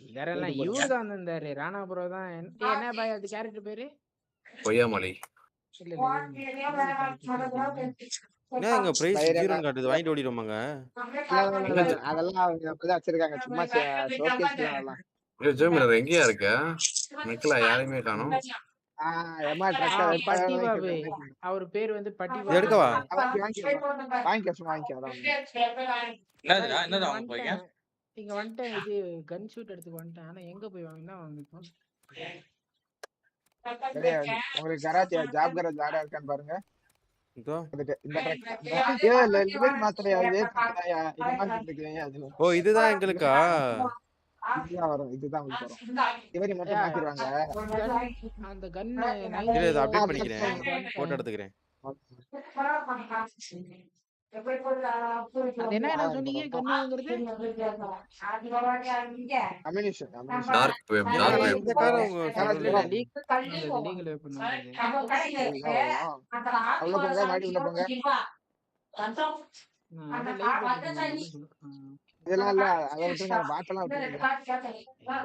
இதெல்லாம் இவரு தான் வந்திருந்தாரு. ராணா ப்ரோ தான். என்ன பாய் அது கேரக்டர் பேரு? பொய்யாமலை. இல்ல என்ன எங்க பிரைஸ் 0 காட்டுது வாங்கிட்டு ஓடிடுவாங்க. அதெல்லாம் அவங்க அப்படிதான் வச்சிருக்காங்க. சும்மா ஷோகேஸ் அதெல்லாம். ஜெமினர் எங்கயா இருக்க? நிக்கல யாரையுமே காணோம். பட்டி பாபு அவர் பேர் வந்து பட்டி பாபு. எடுக்கவா? வாங்கிக்க. இங்க வந்துட்டேன். இது கன் ஷூட் எடுத்து வந்துட்டேன். ஆனா எங்க போய் வாங்கினா வாங்கிப்போம். உங்களுக்கு கராஜ் ஜாப் கராஜ் ஆடா இருக்கான்னு பாருங்க. ஓ இதுதான் எங்களுக்கா? இதுதான் இவரி மட்டும் மாத்திடுவாங்க. அந்த கன் அப்டேட் பண்ணிக்கிறேன். போட்டோ எடுத்துக்கிறேன். என்ன சொன்னீங்க? கன்னுங்கிறது அமினிஷன். டார்க் வெப் இந்த கார உங்க லீகல் வெப்பன் அவ்வளவு போங்க மாடி உள்ள போங்க. இதெல்லாம் இல்ல அத விட்டுங்க. பாட்டெல்லாம் விட்டுங்க.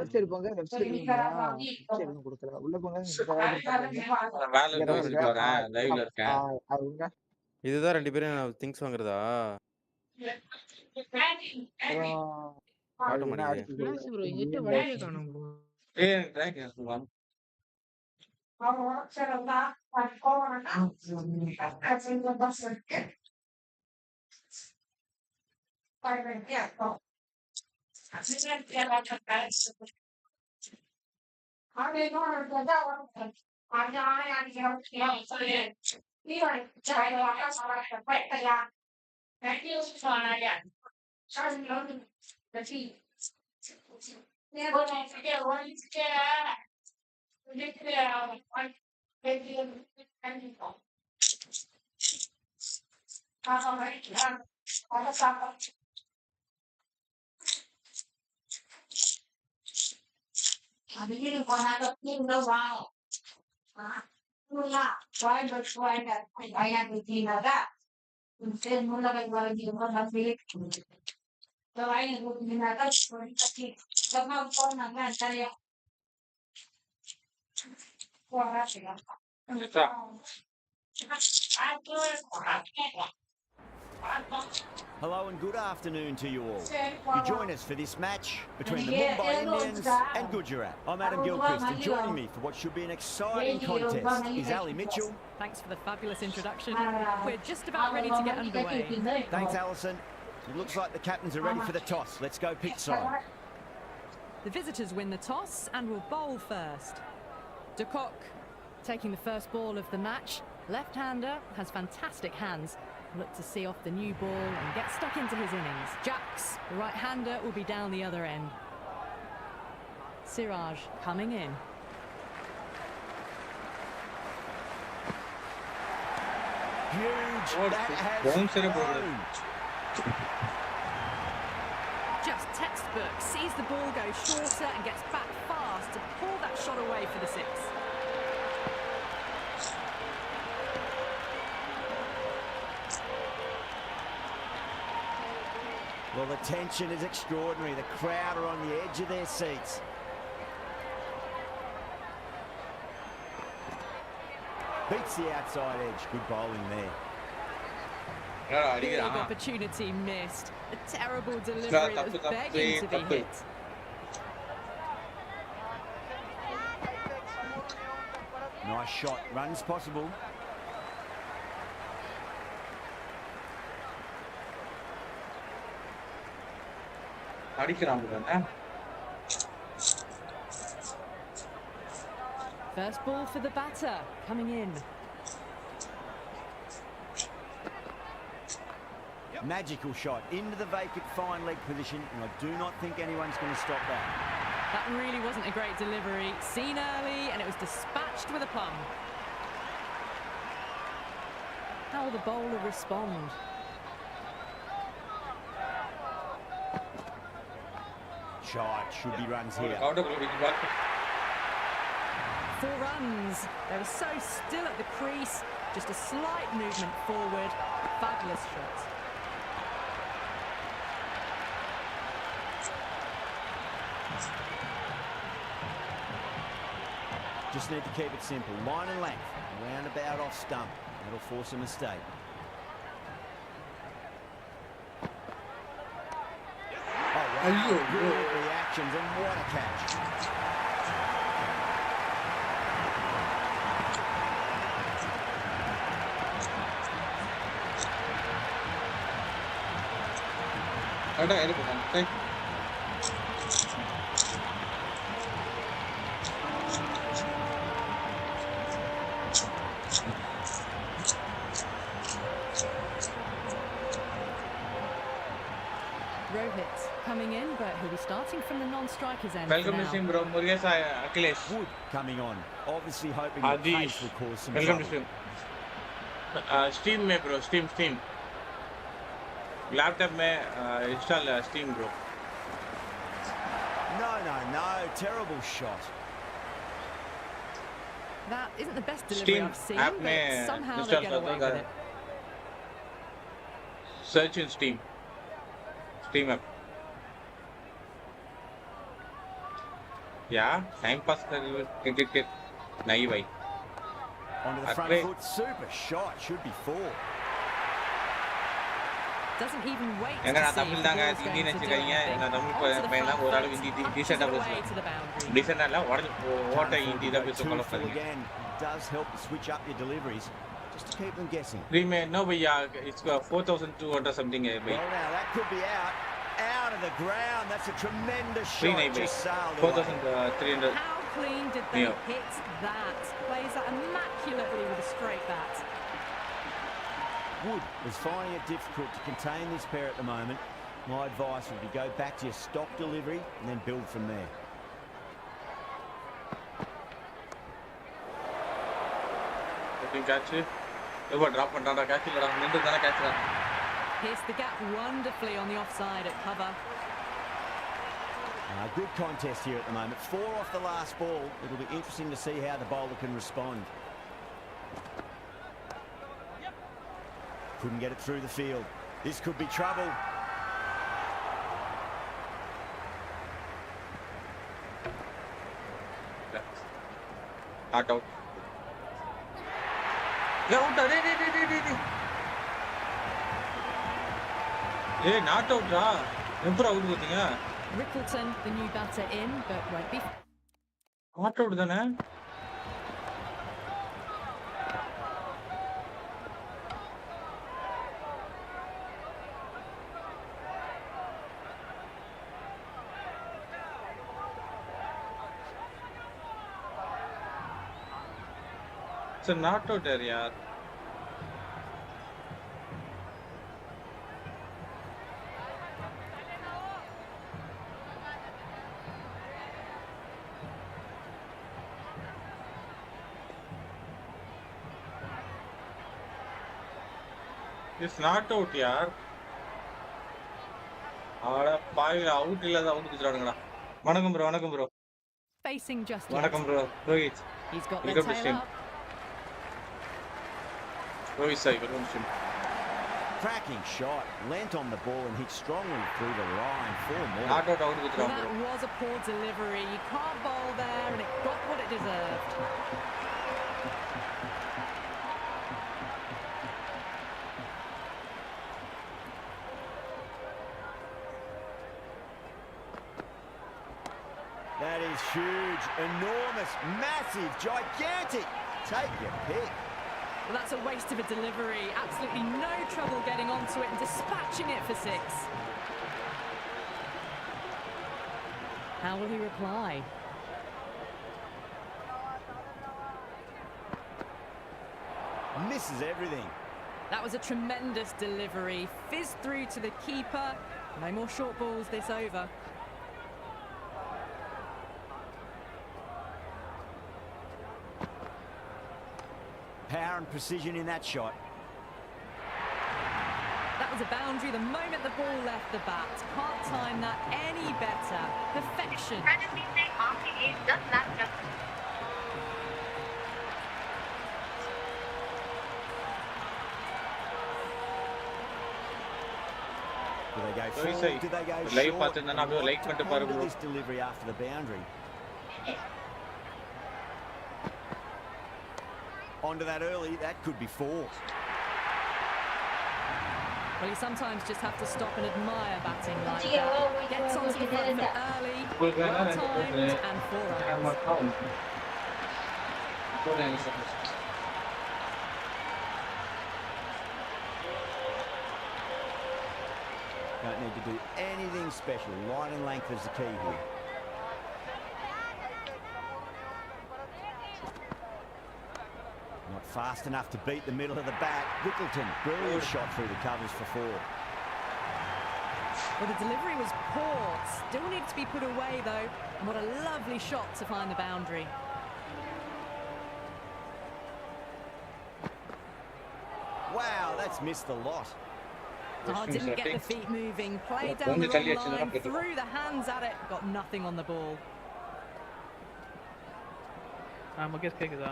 வெப்சைட் போங்க. வெப்சைட் கொடுக்கல. உள்ள போங்க. லைவ்ல இருக்கேன். அவங்க இதுதான் ரெண்டு பேரும் திங்ஸ் வாங்குறதா? காட்ட மாட்டேங்குது. ப்ரோ என்கிட்ட வழியே காணோம் ப்ரோ. ட்ராக் சொல்லலாம். Hello and good afternoon to you all. You join us for this match between the Mumbai Indians and Gujarat. I'm Adam Gilchrist and joining me for what should be an exciting contest is Ali Mitchell. Thanks for the fabulous introduction. We're just about ready to get underway. Thanks, Alison. It looks like the captains are ready for the toss. Let's go pitch side. The visitors win the toss and will bowl first. De Kock taking the first ball of the match. Left-hander has fantastic hands. Look to see off the new ball and get stuck into his innings. Jacks, the right-hander, will be down the other end. Siraj coming in. Huge. That has flown. Just textbook. Sees the ball go shorter and gets back fast to pull that shot away for the six. Well, the tension is extraordinary. The crowd are on the edge of their seats. Beats the outside edge. Good bowling there. Big opportunity missed. A terrible delivery that was begging to be hit. Nice shot. Runs possible. First ball for the batter, coming in. Magical shot into the vacant fine leg position, and I do not think anyone's going to stop that. That really wasn't a great delivery. Seen early, and it was dispatched with a plum. How will the bowler respond? Shot, should be runs here. 4 runs. They were so still at the crease. Just a slight movement forward. Fabulous shot. Just need to keep it simple. Line and length. Roundabout off stump. That'll force a mistake. Oh, wow. Brilliant reactions, and what a catch. Rohit coming in, but he'll be starting from the non-strikers end. Welcome to for stream, now. bro. Murugesh, Akhilesh. Wood coming on. Obviously hoping the Adish. pace will cause some Welcome to trouble. stream. Steam में bro, Steam. Laptop में install Steam bro. No. Terrible shot. That isn't the best delivery Steam I've seen, app but में somehow they install get away कर with it. Search in Steam app. Yeah, time pass कर cricket नहीं भाई. Onto the front Akhilesh. foot. Super shot. Should be 4. Doesn't even wait to see எங்க if நான் the Tamil ball's தாங்க going to Hindi do நினைச்சுக்காதீங்க anything. நான் Tamil Onto the பையனா front ஒரு ஆளு foot, ஹிந்தி up டீசெண்டா and away பேசுவேன் to the boundary. டீசெண்டா இல்ல ஓட்ட Can't afford ஹிந்தி to தான் go பேச too ஃபாலோ full பண்ணுங்க again. Does help to switch up your deliveries, just to keep them guessing. Remain no भैया it's 4200 something है भाई. Well, now that could be out of the ground. That's a tremendous Free shot. नहीं भाई. Just sailed away. 4300. How clean did they Yeah. hit that? Plays that immaculately with a straight bat. Wood is finding it difficult to contain this pair at the moment. My advice would be go back to your stock delivery and then build from there. Looking catch it. Drop பண்றாடா catch இல்லடா நின்னு தான catch டா. Pierced the gap wonderfully on the offside at cover. Good contest here at the moment. 4 off the last ball. It'll be interesting to see how the bowler can respond. Couldn't get it through the field. This could be trouble. Not out. Out. Hey, not out டா. எப்பற out போத்தீங்க? Rickleton, the new batter in, but won't be. Not out தானே? It's a not out there यार. It's not out यार. ஆட பாயில out இல்ல out குடுறானுங்கடா. வணக்கம் bro. Facing just வணக்கம் yet. bro. Rohit. He's got Welcome the to tail stream. up. Rohit Sai welcome to stream. Cracking shot. Lent on the ball and hit strongly through the line. 4 more. Not out Well, குடுறாங்க that bro. was a poor delivery. You can't bowl there, and it got what it deserved. That is huge, enormous, massive, gigantic. Take your pick. Well, that's a waste of a delivery. Absolutely no trouble getting onto it and dispatching it for 6. How will he reply? Misses everything. That was a tremendous delivery. Fizzed through to the keeper. No more short balls this over. Power and precision in that shot. That was a boundary the moment the ball left the bat. Can't time that any better. Perfection. Do they go Sorry, forward? say, Do they go live short? பார்த்திருந்தா அப்படியே What like to பண்ணிட்டு ponder பாரு bro. this delivery after the boundary. Onto that early, that could be 4. Well, you sometimes just have to stop and admire batting like that. Gets onto the front foot early, well timed, and 4 runs. Don't need to do anything special. Line and length is the key here. Not fast enough to beat the middle of the bat. Rickleton, brilliant shot through the covers for 4. Well, the delivery was poor. Still needs to be put away, though. And what a lovely shot to find the boundary. Wow, that's missed the lot. Oh, didn't get the feet moving. Played down the wrong line, threw the hands at it, got nothing on the ball. Mukesh கேக்குதா?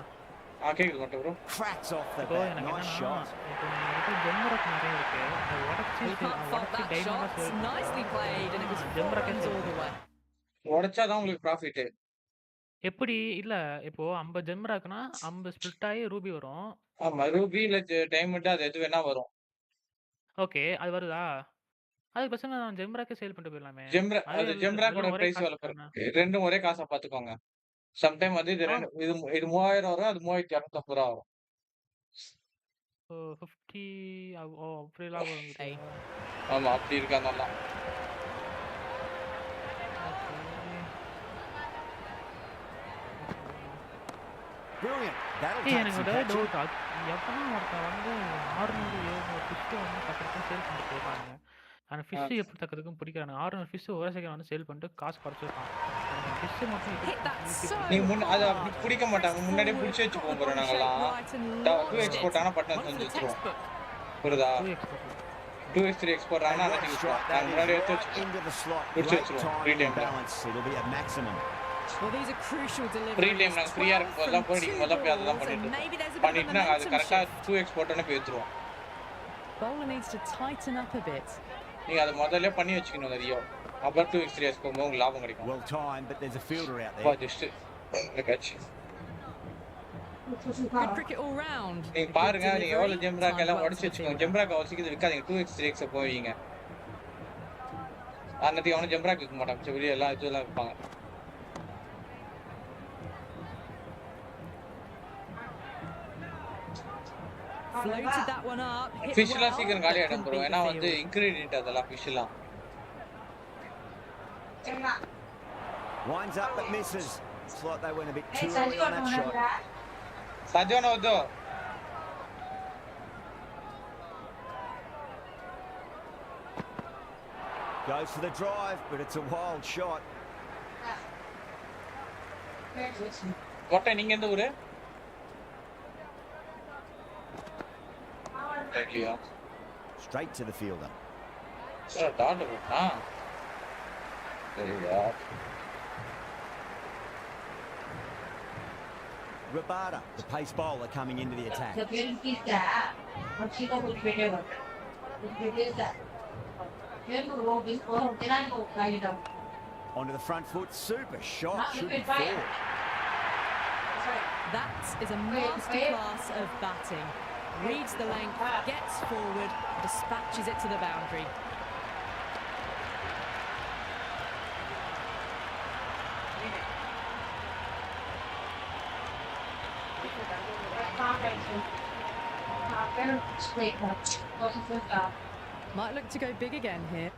கேக்குது மட்டும் bro. Cracks off the இப்போ bat. எனக்கு Nice என்னன்னா shot. இப்போ நம்மகிட்ட ஜெம்பரக் நிறைய இருக்கு. அது We can't fault that shot. Nicely played, and it was 4 runs all the way. உடைச்சாதான் உங்களுக்கு ப்ராஃபிட். எப்படி இல்ல இப்போ 50 ஜெம்பராக்னா 50 ஸ்ப்ளிட் ஆகி ரூபி வரும். ஆமா ரூபி இல்ல டைமண்ட் அது எது வேணா வரும். ஓகே அது வருதா? அதுக்கு பேசாம நான் ஜெம்பராக்கே சேல் பண்ணிட்டு போயிடலாமே. அது ஜெம்பராக்கோட பிரைஸ் எவ்வளவு? ரெண்டும் ஒரே காசா பாத்துக்கோங்க. சம்டைம் வந்து இது 3000 வரும், அது 3250 ரூபா வரும். 50 அப்படிலாம் வரும். ஆமா அப்படி இருக்கா நல்லா. Brilliant. That'll take எனக்கு some ஒரு catching. டவுட். எப்பனா ஒருத்தன் வந்து 600 700 ஃபிஷ் வந்து டக்குனு சேல் பண்ணிட்டு போயிடுறாங்க. அந்த ஃபிஷ் எப்படி தக்கிறதுக்கும் பிடிக்கிறாங்க. 600 ஃபிஷ் ஒரே செகண்ட் வந்து சேல் பண்ணிட்டு காசு குறைச்சிருக்கான். ஃபிஷ் மட்டும் நீங்க முன்ன அத அப்படி பிடிக்க மாட்டாங்க. முன்னாடியே பிடிச்சு வச்சுப்போம் bro நாங்கலாம். 2 எக்ஸ்போர்ட் ஆனா பட்டன் வந்து வச்சிருவோம். புரியுதா? 2x 3 எக்ஸ்போர்ட் ஆனா அத நான் முன்னாடி எடுத்து வச்சிருவோம். பிடிச்சு வச்சிருவோம். ஃப்ரீ டைம்ல. It'll be at maximum. Well, these are crucial deliveries. Free time நாங்க ஃப்ரீயா இருக்கும்போது போய் நீங்க முதல்ல போய் அததான் பண்ணிட்டு நாங்க அது கரெக்ட்டா 2 எக்ஸ்போர்ட் ஆன போய் வச்சிருவோம். Bowler needs to tighten up a bit. நீங்க அது முதல்லயே பண்ணி வச்சுக்கணும் அதையோ. அப்புறம் 2x 3 எக்ஸ்போர்ட் உங்களுக்கு லாபம் கிடைக்கும். Well timed, but there's a fielder out there. பா just catch. Good cricket all round. நீங்க பாருங்க நீங்க எவ்வளவு ஜெம்ராக் எல்லாம் உடைச்சு வச்சுக்கோங்க. ஜெம்ராக் அவசியம் விக்காதீங்க. 2x 3x போவீங்க. அன்னைக்கு அவன ஜெம்ராக் விக்க மாட்டாங்க. வெளிய எல்லாம் இதெல்லாம் விப்பாங்க. Floated that one up. Fish எல்லாம் சீக்கிரம் காலி ஆயிடும் bro. ஏனா வந்து இன்கிரிடியன்ட் அதெல்லாம் fish எல்லாம். Winds up but misses. It's like they went a bit too early on that shot. சாஜோன Vadra. Goes for the drive, but it's a wild shot. கோட்டை நீங்க எந்த ஊரு? Thank you. Straight to the fielder. Sir, dot ah. There you go. Rabada, the pace bowler coming into the attack. Onto the front foot, super shot, should be 4. That is a masterclass of batting. Reads the length, gets forward, dispatches it to the boundary. Might look to go big again here.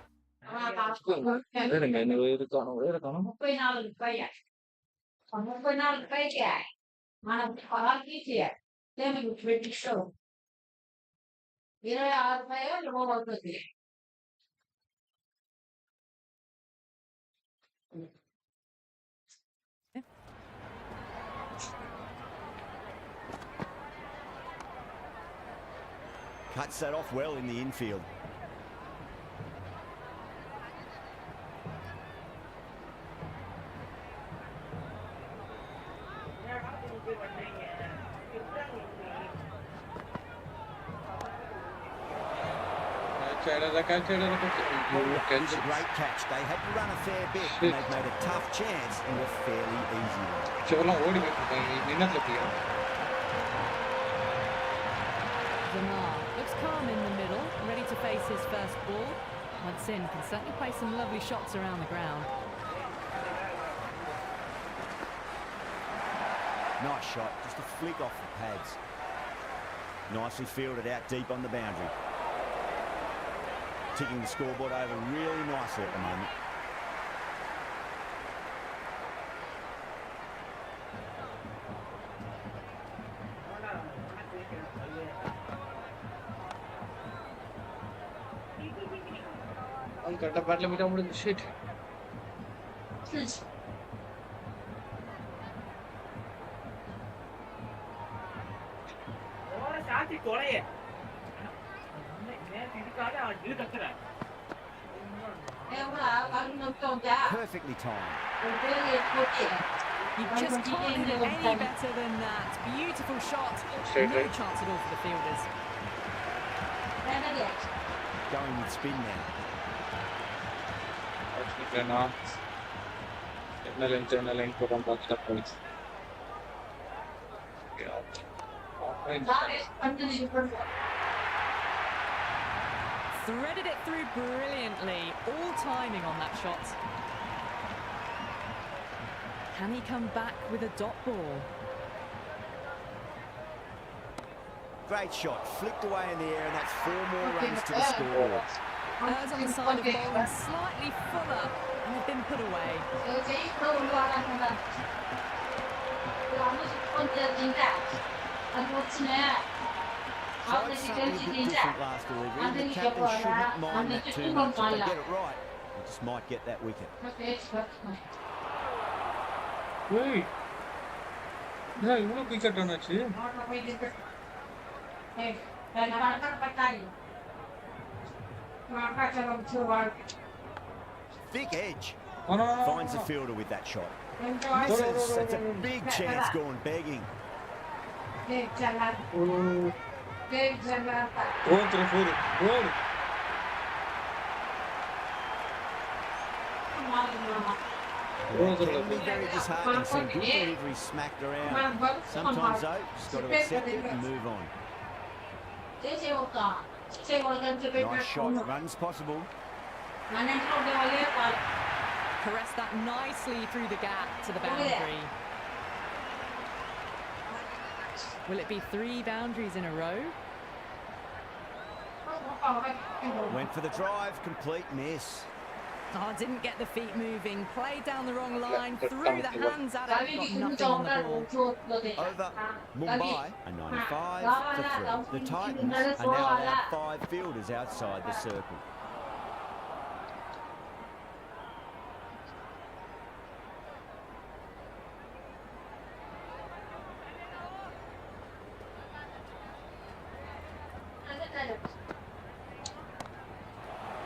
Cuts that off well in the infield. It was a great catch. They had to run a fair bit and they've made a tough chance into a fairly easy one. calm in the middle, ready to face his first ball. Once in, can certainly play some lovely shots around the ground. Nice shot, just a flick off the pads. Nicely fielded out deep on the boundary. Ticking the scoreboard over really nicely at the moment. கரெக்டா பேட்ல மீட்டா முடிஞ்சு shit Perfectly timed. You just can't hit it any better than that. Beautiful shot. No chance at all for the fielders. Going with spin now. என்ன line போறான் பாக்ஸ்ல போயிடுச்சு Threaded it through brilliantly. All timing on that shot. Can he come back with a dot ball? Great shot, flicked away in the air, and that's 4 more runs to the scoreboard. Errs on the side of bowling slightly fuller and have been put away. Tried something a bit different last delivery, and the captain shouldn't mind that too much. If they get it right, they just might get that wicket. ஏய் நான் இவ்வளவு குயிக்கா turn ஆச்சு Thick edge. No. Finds the fielder with that shot. Misses. That's a big chance gone begging. It can be very disheartening seeing good delivery smacked around. Sometimes though, just got to accept it and move on. Nice shot, runs possible. Caressed that nicely through the gap to the boundary. Will it be 3 boundaries in a row? Went for the drive, complete miss. Oh, didn't get the feet moving. Played down the wrong line, threw the hands at it, got nothing on the ball. Over Mumbai, a 95 for 3. The Titans are now allowed 5 fielders outside the circle.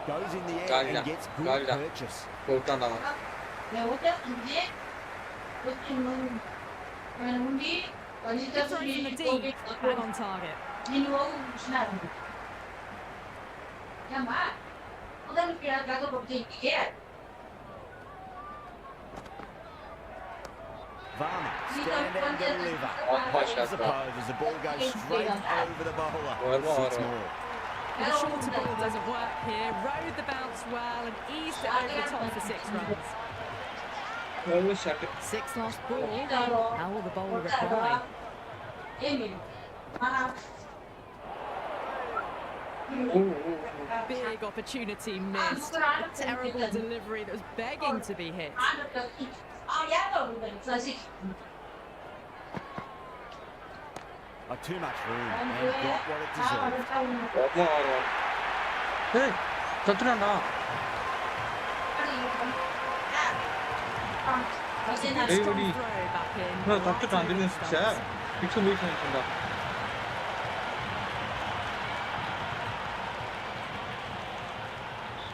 Goes in the air and gets good purchase. Good throw from the deep, and on target. Varma, stand and deliver. I suppose as the ball goes straight over the bowler. 6 more. The shorter ball doesn't work here. Rode the bounce well and eased it over the top for 6 runs. 6 lost ball. How will the bowler reply? Big opportunity missed. A terrible delivery that was begging to be hit. Too much room and got what it deserved. Hey, தத்துறான்டா. Strong throw back in. நான் தத்துட்டான் திடீர்னு six six போயிட்டு நினைச்சேன்டா.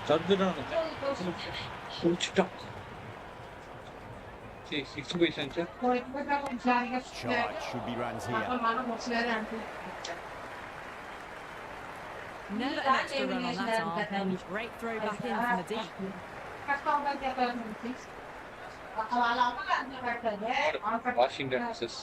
தத்துட்டான். குடிச்சிட்டான். See, 6 points answer. Shot should be runs here. Never an extra run on that arm. Great throw back in from the deep. Washington misses.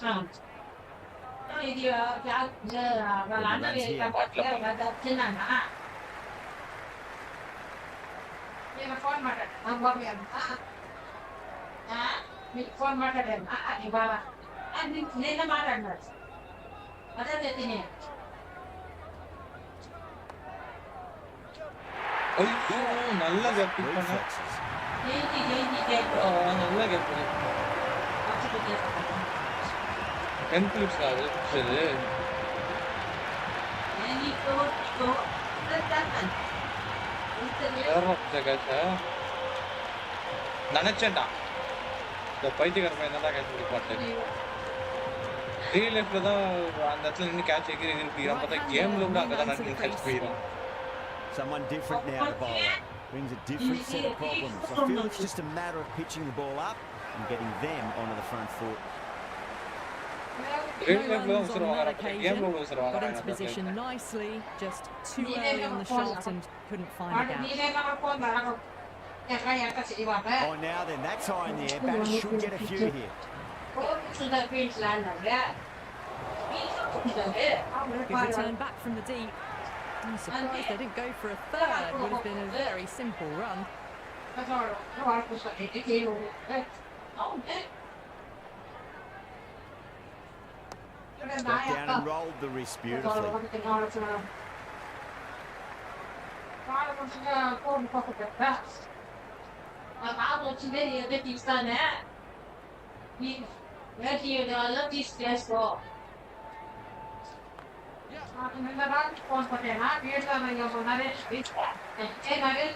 ஐயோ நல்ல gap big பண்ண நல்ல gap 10 clips ஆகுது சரி நினைச்சேன்டா இந்த பைத்தியக்கார பையன் தான் கேட்ச் பிடிப்பாட்டேன் ரியல் லைஃப்ல தான் அந்த இடத்துல நின்று கேட்ச் எகிரி பிடிக்கிறான் பார்த்தா கேம்ல கூட அங்கதான் நின்று கேட்ச் பிடிக்கிறான் Someone different now to bowler. Brings a different set of problems. I feel it's just a matter of pitching the ball up and getting them onto the front foot. No runs on that occasion. Got into position nicely, just too early on the shot and couldn't find a gap. Oh, now then, that's high in the air. Batters should get a few here. Good return back from the deep. I'm surprised they didn't go for a third. Would have been a very simple run. Got down and rolled the wrist beautifully.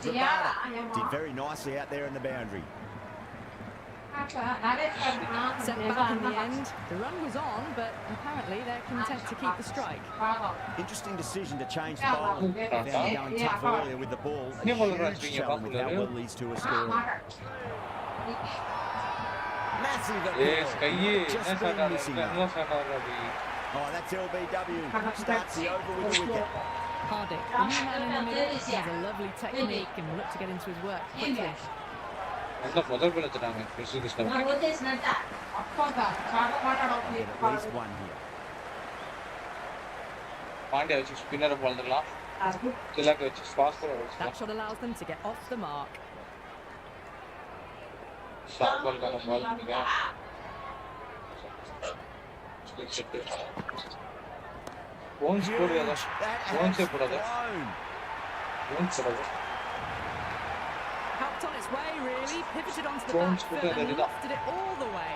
The batter did very nicely out there in the boundary. Set back in the end. The run was on, but apparently they're content to keep the strike. Interesting decision to change the bowling. Found him going tough earlier with the ball. A huge challenge with how well these two are scoring. Massive appeal. Just been missing that. Oh, that's LBW. Starts the over with a wicket. Hardik, the new man in the middle, has a lovely technique and will look to get into his work quickly. நல்லா முதல் பால் எடுத்துட்டாங்க Krishna At least one here. Pandya வச்சு spinner பால் தரலாம் திலக் வச்சு fast ball That shot allows them to get off the mark. Short ball கான ball நீங்க Once put it once put it once put it Helped on its way, really. Pivoted onto the back foot and lofted it all the way.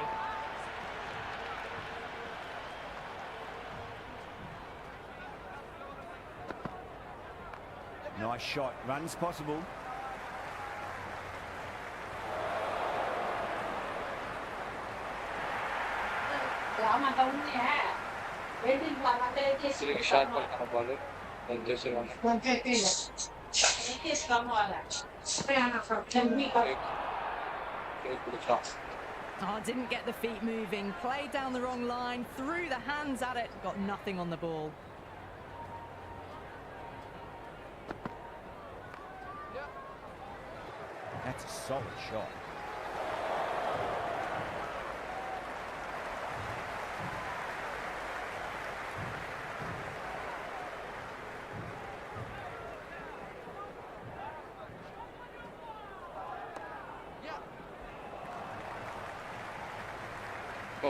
Nice shot. Runs possible. shot ball kind of bowler. And this one. Didn't get the feet moving. Played down the wrong line. Threw the hands at it. Got nothing on the ball. That's a solid shot.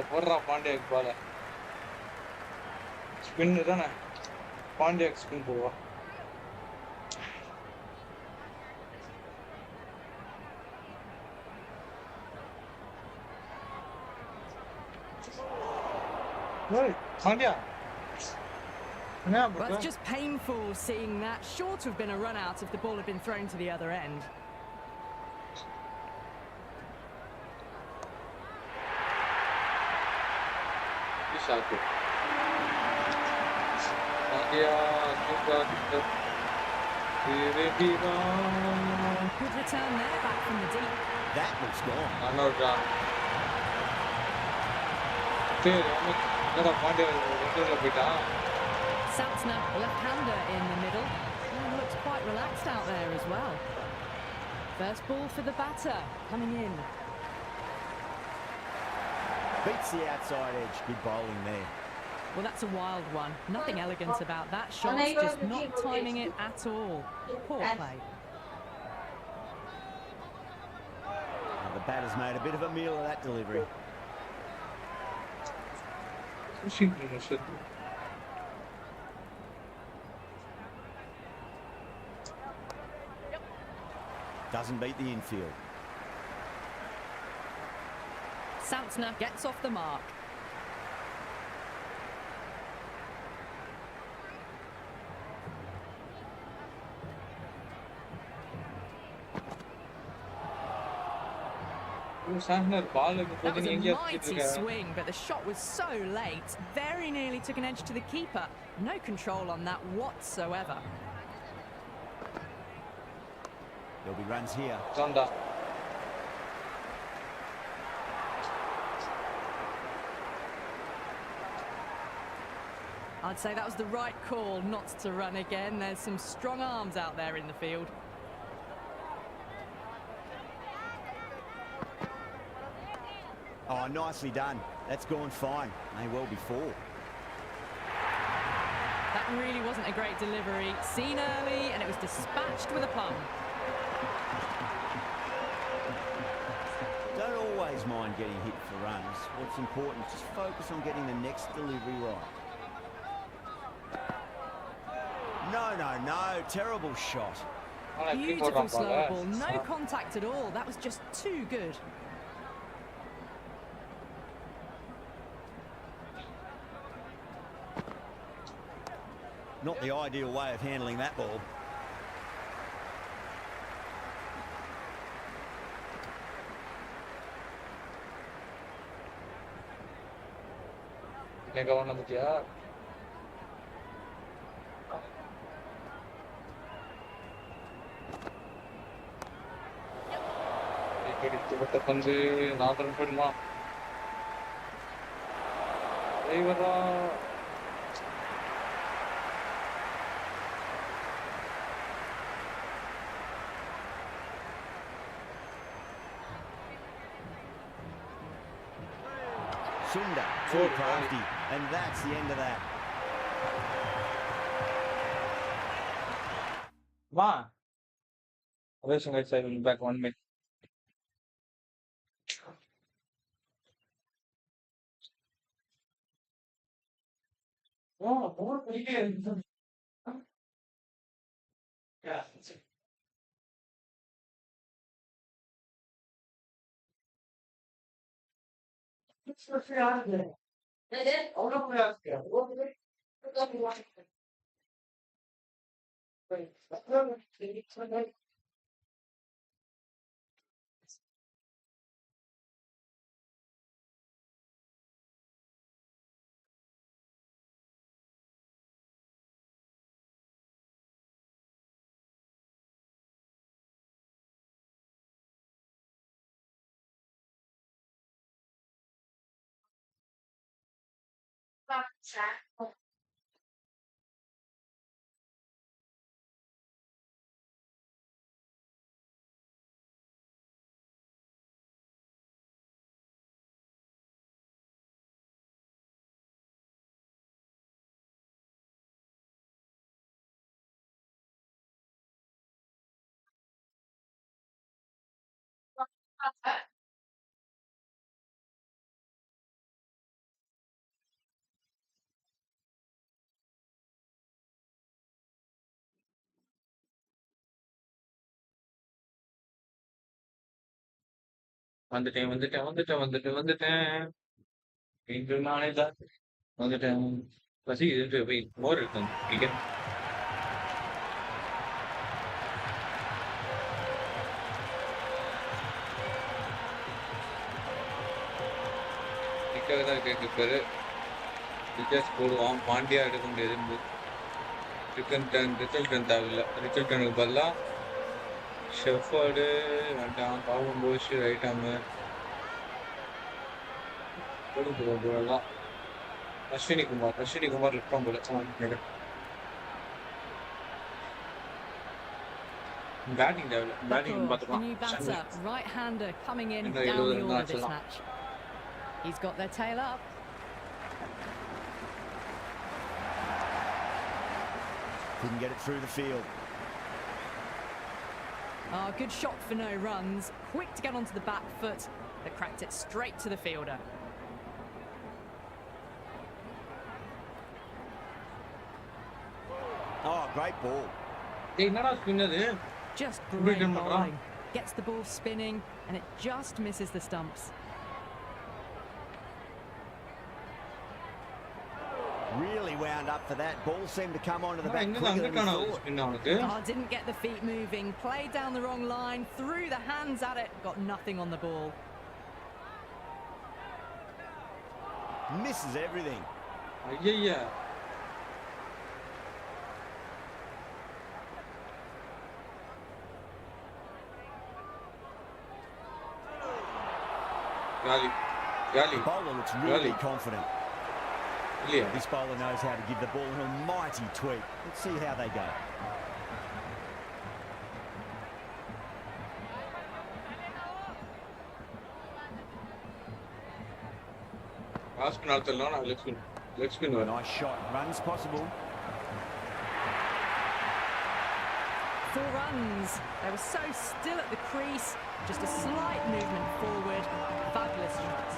போடுறா பாண்டியாக்கு பால spin தானே பாண்டியாக்கு spin போவா Pandya Well, it's just painful seeing that. Sure to have been a run out if the ball had been thrown to the other end. Good return there, back from the deep. That was gone. Saltzner, left-hander in the middle. And looks quite relaxed out there as well. First ball for the batter, coming in. Beats the outside edge. Good bowling there. Well, that's a wild one. Nothing elegant about that shot, just not timing it at all. Poor play. Well, the batter's made a bit of a meal of that delivery. Doesn't beat the infield. Santner gets off the mark. Santner ball That was a mighty swing, but the shot was so late. Very nearly took an edge to the keeper. No control on that whatsoever. There'll be runs here. Zonda. I'd say that was the right call not to run again. There's some strong arms out there in the field. Oh, nicely done. That's gone fine. May well be four. That really wasn't a great delivery. Seen early, and it was dispatched with a plum. Don't always mind getting hit for runs. What's important is just focus on getting the next delivery right. No. Terrible shot. Beautiful slow ball. No contact at all. That was just too good. Not the ideal way of handling that ball. Sunda, too crafty, and that's the end of that. Ma. Where's my side? Back 1 minute. Oh, what again? Yeah. It's for free out there. Oh, no, we ask you. Wait. வந்துட்டேன். இன்று நானே தான் வந்துட்டேன். பசி இது போய் மோர் இருக்கும். Ticket. Ticket தான் கேட்குறாரு. டிக்கெட் போடுவான். பாண்டியா எடுக்க முடியாது. ரிச்சல் டர்ன் தேவையில்ல. ரிச்சல் டர்னுக்கு பதிலாக ஷெஃபர்டு வேண்டாம். பாவம் போஷ் ரைட் ஆமு போடலாம். அஸ்வினி குமார் இருப்பான் போல. பேட்டிங் தேவையில்ல. பேட்டிங் பார்த்துக்கலாம். Right-hander coming in down the order this match. He's got their tail up. Couldn't get it through the field. Oh, good shot for no runs. Quick to get onto the back foot. They cracked it straight to the fielder. Oh, great ball. என்னடா spin அது? Just great bowling. Gets the ball spinning and it just misses the stumps. Really wound up for that. Ball seemed to come onto the back quicker than he thought. Oh, didn't get the feet moving. Played down the wrong line. Threw the hands at it. Got nothing on the ball. Misses everything. ஐயா Gali. The bowler looks really confident. Yeah. This bowler knows how to give the ball an almighty tweak. Let's see how they go. Last spin out the let's spin. Nice shot. Runs possible. 4 runs. They were so still at the crease. Just a slight movement forward. Fabulous shot.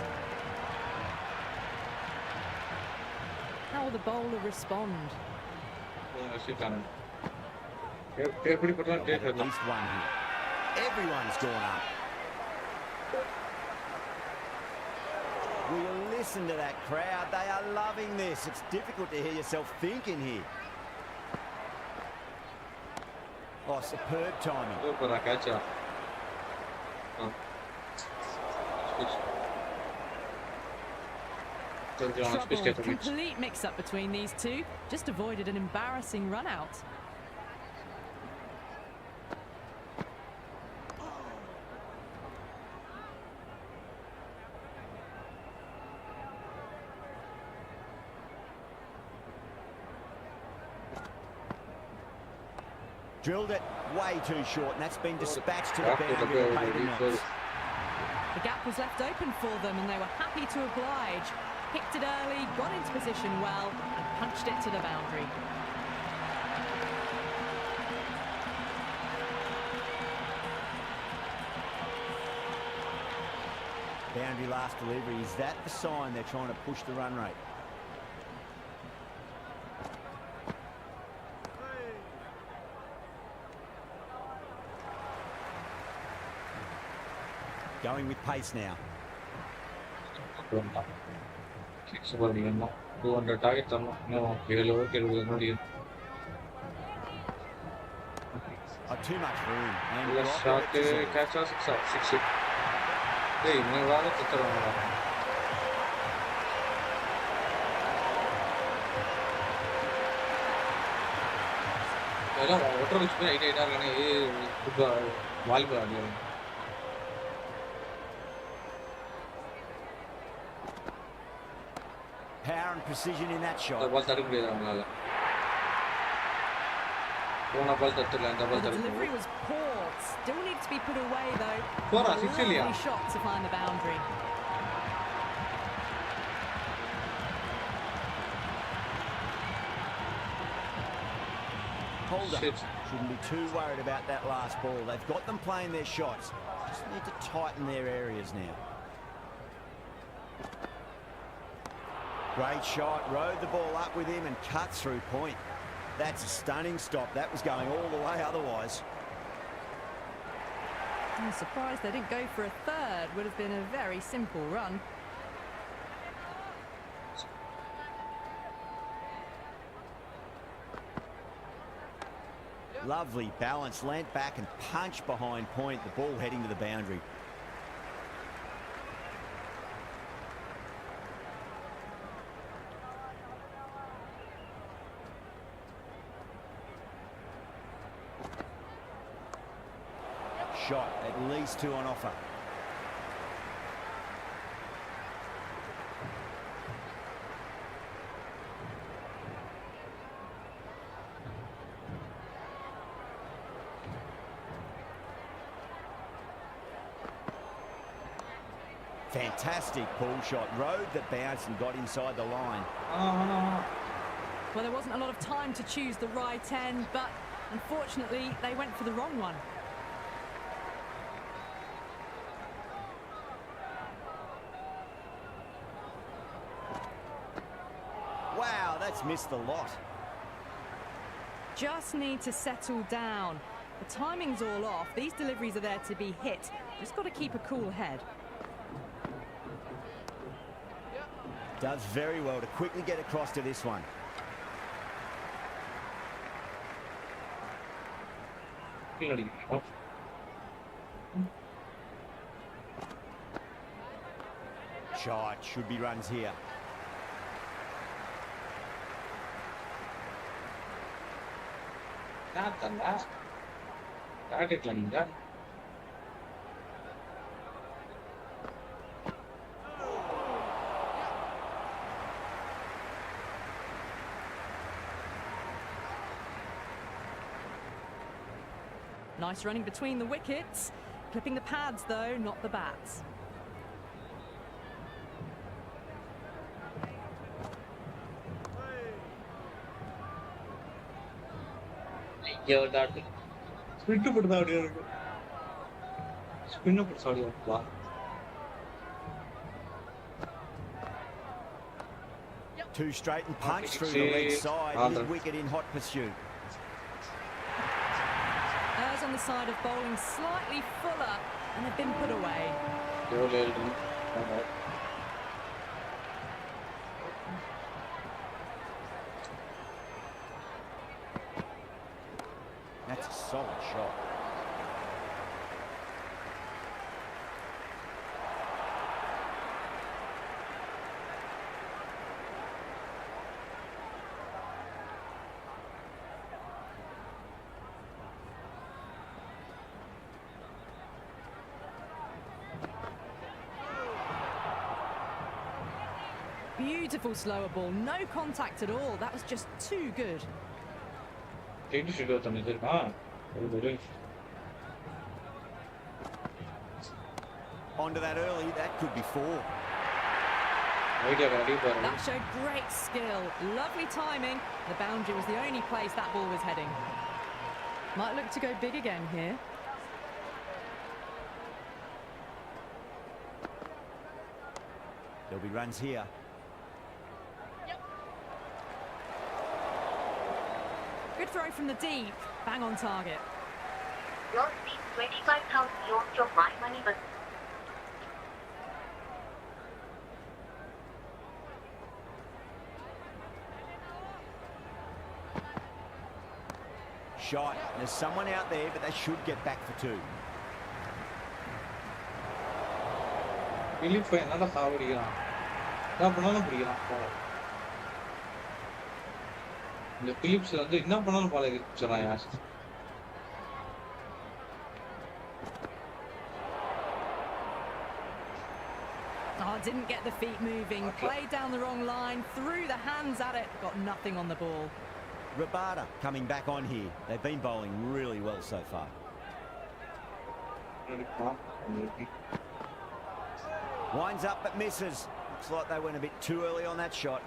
How will the bowler respond? At least one here. Everyone's gone up. Will you listen to that crowd? They are loving this. It's difficult to hear yourself thinking here. Oh, superb timing. Trouble. Complete mix-up between these two. Just avoided an embarrassing run-out. Drilled it way too short, and that's been dispatched to the boundary and paid a nod. The gap was left open for them and they were happy to oblige. Picked it early, got into position well and punched it to the boundary. Boundary last delivery. Is that the sign they're trying to push the run rate? Going with pace now. 200 targets. Too much room. And shot catch us 6. Hey, मैं वाला चित्र हूँ. पहला water which में 8 आ गए ये वाल पे आ गया. Power and precision in that shot. Ball तारीख ले रहा हूँ. The delivery was poor. Still needs to be put away though. Lovely shot to find the boundary. Holder shouldn't be too worried about that last ball. They've got them playing their shots. Just need to tighten their areas now. Great shot. Rode the ball up with him and cut through point. That's a stunning stop. That was going all the way otherwise. I'm surprised they didn't go for a third. Would have been a very simple run. Lovely balance. Leant back and punched behind point. The ball heading to the boundary. Shot, at least 2 on offer. Fantastic pull shot. Rode the bounce and got inside the line. Well, there wasn't a lot of time to choose the right end, but unfortunately, they went for the wrong one. Wow, that's missed the lot. Just need to settle down. The timing's all off. These deliveries are there to be hit. Just got to keep a cool head. Does very well to quickly get across to this one. Shot, should be runs here. Nice running between the wickets. Clipping the pads, though, not the bats. Two straight and punch through the leg side. Mid-wicket in hot pursuit. Errs on the side of bowling slightly fuller, and they've been put away. That's a solid shot. Beautiful slower ball, no contact at all. That was just too good. Onto that early, that could be four. That showed great skill, lovely timing. The boundary was the only place that ball was heading. Might look to go big again here. There'll be runs here. Good throw from the deep, bang on target. Your rupees 25,000 loan from my money, but Shot. There's someone out there, but they should get back for two. Philip என்னடா சாவடிக்கிறான் என்ன பண்ணாலும் பிடிக்கிறான் இந்த Philips வந்து என்ன பண்ணாலும் பால் எதிர்த்துறான் யார் Oh, didn't get the feet moving, played down the wrong line, threw the hands at it, got nothing on the ball. Rabada coming back on here. They've been bowling really well so far. Winds up but misses. Looks like they went a bit too early on that shot.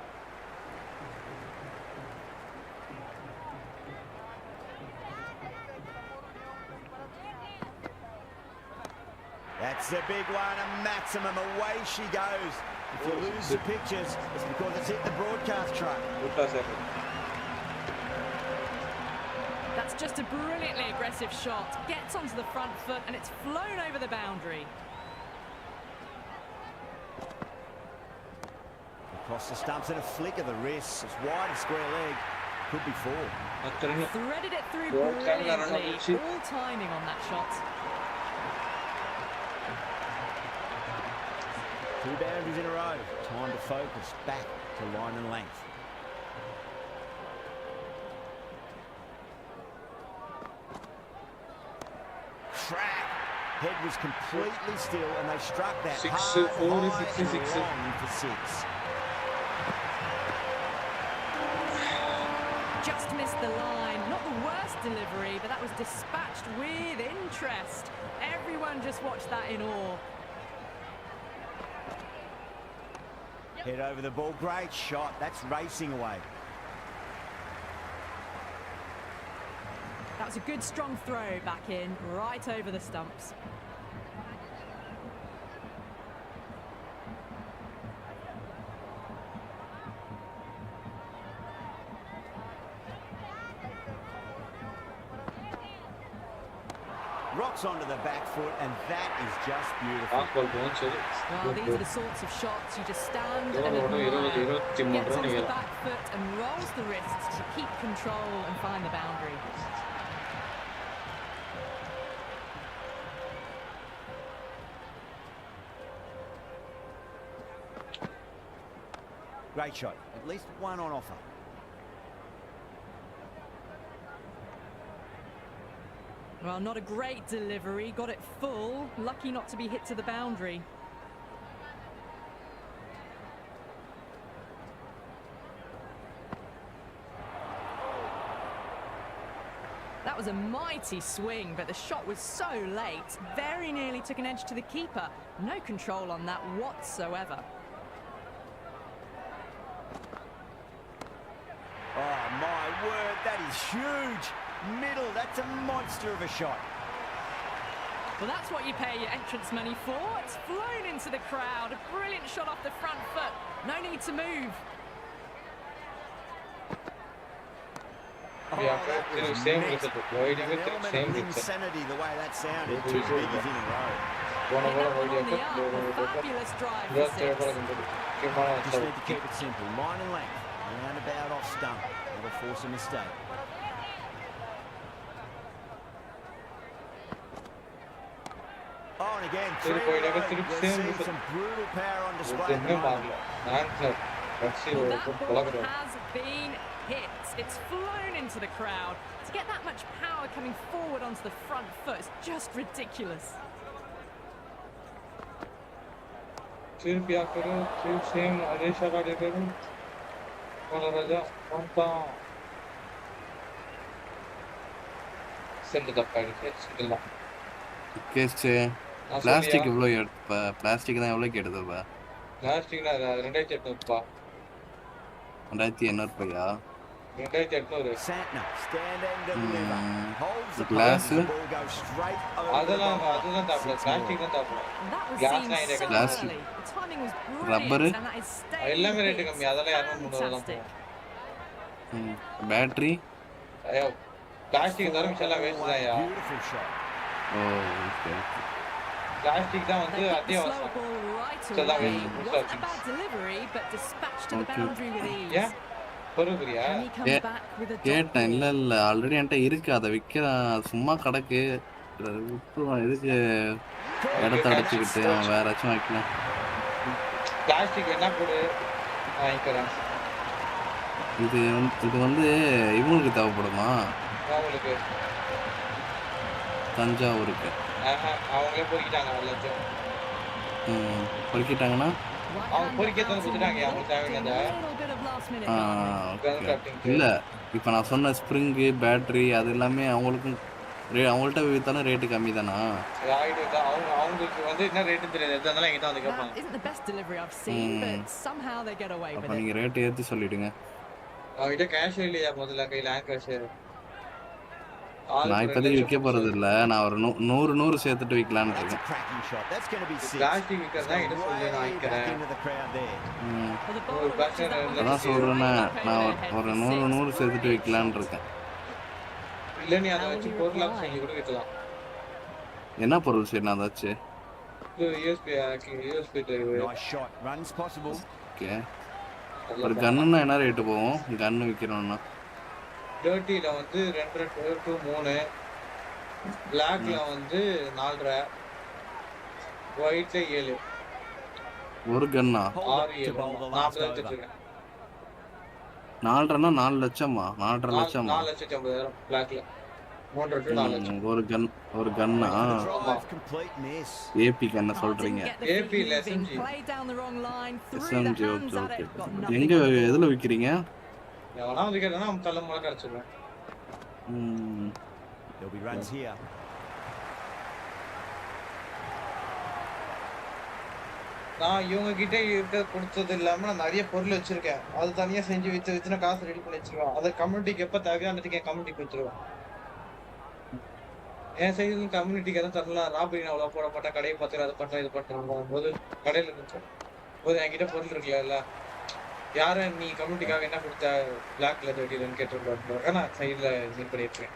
That's a big one, a maximum. Away she goes. If you lose the pictures, it's because it's hit the broadcast truck. That's just a brilliantly aggressive shot. Gets onto the front foot and it's flown over the boundary. Across the stumps and a flick of the wrist. It's wide, a square leg. Could be four. Threaded it through brilliantly. All timing on that shot. Two boundaries in a row. Time to focus back to line and length. Crack. Head was completely still and they struck that hard, high and long for six. Just missed the line. Not the worst delivery, but that was dispatched with interest. Everyone just watched that in awe. Head over the ball. Great shot. That's racing away. it's a good strong throw back in, right over the stumps. Rocks onto the back foot, and that is just beautiful. Well, these are the sorts of shots you just stand and admire. He gets onto the back foot and rolls the wrists to keep control and find the boundary. Great shot. At least one on offer. Well, not a great delivery. Got it full. Lucky not to be hit to the boundary. That was a mighty swing, but the shot was so late. Very nearly took an edge to the keeper. No control on that whatsoever. Oh, my word, that is huge. Middle, that's a monster of a shot. Well, that's what you pay your entrance money for. It's flown into the crowd. A brilliant shot off the front foot. No need to move. Oh, that was same insanity the way that sounded. Two biggies in a row. Fabulous drive for six. Just need to keep it simple. Line and length. Roundabout off stump. Never force a mistake. Oh, and again, see some brutal power on display at the moment. Well, that ball has been hit. It's flown into the crowd. To get that much power coming forward onto the front foot is just ridiculous. Plastic எவ்வளோ எடுப்பா? Plastic தான் எவ்வளோக்கு எடுத்தப்பா? பிளாஸ்டிக்னா 2800 2800 2800 class அதெல்லாம் தாப்பல plastic தான் தாப்பல class rubber எல்லாமே rate கம்மி அதெல்லாம் 200 தான் பேட்டரி ஐயோ பிளாஸ்டிக் தரம் எல்லாம் வேஸ்ட் தான்யா ஓ ஓகே பிளாஸ்டிக் தான் வந்து அத்தியாவசியம் இதெல்லாம் வேஸ்ட் கேட்டேன் இல்ல ஆல்ரெடி என்கிட்ட இருக்கு அதை விற்கிறான் சும்மா கிடக்கு எதுக்கு இடத்த அடைச்சிக்கிட்டு அவன் வேற ஏதாச்சும் வைக்கலாம் பிளாஸ்டிக் என்ன போடு வாங்கிக்கிறேன் இது வந்து இவங்களுக்கு தேவைப்படுமா அவங்களுக்கு தஞ்சாவூருக்கு அவங்களே பொறுக்கிட்டாங்க எல்லாத்தையும் பொறுக்கிட்டாங்கன்னா அவங்க பொறுக்கிட்டு கொடுத்துட்டாங்க அவங்களுக்கு தேவையானதை இல்ல இப்ப நான் சொன்ன ஸ்ப்ரிங்கு பேட்டரி அது எல்லாமே அவங்களுக்கும் அவங்கள்ட்ட வித்தாலும் ரேட்டு கம்மி தானா அவங்களுக்கு வந்து என்ன ரேட்டு தெரியாது எதனால எங்கிட்ட வந்து கேட்பாங்க அப்ப நீங்க ரேட் ஏத்தி சொல்லிடுங்க அவங்கிட்ட கேஷ் இல்லையா முதல்ல கையில கேஷ் நான் இப்போதைக்கு விற்க போறது இல்ல நான் ஒரு 100 சேர்த்துட்டு விற்கலான்னு இருக்கேன் பிளாஸ்டிக் விற்கிறதா என்ன சொல்லி நான் வாங்கிக்கிறேன் அதான் சொல்றேன் நான் ஒரு 100 சேர்த்துட்டு விற்கலான்னு இருக்கேன் இல்ல நீ அதை வச்சு பொருளாக செஞ்சு கூட விற்கலாம் என்ன பொருள் சரி நான் அதாச்சு யூஎஸ்பி டிரைவ் ஓகே ஒரு கன்னுன்னா என்ன ரேட்டு போகும் கன்னு விற்கிறோம்னா டர்ட்டில வந்து 2 to 3 பிளாக்ல வந்து 4.5 ஒயிட்ல 7 ஒரு கன்னா 6 7 4.5னா 4 லட்சமா 4.5 லட்சமா 4,50,000 பிளாக்ல 3 to 4 லட்சம் ஒரு கன்னா ஏபி கன்ன சொல்றீங்க ஏபி இல்ல எஸ்எம்ஜி ஓகே எங்க எதுல விக்கிறீங்க எவனா வந்து கேட்டா நம்ம தள்ள மூல கரெச்சுறேன் There'll be runs here. நான் இவங்க கிட்ட இருக்க கொடுத்தது இல்லாம நான் நிறைய பொருள் வச்சிருக்கேன் அது தனியா செஞ்சு வித்துனா காசு ரெடி பண்ணி வச்சிருவேன் அதை கம்யூனிட்டிக்கு எப்ப தேவையோ அந்த கம்யூனிட்டிக்கு வச்சிருவேன் என் சைடு கம்யூனிட்டிக்கு எதாவது தரலாம். ராபரி நான் அவ்வளோ போட மாட்டேன். கடையை பார்த்து அதை பண்ணுறேன் இது பண்ணுறேன் போது கடையில் இருக்கும் போது என்கிட்ட பொருள் இருக்குல்ல யாரை நீ கம்யூனிட்டிக்காக என்ன கொடுத்த பிளாக்ல தேடிலன்னு கேட்டுருப்பாரு. நான் சைடில் இது பண்ணியிருக்கேன்.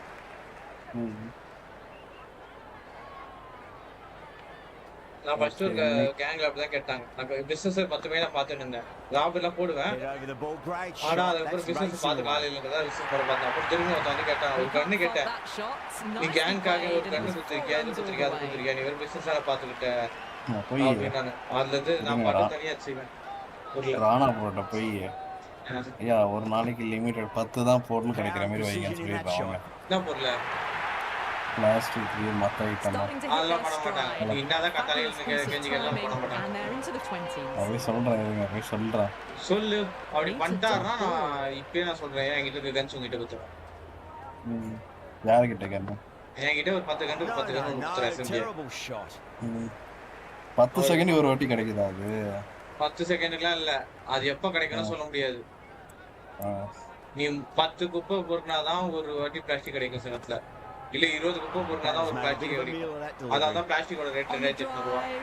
நான் ஃபர்ஸ்ட் ஒரு கேங்ல அப்படி தான் கேட்டாங்க. நான் பிசினஸ் 10 பேர் நான் பார்த்துட்டு இருந்தேன். ஜாப் எல்லாம் போடுவேன். ஆனா அதுக்கப்புறம் பிசினஸ் பார்த்து காலையிலன்றதா பிசினஸ் போட பார்த்தேன். அப்புறம் திரும்ப வந்து கேட்டான் ஒரு கண்ணு கேட்டேன். நீ கேங்காக ஒரு கண்ணு கொடுத்துருக்கியா இது கொடுத்துருக்கியா அது கொடுத்துருக்கியா நீ ஒரு பிசினஸாக பார்த்துக்கிட்ட அப்படின்னு அதுல இருந்து நான் பாட்டு தனியா செய்வேன். ராணா போட்ட போய் ஐயா ஒரு நாளைக்கு லிமிட்டட் 10 தான் போடணும் கிடைக்கிற மாதிரி வைங்கன்னு சொல்லிடுறாங்க. என்ன பொருள் பிளாஸ்டிக் மற்ற ஐட்டம் அதெல்லாம் பண்ண மாட்டாங்க. நீ என்னதான் கத்தாலையில் கெஞ்சிக்கலாம் பண்ண மாட்டாங்க. அப்படி சொல்றேன் சொல்லு அப்படி பண்ணிட்டாருன்னா நான் இப்பயே நான் சொல்றேன். என்கிட்ட இருக்க கன்ஸ் உங்ககிட்ட கொடுத்துருவேன். யாருக்கிட்ட கன்னு? என்கிட்ட ஒரு 10 கன்று 10 கன்று கொடுத்துறேன். 10 செகண்ட் ஒரு வாட்டி கிடைக்குதா? அது 10 செகண்டுக்குலாம் இல்ல. அது எப்ப கிடைக்கும்னு சொல்ல முடியாது. நீ 10 குப்பை பொறுக்கினாதான் ஒரு வாட்டி பிளாஸ்டிக் கிடைக்கும் சிலத்துல. இல்ல 20 குப்பை பொறுக்கினாதான் ஒரு பிளாஸ்டிக் கிடைக்கும். அதான் பிளாஸ்டிக்கோட ரேட் 2800 ரூபாய்.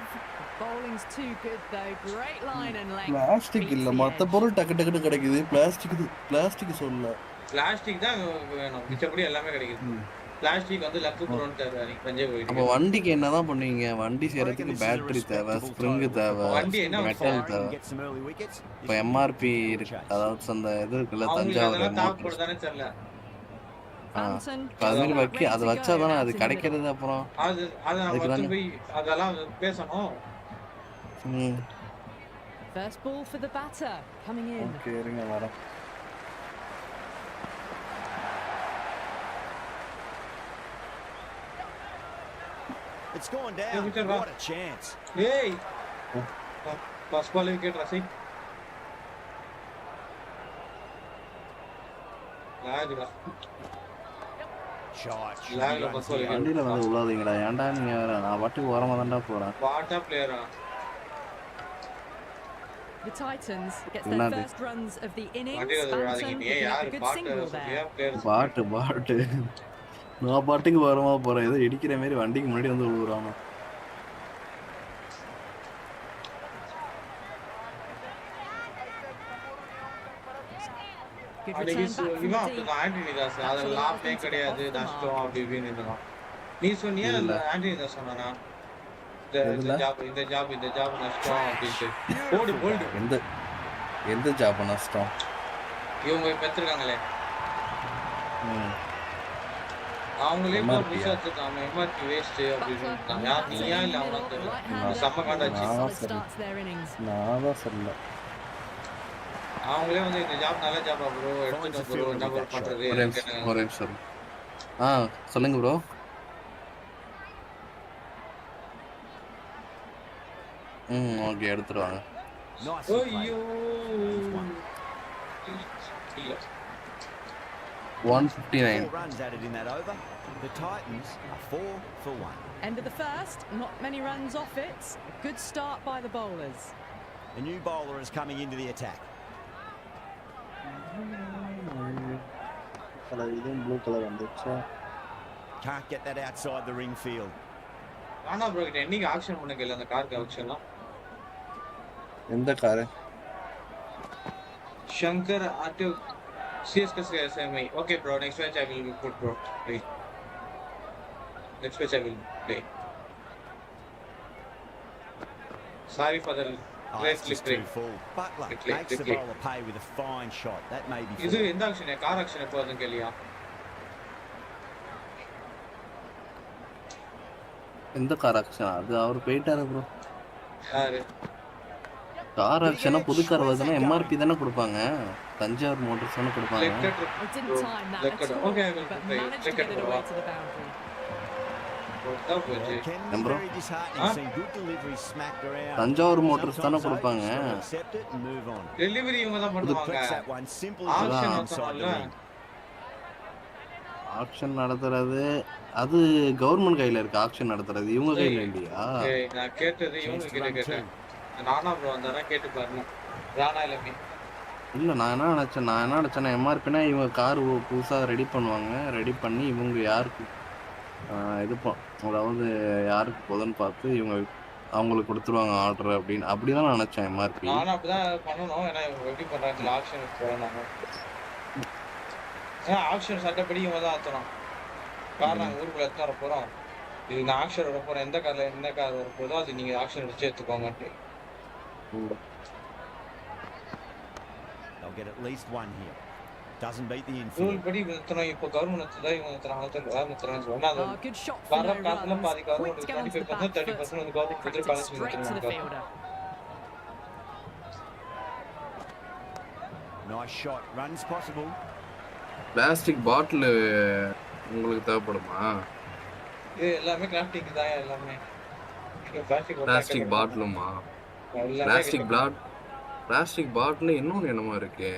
பிளாஸ்டிக் இல்ல மத்த பொருள் டக்கு டக்குன்னு கிடைக்குது. பிளாஸ்டிக் சொல்லல. பிளாஸ்டிக் தான் வேணும். மிச்சப்படி எல்லாமே கிடைக்குது. பிளாஸ்டிக் வந்து லக்கு ப்ரோன் தேவை. நீ பஞ்சே போயிடு. அப்ப வண்டிக்கு என்னதான் பண்ணுவீங்க? வண்டி செய்யறதுக்கு பேட்டரி தேவை, ஸ்ப்ரிங் தேவை, மெட்டல் தேவை. இப்ப எம்ஆர்பி இருக்கு. அதாவது அந்த இது இருக்குல்ல தஞ்சாவூர் அது மாதிரி வைக்க அது வச்சாதானே அது கிடைக்கிறது. அப்புறம் அதெல்லாம் பேசணும். First ball for the batter coming in. Okay இருங்க வரேன். It's gone down. What a chance. Hey. First ball wicket Rasi. வண்டியில வந்து உள்ளாதீங்கடா. ஏன்டா நீங்க வேற? நான் பாட்டுக்கு ஓரமா தான்டா போறேன். வாட்டா பிளேயரா? The Titans gets their first runs of the innings. Banton a good single there. பாட்டு நான் பாட்டுக்கு ஓரமா போறேன். ஏதோ இடிக்கிற மாதிரி வண்டிக்கு முன்னாடி வந்து விழுறானோ. அதெல்லாம் கிடையாது நஷ்டம் அப்படி இப்படின்னு நீ சொன்னியா இல்ல ஆண்டனி தான் சொன்னானா? இந்த ஜாப் நஷ்டம் அப்படின்ட்டு போடு போல்டு. எந்த ஜாப் நஷ்டம்? இவங்க பெற்றிருக்காங்களே அவங்களே விசாரிச்சிருக்காங்க. எம்ஆர்பி வேஸ்ட் அப்படின்னு யார் நீயா இல்ல அவனா தெரியல. செம்ம காண்டாச்சு. நான் தான் சொல்லல. அவங்களே வந்து இந்த ஜாப் நல்ல ஜாபா ப்ரோ எடுத்துட்டு ப்ரோ என்ன பண்றது? ஒரு நிமிஷம். சொல்லுங்க ப்ரோ. ஓகே எடுத்துட்டு வாங்க. ஐயோ 159 runs added in that over. The Titans are 4 for 1. End of the first, not many runs off it. A good start by the bowlers. A new bowler is coming into the attack. blue color வந்துச்சா? Can't get that outside the ring field. ஆனா bro கிட்ட என்னைக்கு action பண்ண இல்ல அந்த காருக்கு ஆக்ஷன்லாம்? எந்த car? Shankar at CSK MI. Okay bro, next match I will put bro. Wait. Next match I will play. Sorry for the late slip break. Butler makes the bowler pay with a fine shot. That may be. இது எந்த action? Car action எப்போ வந்து கேளியா? எந்த car action? அது அவர் போயிட்டாரு bro. யாரு? Car ஆக்ஷனா புது car வருதுன்னா எம்ஆர்பி தானே கொடுப்பாங்க. தஞ்சாவூர் மோட்டர்ஸ் தானே கொடுப்பாங்க. ஓகே தஞ்சாவூர் மோட்டர்ஸ் தானே கொடுப்பாங்க. டெலிவரி இவங்க தான் பண்ணுவாங்க. ஆக்ஷன் நடத்துறது அது கவர்மெண்ட் கையில இருக்கு. ஆக்ஷன் நடத்துறது இவங்க கையில இல்லையா? நான் கேட்டது இவங்க கிட்ட கேட்டேன். ராணா ப்ரோ வந்தாரா கேட்டு பாருங்க. ராணா இல்லமே இல்ல நான் என்ன நினைச்சேன்னா எம்ஆர்பினா இவங்க கார் புதுசா ரெடி பண்ணுவாங்க. ரெடி பண்ணி இவங்க யாருக்கு இது அதாவது யாருக்கு போதுன்னு பார்த்து இவங்க அவங்களுக்கு கொடுத்துருவாங்க ஆர்டர் அப்படின்னு அப்படிதான் நான் நினைச்சேன் எம்ஆர்பி. நானும் அப்படிதான் பண்ணணும். ஏன்னா இவங்க எப்படி பண்றாங்க ஆப்ஷன் போறாங்க. ஏன்னா ஆப்ஷன் சட்டப்படி இவங்க தான் ஆத்தணும். கார் நாங்கள் ஊருக்குள்ள எடுத்து வர போறோம். இது நான் ஆக்ஷன் வர போறேன். எந்த கார்ல எந்த கார் வர போதோ அது நீங்க ஆக்ஷன் வச்சு எடுத்துக்கோங்கன்ட்டு. They'll get at least one here. Doesn't beat the rule infield. படி நிறுத்தணும். இப்போ கவர்மெண்ட் தான் இவங்க நிறுத்துறாங்க. வேற நிறுத்துறாங்க சொன்னா அது Good shot for வர no காசுல runs. பாதி Quick government to get onto the 25% back 30% வந்து foot. கவர்மெண்ட் கொடுத்து Cracked it balance straight to the நிறுத்துறாங்க. fielder. Nice shot. Runs possible. Plastic bottle உங்களுக்கு தேவைப்படுமா? இது எல்லாமே கிராஃப்டிங் தான் எல்லாமே. பிளாஸ்டிக் பாட்டிலுமா? பிளாஸ்டிக் பாட்டில் இன்னொன்று என்னமோ இருக்கு,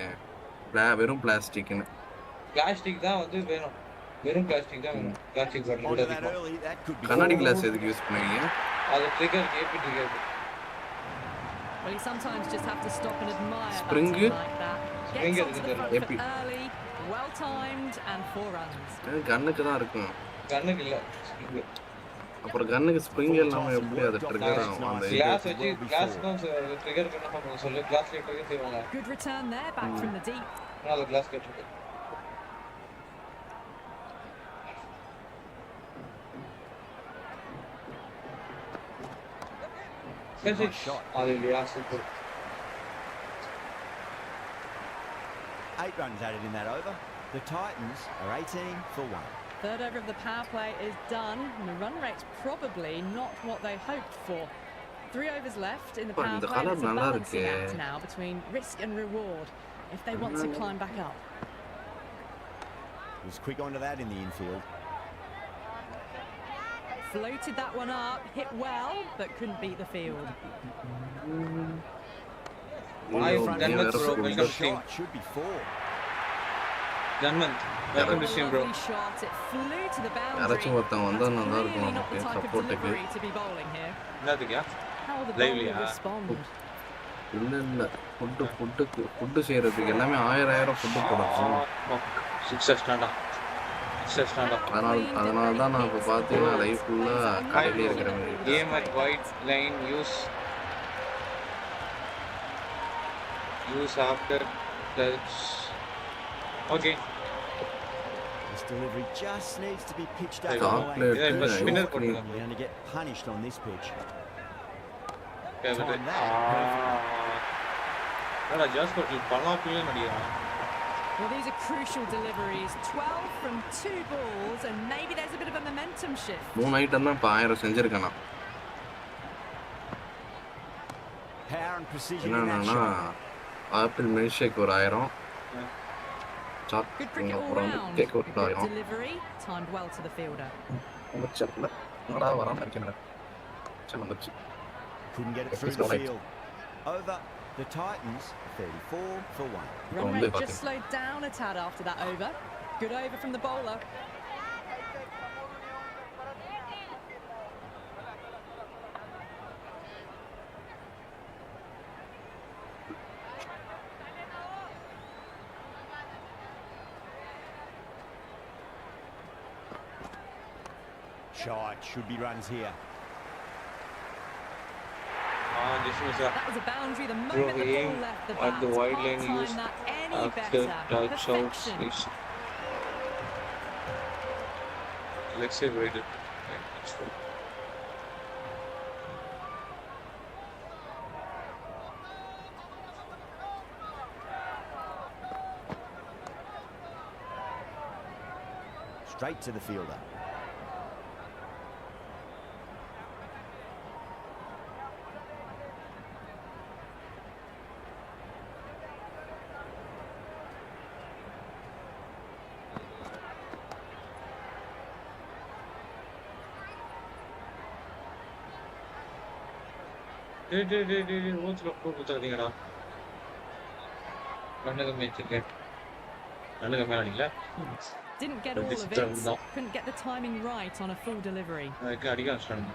வெறும் பிளாஸ்டிக்னு. பிளாஸ்டிக் தான் வந்து வேணும். வெறும் பிளாஸ்டிக் தான் வேணும். பிளாஸ்டிக் பாட்டில் அதிகம். கண்ணாடி கிளாஸ் எதுக்கு யூஸ் பண்ணுவீங்க? அது trigger AB trigger. Well, you sometimes just have to stop and admire Spring like that. Gets onto the front foot early, well timed and 4 runs. கண்ணுக்கு தான் இருக்கும். கண்ணுக்கு இல்ல. அப்புறம் கண்ணுக்கு ஸ்ப்ரிங் இல்லாம எப்படி அது ட்ரிகர் ஆகும்? அந்த கிளாஸ் வச்சு கிளாஸ்க்கும் ட்ரிகர் பண்ண சொல்லு. கிளாஸ்ல ட்ரிகர் செய்வாங்க. Good return there back from the deep. அது class கட்டிருக்கு. Nice shot. Hallelujah, super. 8 runs added in that over. The Titans are 18 for 1. Third over of the power play is done, and the run rate's probably not what they hoped for. 3 overs left in the power play. It's a balancing act now between risk and reward if they want to climb back up. He was quick onto that in the infield. Floated that one up, hit well, but couldn't beat the field. Shot should be 4. Janmant, welcome to stream, bro. Shot, it flew to the boundary. யாராச்சும் ஒருத்தன் வந்தா நல்லா இருக்கும் Clearly not the நமக்கு type of சப்போர்ட்டுக்கு. delivery to be bowling here. என்னதுக்கா? How will the bowler respond? இல்ல food செய்யறதுக்கு எல்லாமே 1000 ஃபுட்டு போடணும். 6 ஸ்டாண்டா. அதனால தான் நான் இப்போ பார்த்தீங்கன்னா லைஃப் ஃபுல்லா கடையிலே இருக்கிற மாதிரி. Game at white line use after touch. Okay. This delivery just needs to be pitched up. Chocolate. You're going to get punished on this pitch. Time that. Nada, just got panapil nadiya. Well, these are crucial deliveries. 12 from 2 balls, and maybe there's a bit of a momentum shift. 3 item தான் இப்போ 1000 செஞ்சிருக்கானா. Power and precision in that என்னன்னா shot. Apple milk shake ஒரு 1000, Good cricket all அப்புறம் round. Cake ஒரு Good 1000. delivery, timed well to the fielder. முடிச்சல என்னடா வராம இருக்கேன். வந்துச்சு. Couldn't get it through the field. Over. The Titans 34 for 1. Run rate just slowed down a tad after that over. Good over from the bowler. Shot should be runs here. That was a boundary the moment the ball left the bat. At the wide line Can't use time that any after better. touch out. Perfection. Let's say waited. Straight to the fielder. ரூல்ஸ்ல போட்டு கொடுத்தாதீங்கடா. கண்ணுக்கு மேய்ச்சிருக்க. கண்ணுக்கு மேல அடிக்கல. Didn't get all of it. Couldn't get the timing right on a full delivery. அதுக்கு அடிக்க ஆரம்பிச்சிட்டாங்க.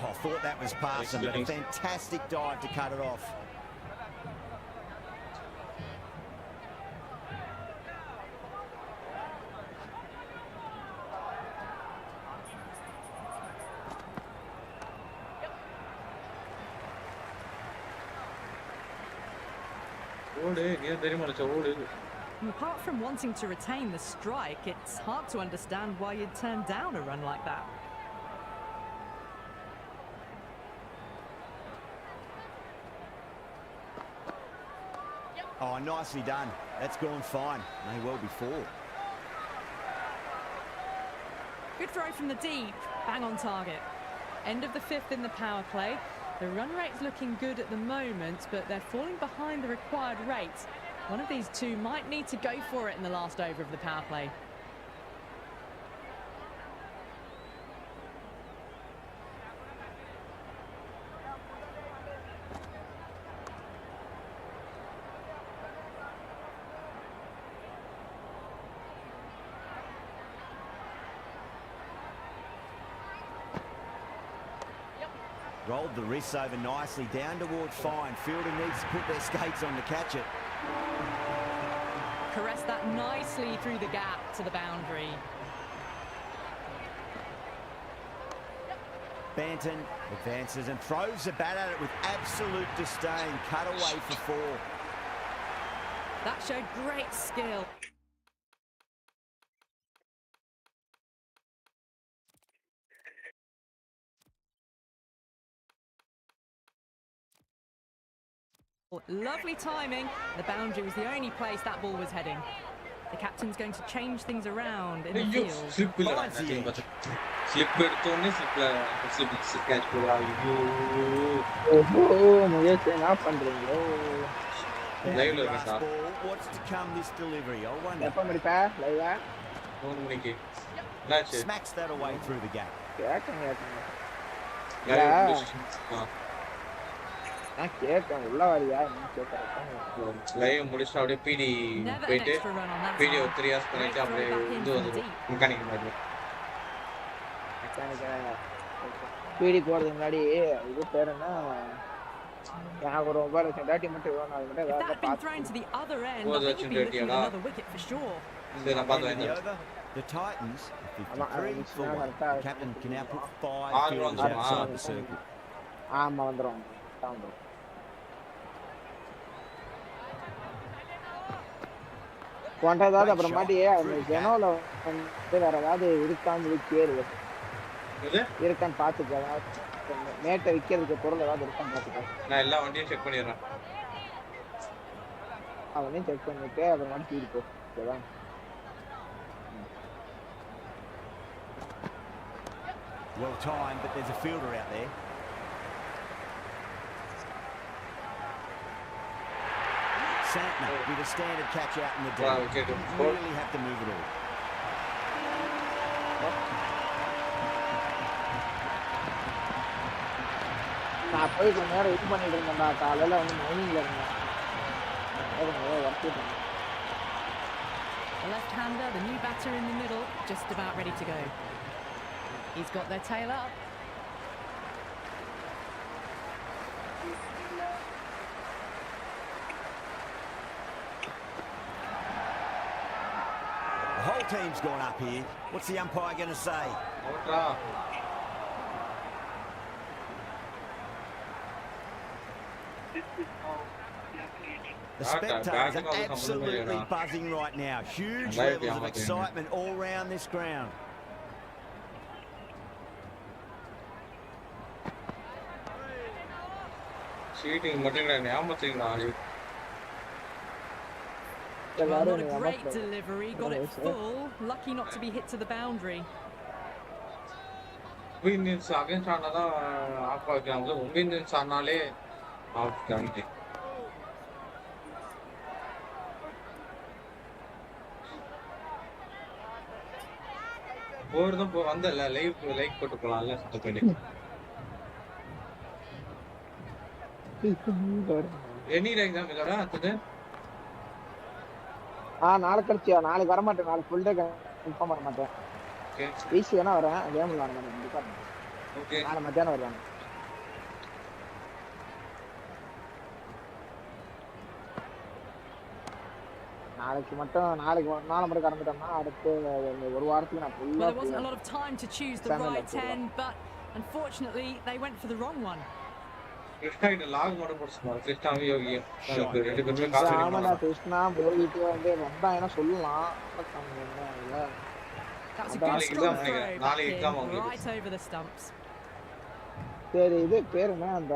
I thought that was passing, but a fantastic dive to cut it off. Apart from wanting to retain the strike, it's hard to understand why you'd turn down a run like that. Oh, nicely done. That's gone fine. May well be 4. Good throw from the deep, bang on target. End of the 5th in the power play. The run rate's looking good at the moment, but they're falling behind the required rate. One of these two might need to go for it in the last over of the power play. Rolled the wrists over nicely, down towards fine. Fielder needs to put their skates on to catch it. Caress that nicely through the gap to the boundary. Banton advances and throws the bat at it with absolute disdain. Cut away for 4. That showed great skill. Lovely timing. The boundary was the only place that ball was heading. The captain's going to change things around in the field. Slip எடுத்தோனே slip catch போடா. முயற்சி என்ன பண்றீங்க? லைவ்ல இருக்கா? What's to come this delivery? I wonder. எப்ப முடிப்ப? லைவா? 3 மணிக்கு. என்னாச்சு? Smacks that away through the gap. கேட்டங்க. நான் கேட்டேன் உள்ள வரியா என்ன கேட்டேன். லைவ் முடிச்சிட்டு அப்படியே பிடி போயிட்டு வீடியோ 3 hours பண்ணிட்டு அப்படியே இது வந்துரும் மெக்கானிக் மாதிரி. பிடி போறதுக்கு முன்னாடி இது பேர் என்ன? நான் ஒரு ஓவர் செண்டாட்டி மட்டும் வேணும் அது மட்டும் வேற பாத்து. The Titans 53 forward. The captain can now put 5 fielders outside the circle. ஆமா வந்துரும். கொண்டதாவது அப்புறமாட்டி ஜெனோல வந்து வேற ஏதாவது இருக்கான்னு கேளு. இருக்கான்னு பாத்துக்க. மேட்டை விக்கிறதுக்கு பொருள் ஏதாவது இருக்கான்னு பாத்துக்க. நான் எல்லா வண்டியும் செக் பண்ணிடுறேன். அவனையும் செக் பண்ணிட்டு அப்புறமாட்டி ஃபீல் போ. ஓகேவா? Well timed, but there's a fielder out there. Santner with a standard catch out in the deep. Really have to move it all. நான் போய் கொஞ்ச நேரம் இது பண்ணிட்டு இருந்தேன்டா. காலையில வந்து மைனிங்ல இருந்தேன். The left-hander, the new batter in the middle, just about ready to go. He's got their tail up. The whole team's gone up here. What's the umpire going to say? The spectators are absolutely buzzing right now. Huge levels of excitement all round this ground. Cheating, Well, not a great delivery, got it full, lucky not to be hit to the boundary. Indians against another half example, Indians are not half country. Over the on the live like Kotokola, any example today? நாளைக்கு கழிச்சியா? நாளைக்கு வர மாட்டேன். நாளைக்கு full day confirm வர மாட்டேன். Easy வேணா வரேன். Game விளையாட மாட்டேன். ஓகே. நாளை மத்தியானம் வருவாங்க. நாளைக்கு மட்டும் கடந்துட்டோம்னா அடுத்து ஒரு வாரத்துக்கு நான் ஃபுல்லா. There wasn't a lot of time to choose the right end, but unfortunately they went for the wrong one. Krishna கிட்ட லாக் மட்டும் போடுச்சுமா கிருஷ்ணாவும் யோகியும் நமக்கு 2 பேருமே காசு ஆமாடா அடிக்கணும் கிருஷ்ணா போயிட்டு வந்து வந்தாங்கன்னா சொல்லலாம் இல்ல That's a good நாளைக்கு strong exam throw நினைக்கிறேன். back நாளைக்கு in, exam அவங்களுக்கு. right over the stumps. சரி இது பேர் என்ன அந்த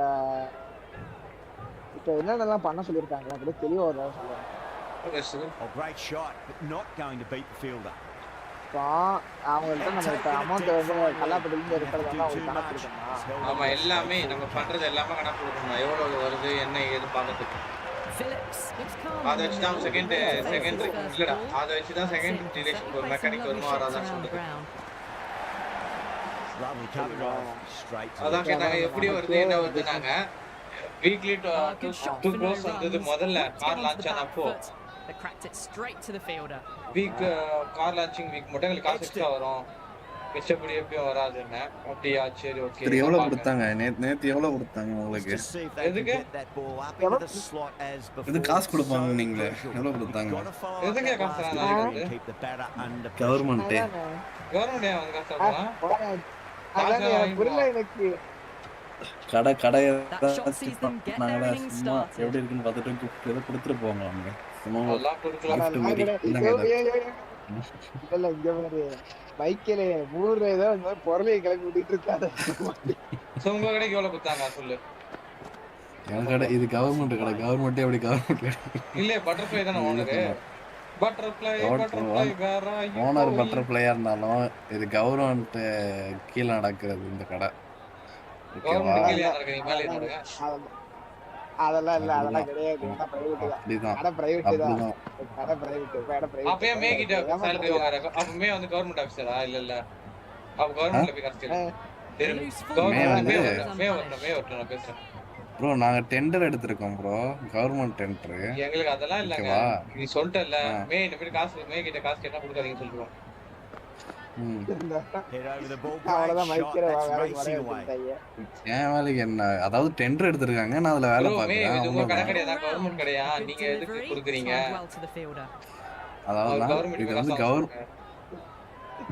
இப்ப என்னென்னலாம் பண்ண சொல்லிருக்காங்க அப்படியே தெளிவா ஒரு தடவை சொல்லுங்க. Great shot, but not going to beat the fielder. அவங்கள்ட்ட நம்ம இப்ப அமௌண்ட் வந்து கல்லாப்பட்டில இருந்து இருக்கிறதெல்லாம் அவங்க கணக்கு கொடுக்கணும். ஆமா எல்லாமே நம்ம பண்றது எல்லாமே கணக்கு கொடுக்கணும். எவ்வளவு வருது என்ன ஏது பார்க்கிறதுக்கு. அதை வச்சு தான் செகண்ட் இல்லடா அதை வச்சு தான் செகண்ட் டிரெக்ஷன் மெக்கானிக் வருமா வராதான்னு சொல்லுது. அதான் கேட்டாங்க எப்படி வருது என்ன வருதுனாங்க. வீக்லி 2 க்ரோஸ் வந்தது முதல்ல கார் லான்ச் ஆனப்போ. They cracked it straight to the fielder. Week car launching week மட்டும் எங்களுக்கு காசு எக்ஸ்ட்ரா வரும். மிச்சப்படி எப்பயும் வராதுன்னு. அப்படியா சரி ஓகே. எவ்வளவு கொடுத்தாங்க நேத்து எவ்வளவு கொடுத்தாங்க உங்களுக்கு? எதுக்கு? இது காசு கொடுப்பாங்க நீங்களே. எவ்வளவு கொடுத்தாங்க? எதுக்கு காசு தராங்க? கவர்மெண்ட். கவர்மெண்ட் அவங்க காசு தராங்க. அதான் புரியல எனக்கு. கடை சும்மா எப்படி இருக்குன்னு பார்த்துட்டு ஏதோ கொடுத்துட்டு போவாங்க அவங்க. இல்ல இங்க பாரு பைக்கில 3 ஏதோ பொருளை கிளப்பி விட்டுட்டு இருக்காரு. உங்க கடைக்கு எவ்வளவு கொடுத்தாங்க சொல்லு. என் கடை இது கவர்மெண்ட் கடை. கவர்மெண்ட்டே எப்படி கவர்மெண்ட் இல்ல பட்டர்ஃப்ளை தான ஓனர். பட்டர்ஃப்ளை வேற ஓனர் பட்டர்ஃப்ளையா இருந்தாலும் இது கவர்மெண்ட் கீழ நடக்கிறது இந்த கடை. கவர்மெண்ட் கீழ நடக்குது மேலே நடக்குது. அதெல்லாம் இல்ல அதெல்லாம் கிடையாது. கடை பிரைவேட் தான். கடை பிரைவேட். அப்பயே மே கிட்ட salary வாங்குறாங்க. அப்பமே வந்து கவர்மெண்ட் ஆபீசரா இல்ல அப்ப கவர்மெண்ட்ல போய் காசு மே வரணும் பேசுறேன். ப்ரோ நாங்க டெண்டர் எடுத்துறோம் ப்ரோ. Government tender. எங்களுக்கு அதெல்லாம் இல்லங்க. நீ சொல்லிட்டல மே இந்த மாதிரி காசு மே கிட்ட காசு கேட்டா கொடுக்காதீங்கன்னு சொல்றோம். ஏன் வேலைக்கு என்ன அதாவது டெண்டர் எடுத்திருக்காங்க நான் அதுல வேலை பார்க்கறேன். உங்க கடை கிடையாதா கவர்மெண்ட் கடையா நீங்க எதுக்கு கொடுக்குறீங்க? அதாவது இது வந்து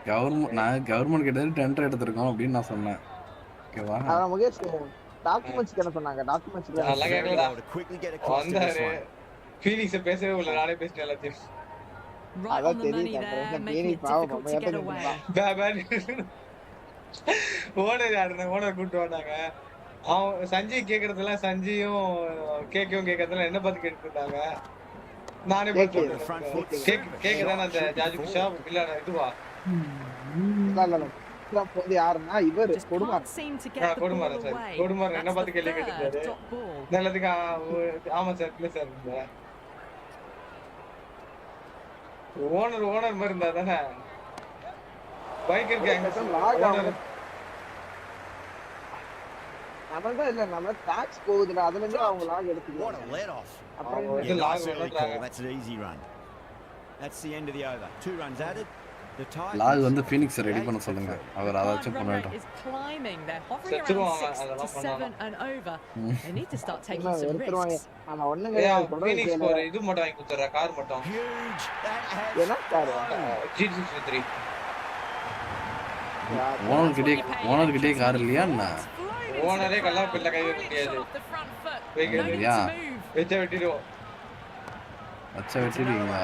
கவர்மெண்ட் நான் கவர்மெண்ட் கிட்ட டெண்டர் எடுத்திருக்கோம் அப்படின்னு நான் சொன்னேன். ஓகேவா? முகேஷ் டாக்குமெண்ட்ஸ் என்ன சொன்னாங்க? டாக்குமெண்ட்ஸ் நல்லா கேக்கலடா. வந்தாரு ஃபீலிங்ஸ் பேசவே இல்ல நானே பேசிட்டேன் எல்லாத்தையும். அதான் தெரியும் மீனி பாவம் ஓனர் கூட்டு வந்தாங்க. அவன் சஞ்சய் கேக்குறதெல்லாம் சஞ்சயும் கேட்கறதெல்லாம் என்ன பார்த்து கேட்டு இருந்தாங்க. நானே கேக்குதானே அந்த ஜாஜி பிஷா இல்ல இதுவா யாருன்னா இவர் கொடுமார் என்ன பார்த்து கேள்வி கேட்டுருந்தாரு. நல்லதுக்கு ஆமா சார் இல்ல சார் ஓனர் மாதிரி இருந்தா தானே பைக்கர் கேங் ஓனர் நம்மதான் இல்ல நம்ம டாக்ஸ் போகுதுல அதுல இருந்து அவங்க லாக் எடுத்துக்குவாங்க. அப்புறம் இது lock பண்ணறாங்க. That's an easy run. That's the end of the over. 2 runs added. The tie lock வந்து ஃபீனிக்ஸ் ரெடி பண்ண சொல்லுங்க. அவர் அதாச்சும் பண்ணட்டும். அதெல்லாம் பண்ணாங்க. They need to start taking some risks. ஆமா ஒண்ணுங்க ஃபீனிக்ஸ் ஒரு இது மட்டும் வாங்கி கொடுத்துறா கார் மட்டும். என்ன கார்? G63. ஓனர் கிட்டே கார் இல்லையா என்ன? ஓனரே கல்லா பிள்ளை கை வைக்க முடியாது. வைக்கலையா? வெச்ச வெட்டிடுவோம். அச்சா வெட்டிடுவீங்களா?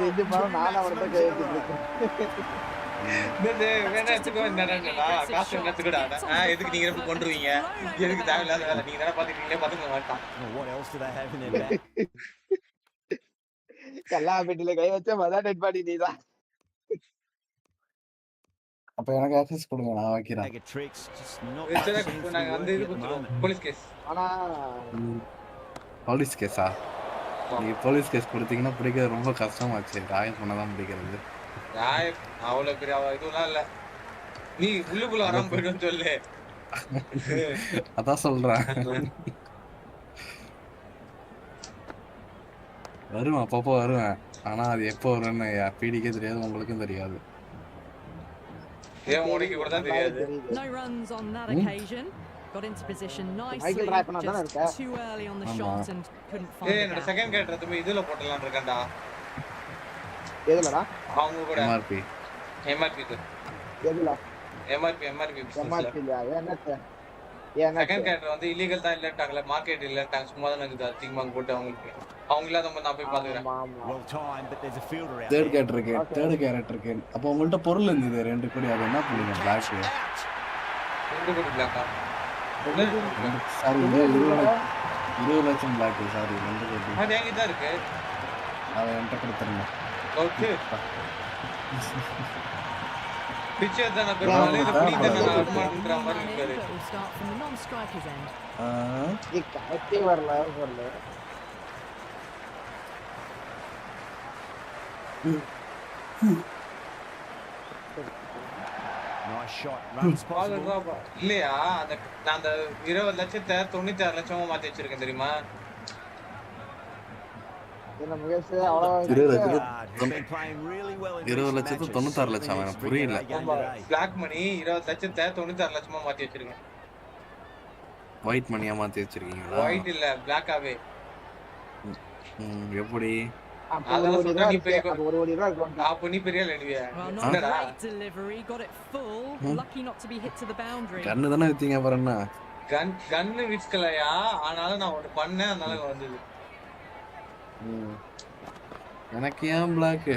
இது பாரு நான் அவர்ட்ட கை வச்சிருக்கேன். வேணா எடுத்துக்கோ என்னடா காசு எடுத்துக்கடா. எதுக்கு நீங்க எப்படி கொண்டுருவீங்க? எதுக்கு தேவையில்லாத வேலை நீங்க தான பாத்துட்டீங்களே பாத்துக்க மாட்டான். What else do they have in their bag? கல்லா பெட்டில கை வச்சா மதா டெட் பாடி நீதான். அப்ப எனக்கு ஆக்சஸ் கொடுங்க நான் வைக்கிறேன். நாங்க வந்து இது குத்துறோம் போலீஸ் கேஸ். ஆனா போலீஸ் கேஸா? நீ போலீஸ் கேஸ் கொடுத்தீங்கன்னா பிடிக்கிறது ரொம்ப கஷ்டமாச்சு. ராயம் சொன்னதான் பிடிக்கிறது. ராயம் அவ்வளவு பெரிய இதுலாம் இல்ல. நீ உள்ளுக்குள்ள வராம போயிடுன்னு சொல்லு. அதான் சொல்றேன். வருவேன் அப்பப்போ வருவேன். ஆனா அது எப்போ வரும்னு பீடிக்கே தெரியாது உங்களுக்கும் தெரியாது. No runs on that occasion. Got into position nicely. Just too early on the shot and couldn't find it. என்னோட செகண்ட் கேட் ரத்துமே இதுல போடலாம் இருக்கேன்டா. எதுலடா? அவங்க கூட MRP எதுல? MRP MRP இல்ல என்னது? செகண்ட் கேரக்டர் வந்து இல்லீகல் தான் இல்லட்டாங்கல மார்க்கெட் இல்லட்டாங்க சும்மா தான் இருக்குது அதிகமா போட்டு அவங்க இல்லாத நான் போய் பாத்துக்கறேன். Well timed, but there's a fielder out third there. கேரக்டருக்கு அப்ப உங்கள்ட்ட பொருள் இருந்தது 2 கோடி அது என்ன பண்ணீங்க பிளாக் 2 கோடி பிளாக்கா சாரி 20 லட்சம் பிளாக் சாரி 2 கோடி அது எங்க தான் இருக்கு அத என்கிட்ட கொடுத்துருங்க. ஓகே பிச்சர் தான் பெருமாள் இத புடிங்க நான் அனுமானன்ற மாதிரி இருக்காரு. இது கரெக்ட்டே வரல. Nice shot. Runs possible. இல்லையா நான் அந்த 20 லட்சத்தை 96 லட்சமா மாத்தி வச்சிருக்கேன் தெரியுமா? என்ன முகேஷ் அவ்வளவு 20 லட்சத்து 96 லட்சம் எனக்கு புரியல. பிளாக் மணி 20 லட்சத்தை 96 லட்சமா மாத்தி வச்சிருக்கேன். ஒயிட் மணியா மாத்தி வச்சிருக்கீங்களா? ஒயிட் இல்ல பிளாக்காவே. எப்படி? அதெல்லாம் சொல்ற நீ பெரிய ஒரு கோடி ரூபாய் இருக்கு. அப்ப நீ பெரிய லெடுவியா? என்னடா? Got it full. Lucky not to be hit to the boundary. கன்னு தான வித்தீங்க அப்புறம் என்ன? கன்னு விற்கலையா? ஆனாலும் நான் ஒன்னு பண்ணேன் அதனால வந்தது. எனக்கு ஏன் பிளாக்?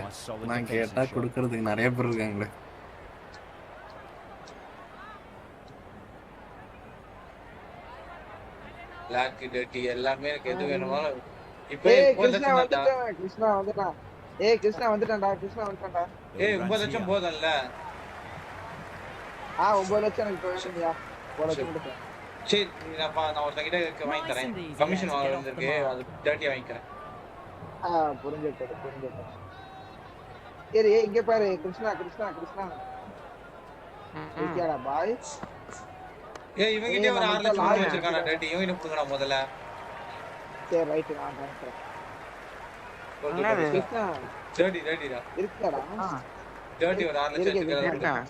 நான் கேட்டா கொடுக்கிறதுக்கு நிறைய பேர் இருக்காங்களே. பிளாக் டர்ட்டி எல்லாமே எனக்கு எது வேணுமோ இப்போ கிருஷ்ணா வந்துட்டான். கிருஷ்ணா வந்துட்டான்டா. 9 லட்சம் போதல்ல. 9 லட்சம் எனக்கு வேணும்யா. 9 லட்சம் கொடுங்க. சரி நான் ஒருத்தங்க கிட்ட வாங்கி தரேன். கமிஷன் வாங்குறதுக்கு அது டர்ட்டி வாங்கிக்கிறேன். புரிஞ்சுட்டு. சரி இங்க பாரு கிருஷ்ணா. ஓகேடா பாய். இவங்கிட்ட ஒரு 6 லட்சம் வச்சிருக்கானே டர்ட்டி. இவங்கிட்ட புடுங்கடா முதல்ல. சரி ரைட் நான் பண்றேன். கிருஷ்ணா டர்ட்டிடா இருக்கடா. டர்ட்டி ஒரு 6 லட்சம் வச்சிருக்கானே.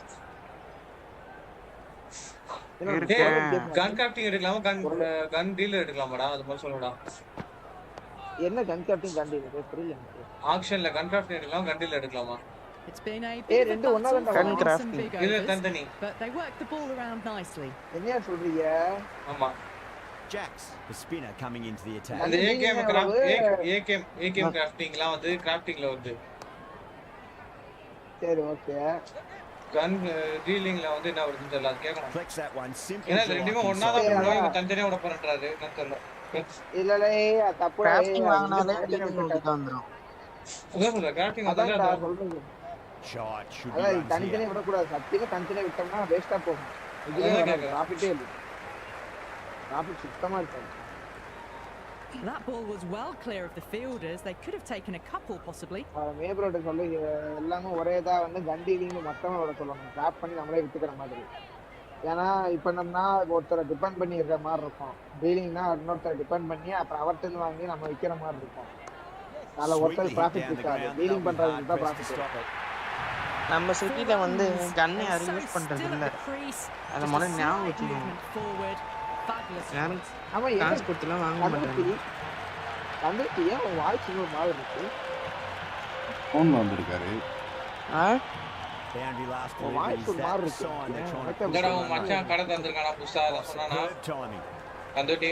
கன் கிராஃப்டிங் எடுக்கலாமா கன் டீலர் எடுக்கலாமாடா அது மாதிரி சொல்லுடா. என்ன கன் கிராஃப்டிங் கன் டீலர் புரியல எனக்கு. ஆக்ஷன்ல கன் கிராஃப்டிங் எடுக்கலாமா கன் டீலர் எடுக்கலாமா? It's been a bit ரெண்டு ஒண்ணா தான் கன் கிராஃப்டிங் இல்ல தந்தனி. But they work the ball around nicely. என்னையா சொல்றீங்க? ஆமா. Jacks, the spinner coming into the attack. அந்த AKM கிராஃப்டிங்லாம் வந்து கிராஃப்டிங்ல வருது. சரி ஓகே. கன் டீலிங்ல வந்து என்ன வருதுன்னு தெரியல அது கேக்குறேன். Flex that one simple. ஏன்னா ரெண்டுமே ஒண்ணா தான் பண்ணுவாங்க தனித்தனியா விட போறேன்றாரு நான் தெரியல. இல்ல தப்பு கிராஃப்டிங் வாங்குனாலே டீலிங் கிட்ட வந்துரும். அதான் கிராஃப்டிங் அதெல்லாம் சொல்றேன். Shot should be தனித்தனியா விட கூடாது. சத்தியமா தனித்தனியா விட்டோம்னா வேஸ்டா போகும். இதுல ப்ராஃபிட்டே இல்ல. ப்ராஃபிட் சுத்தமா இருக்காது. That ball was well clear of the fielders. They could have taken a couple possibly. மேப்ரோட சொல்ல எல்லாமே ஒரேதா வந்து கன் டீலிங் மொத்தமா விட சொல்லணும். கிராஃப்ட் பண்ணி நம்மளே வித்துக்கிற மாதிரி. ஏன்னா இப்போ நம்மனா ஒருத்தரை டிபெண்ட் பண்ணி இருக்கிற மாதிரி இருக்கும். டீலிங்னா இன்னொருத்தரை டிபெண்ட் பண்ணி அப்புறம் அவர்கிட்ட வாங்கி நம்ம விற்கிற மாதிரி இருக்கும். அதனால ஒருத்தர் ப்ராஃபிட் இருக்காது. டீலிங் பண்றதுக்கு தான் ப்ராஃபிட் இருக்கும். நம்ம சிட்டில வந்து கன்னை யாரும் யூஸ் பண்றது இல்ல. அத முதல்ல ஞாபகம் வச்சுக்கணும். யாரும் காசு கொடுத்துலாம் வாங்க மாட்டாங்க. கண்டுட்டியா உன் வாய்ஸ் ஒரு மாதிரி இருக்கு. ஃபோன் வந்திருக்காரு. boundary last Oh, week is that sign they're trying to இங்கடா உன் மச்சான் கடை தந்திருக்கானா புதுசா சொன்னானா கந்துட்டி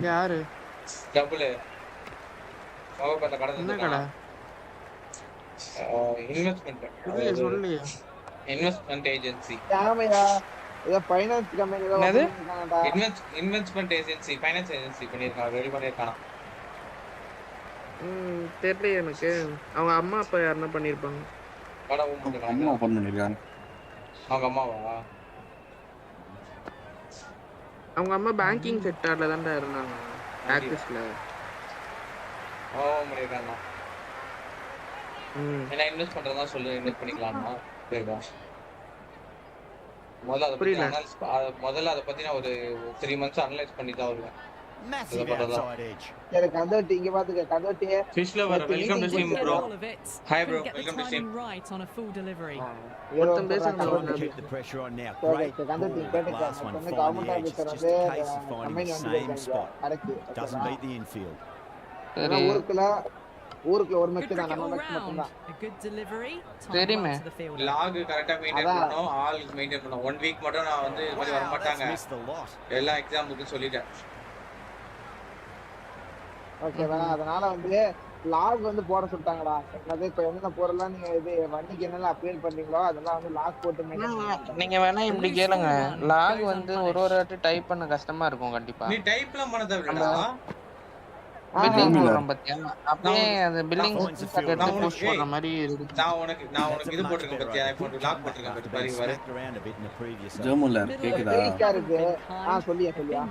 யாரு டபுள் அவங்க பத்த கடை தந்திருக்கானா இன்வெஸ்ட்மென்ட் இல்ல சொல்லு இன்வெஸ்ட்மென்ட் ஏஜென்சி ஆமையா இத ஃபைனான்ஸ் கம்பெனி தான் பண்ணிருக்கானடா இன்வெஸ்ட்மென்ட் ஏஜென்சி ஃபைனான்ஸ் ஏஜென்சி பண்ணிருக்காங்க ரெடி பண்ணிருக்கானா தெரியல எனக்கு அவங்க அம்மா அப்பா யாரனா பண்ணிருப்பாங்க கடை ஓபன் அம்மா ஓபன் பண்ணிருக்காங்க அவங்க அம்மாவா அவங்க அம்மா பேங்கிங் செக்டார்ல தான்டா இருந்தாங்க ஆக்சிஸ்ல பண்ணிருக்காங்க என்ன இன்வெஸ்ட் பண்றதா சொல்லு இன்வெஸ்ட் பண்ணிக்கலாம்னா சரிடா முதல்ல அத பத்தி நான் ஒரு 3 months அனலைஸ் பண்ணி தான் வருவேன் massive outside edge சரி கந்தோட்டி இங்க பாத்துக்க Kandotti fish lover welcome to stream bro hi bro welcome to stream right on a full delivery ஒருத்தன் பேசுங்க keep the pressure on now great கந்தோட்டி கேட்டுக்க வந்து கவர்மெண்ட் ஆபீசர் வந்து கம்பெனி வந்து same spot doesn't beat the infield ஊருக்குள்ள ஊருக்குள்ள ஒரு match தான் நம்ம மேட்ச் மட்டும் தான் தெரியுமே லாக் கரெக்டா மெயின்டைன் பண்ணனும் ஆல் மெயின்டைன் பண்ணனும் 1 வீக் மட்டும் நான் வந்து இது மாதிரி வர மாட்டாங்க எல்லா எக்ஸாமுக்கு சொல்லிட்டேன் ஓகேவா அதனால வந்து லாக் வந்து போட சொல்லிட்டாங்கடா என்னது இப்ப என்ன பொருள்லாம் நீங்க இது வண்டிக்கு என்னெல்லாம் அப்டேட் பண்றீங்களோ அதெல்லாம் வந்து லாக் போட்டு நீங்க வேணா இப்படி கேளுங்க லாக் வந்து ஒரு வாட்டி டைப் பண்ண கஷ்டமா இருக்கும் கண்டிப்பா நீ டைப்லாம் பண்ண தேவையில்லடா பில்லிங் போடுறோம் பாத்தியா அப்படியே அந்த பில்லிங் ஸ்கிரீன்ஷாட் எடுத்து போஸ்ட் பண்ற மாதிரி நான் உனக்கு இது போட்டுருக்கேன் பாத்தியா இப்போ லாக் போட்டுருக்கேன் பாரு ஜோமுல கேக்குதா இருக்கு சொல்லியா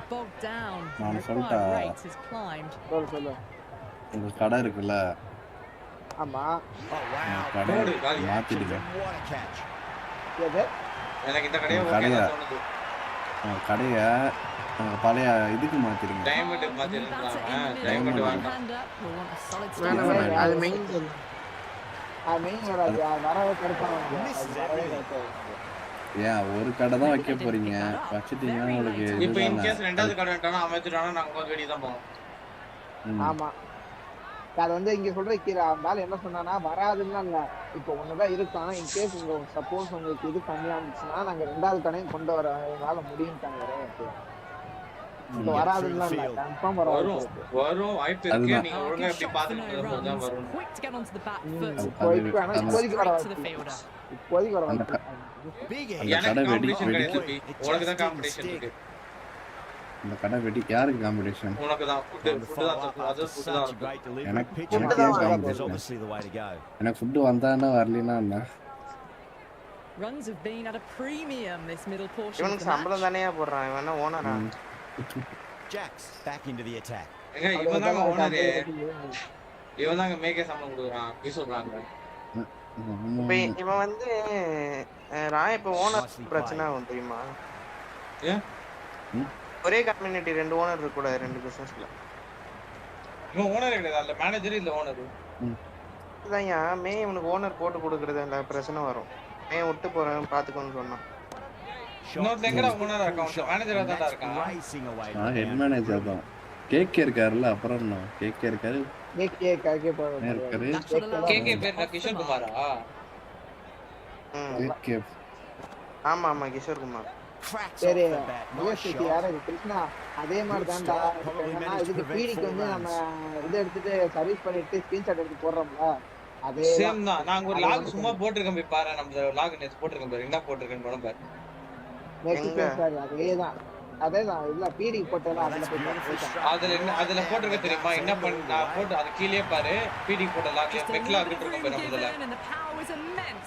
நான் சொல்லிட்டா சொல்லு உங்க கடை இருக்குல்ல ஆமா கடை மாத்திடுங்க எனக்கு இந்த கடையை ஓகே தோணுது கடைய பழைய இதுக்கு மாத்திடுங்க டைமண்ட் மாத்திடுங்க டைமண்ட் வாங்க அது மெயின் வராது வரவே கரெக்டாக ஏன் ஒரு கடை தான் வைக்க போறீங்க வச்சிட்டீங்கன்னா உங்களுக்கு இப்போ இன் கேஸ் ரெண்டாவது கடை வேண்டாம் அமைச்சிட்டானா நாங்க கொஞ்சம் வெளிய தான் போவோம் ஆமா அது வந்து இங்க சொல்ற கீழே இருந்தாலும் என்ன சொன்னானா வராதுன்னா இல்ல இப்போ ஒண்ணுதான் இருக்கும் இன் கேஸ் உங்க சப்போஸ் உங்களுக்கு இது கம்மியா இருந்துச்சுன்னா நாங்க ரெண்டாவது கடையும் கொண்டு வர எங்களால முடியும்ட்டாங்க இப்போ வராதுன்னா இல்ல கன்ஃபார்ம் வரும் வாய்ப்பு இருக்கு நீங்க ஒழுங்கா இப்படி பாத்துட்டு தான் வரும் இப்போதைக்கு வர இப்போதைக்கு வர எனக்கு காம்படிஷன் கிடையாது உனக்கு தான் காம்படிஷன் இருக்கு இந்த கடை வெட்டி யாருக்கு காம்படிஷன் உனக்கு தான் ஃபுட் தான் அது ஃபுட் தான் எனக்கு ஃபுட் வந்தானா வரலனா என்ன Runs have been at a premium this middle portion. இவனுக்கு சம்பளம் தானே போடுறான் இவன் என்ன ஓனரா Jacks back into the attack. இவன் தான் ஓனர் இவன் தான் மேக்கே சம்பளம் கொடுக்குறான் அப்படி சொல்றாங்க இப்போ இவன் வந்து ராய் இப்போ ஓனர் பிரச்சனை ஆகும் தெரியுமா ஒரே கம்யூனிட்டி ரெண்டு ஓனர் இருக்க கூடாது ரெண்டு பிசினஸ்ல இவன் ஓனர் கிடையாது அல்ல மேனேஜர் இல்ல ஓனர் இதான்யா மே இவனுக்கு ஓனர் போட்டு கொடுக்கறது அந்த பிரச்சனை வரும் மே விட்டு போறேன் பாத்துக்கோன்னு சொன்னான் இன்னொரு எங்கடா ஓனரா இருக்கான் மேனேஜரா தான் இருக்கான் ஹெட் மேனேஜர் தான் கேக் இருக்காருல அப்புறம் என்ன கேக் இருக்காரு கேகே பேர் கிஷோர் குமாரா கேக் ஆமா ஆமா கிஷோர் குமார் சரி கிருஷ்ணா அதே மாதிரி தான்டா இதுக்கு பீடிக்கு வந்து நம்ம இதை எடுத்துட்டு சர்வீஸ் பண்ணிட்டு ஸ்கிரீன்ஷாட் எடுத்து போடுறோம்ல அதே சேம் தான் நாங்க ஒரு லாக் சும்மா போட்டுருக்கோம் போய் பாரு நம்ம லாக் நேத்து போட்டுருக்கோம் பாரு என்ன போட்டுருக்கேன்னு படம் பாரு அதேதான் இல்ல பீடி போட்டல அதுல போட்டுருக்க தெரியுமா என்ன பண்ண நான் போட்டு அது கீழே பாரு பீடி போட்ட லாக் பெக் லாக் இருக்கும் பாரு நம்மதுல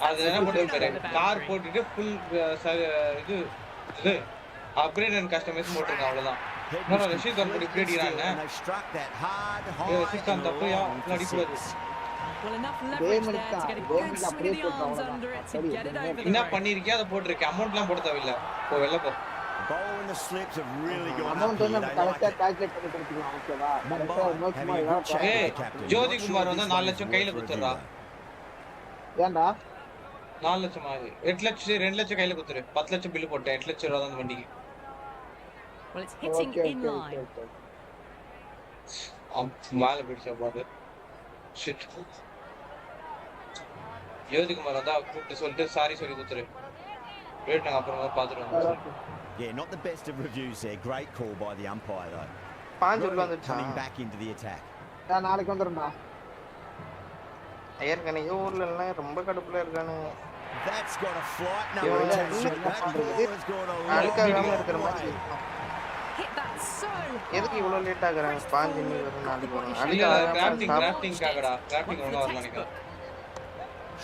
அது என்ன போட்டுருக்கு பாரு கார் போட்டுட்டு ஃபுல் இது அப்கிரேட் அண்ட் கஸ்டமைஸ் போட்டுருங்க அவ்வளவுதான் நான் ரஷீத் கான் போட்டு கிரேடிறாங்க ரஷீத் கான் தப்புயா முன்னாடி கூடாது என்ன பண்ணிருக்கியா அதை போட்டுருக்கேன் அமௌண்ட்லாம் போட தேவையில்ல போ வெளில போ ஜோதி குமார் வந்து 4 லட்சம் கையில குத்துறா ஏன்டா 4 லட்சம் 8 லட்சம் 2 லட்சம் கையில குத்துரு 10 லட்சம் பில் போட்டேன் 8 லட்சம் ரூபாய் தான் வண்டிக்கு மேல பிடிச்சா பாரு ஷிட் ஜோதி குமார் வந்தா கூப்பிட்டு சொல்லிட்டு சாரி சொல்லி குத்துரு வெயிட் நாங்க அப்புறமா பாத்துட்டு வந்தோம் Yeah, not the best of reviews there. Great call by the umpire though. Coming back into the attack. நாளைக்கு வந்துறேன்டா ஏர்கனே ஊர்ல எல்லாம் ரொம்ப கடுப்புல இருக்கானே That's got a flight number attached. That ball has gone a அழுக்காகாம இருக்கிற மாதிரி எதுக்கு இவ்வளவு லேட் ஆகுறாங்க ஸ்பாஞ்ச் இன்னி வரும் நாளைக்கு வரும் அழுக்காகாம கிராஃப்டிங் காகடா கிராஃப்டிங் ஒண்ணு வரல நினைக்கிறேன்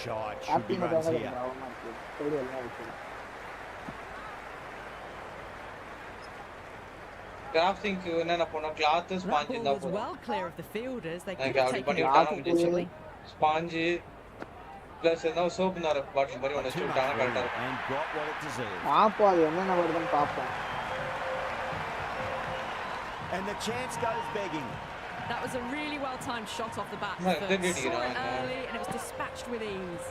shot should be runs here. Crafting என்னென்ன போனோம் கிளாத் ஸ்பாஞ்ச் தான் போதும் well clear of the fielders they could have taken it sponge plus ஏதோ சோப் நார் பாட்டில் மாதிரி ஒன்னு வச்சுட்டாங்க கரெக்ட்டா இருக்கும் பாப்போம் அது என்னென்ன வருதுன்னு பாப்போம் and the chance goes begging. That was a really well timed shot off the bat early and it was dispatched with ease.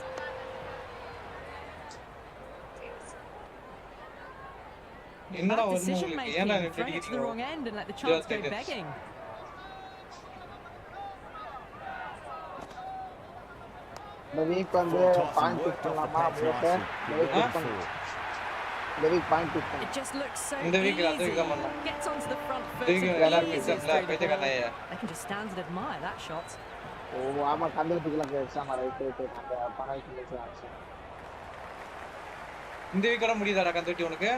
என்னடா ஒரு decision making ஏன்னா thrown it to the wrong end and let the chance go begging. இந்த week வந்து point big பண்ணலாமா அப்படியே இந்த weak point big பண்ணலாம். It just looks so இந்த வீக் easy. அது தான் பண்ணலாம். Gets onto the front foot. Week எல்லாரும் எக்ஸாம்ல பேச்ச கண்ணாயா. They can just stand and admire that shot. ஓ ஆமா கண்டுபிடிக்கலாம் எக்ஸாம் ரைட் அந்த பணம் சொல்லிச்சு. இந்த வீக்கோட முடியுதாடா கந்துட்டி உனக்கு?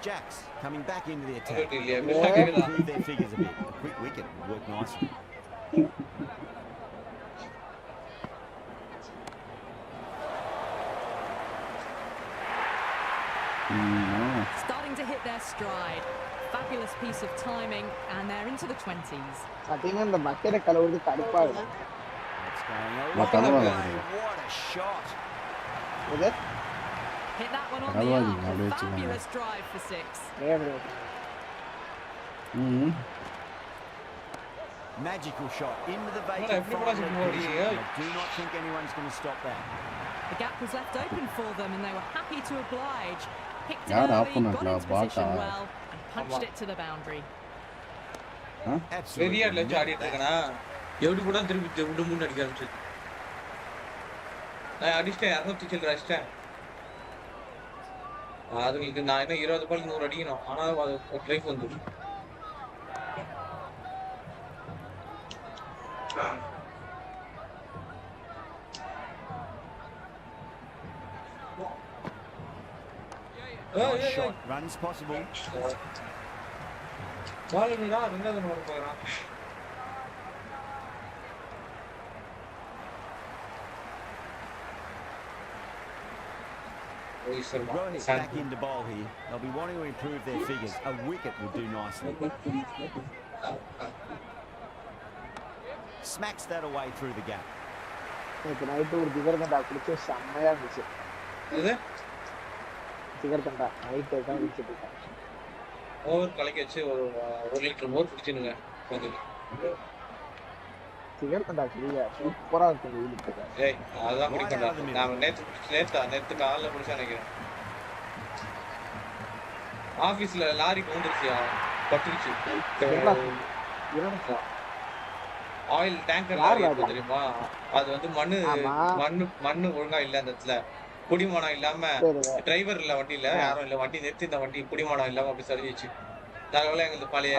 Jacks coming back into the attack. இல்லையா? Move their figures a bit. A quick wicket would work nicely. Starting to hit their stride. Fabulous piece of timing, and they're into the 20s. சத்தியமா இந்த bucket கலவுறது கடுப்பா இருக்கு. That's going a long way. What a shot. இது Hit that one on the arm. Fabulous drive for 6. Magical shot into the vacant. I do not think anyone's going to stop that. The gap was left open for them, and they were happy to oblige. Picked it early, got into position well, and punched it to the boundary. பெரிய லட்ச ஆடிட்டு இருக்கனா எவ்வளவு கூட திருப்பி விட்டு மூணு அடிக்க ஆரம்பிச்சு. நான் அடிச்சிட்டேன் 200 சில்லற அடிச்சிட்டேன். அதுங்களுக்கு நான் என்ன 20 பால் 100 அடிக்கணும். ஆனா அது ட்ரைவ் வந்துச்சு. Nice shot. Runs possible. பால் என்னடா ரெண்டாவது ஓட போறான். Rohit's back into bowl here. They'll be wanting to improve their figures. A wicket would do nicely. Smacks that away through the gap. நேத்து நைட்டு ஒரு திகர் கண்டா குடிச்சு செம்மையா இருந்துச்சு. எது? திகர் கண்டா நைட்டு தான் குடிச்சிட்டு இருக்கேன். ஓவர் கலக்கி வச்சு ஒரு 1 லிட்டர் மோர் குடிச்சினுங்க. திகர் கண்டா குடியா சூப்பரா இருக்கு வீட்டுக்கு. ஏய் அதான் குடிக்கடா. நான் நேத்து காலைல குடிச்சா நினைக்கிறேன். ஆபீஸ்ல லாரி வந்துருச்சியா பட்டுச்சு. ஆயில் டேங்கர் லாரி இருக்கு தெரியுமா? அது வந்து மண்ணு ஒழுங்கா இல்ல அந்த இடத்துல. குடிமானம் இல்லாம டிரைவர் இல்ல வண்டியில யாரும் இல்ல வண்டி நிறுத்தி இந்த வண்டி குடிமானம் இல்லாம அப்படி சரிஞ்சிச்சு. அதனால எங்களுக்கு பழைய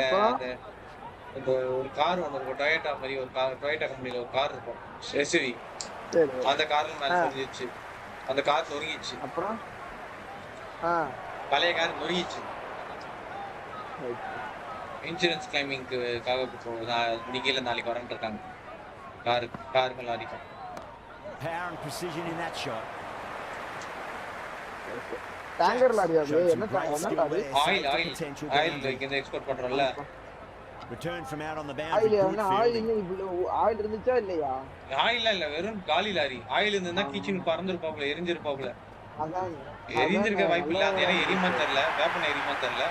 அந்த ஒரு கார் ஒன்று இருக்கும் டொயோட்டா மாதிரி ஒரு கார் டொயோட்டா கம்பெனில ஒரு கார் இருக்கும் எஸ்யூவி. அந்த கார்ல மேல சரிஞ்சிச்சு. அந்த கார் நொறுங்கிச்சு. அப்புறம் பழைய கார் நொறுங்கிச்சு. இன்சூரன்ஸ் கிளைமிங்காக இன்னைக்கு நாளைக்கு வரேன்னு இருக்காங்க. காருக்கு லாரிக்கும். Power and precision in that shot. Tanker lorry அது என்ன ஆயில் இங்க எக்ஸ்போர்ட் பண்றோம்ல. Return from out on the boundary. Oil இருந்துச்சா இல்லையா? ஆயில் இல்ல வெறும் காலி லாரி. ஆயில் இருந்தா கிச்சன் பறந்துருப்பாப்ல எரிஞ்சிருப்பாப்ல. அதான் எரிஞ்சிருக்க வாய்ப்பு இல்ல. அது என்ன எரியுமா தெரியல. வேப்பன எரியுமா தெரியல.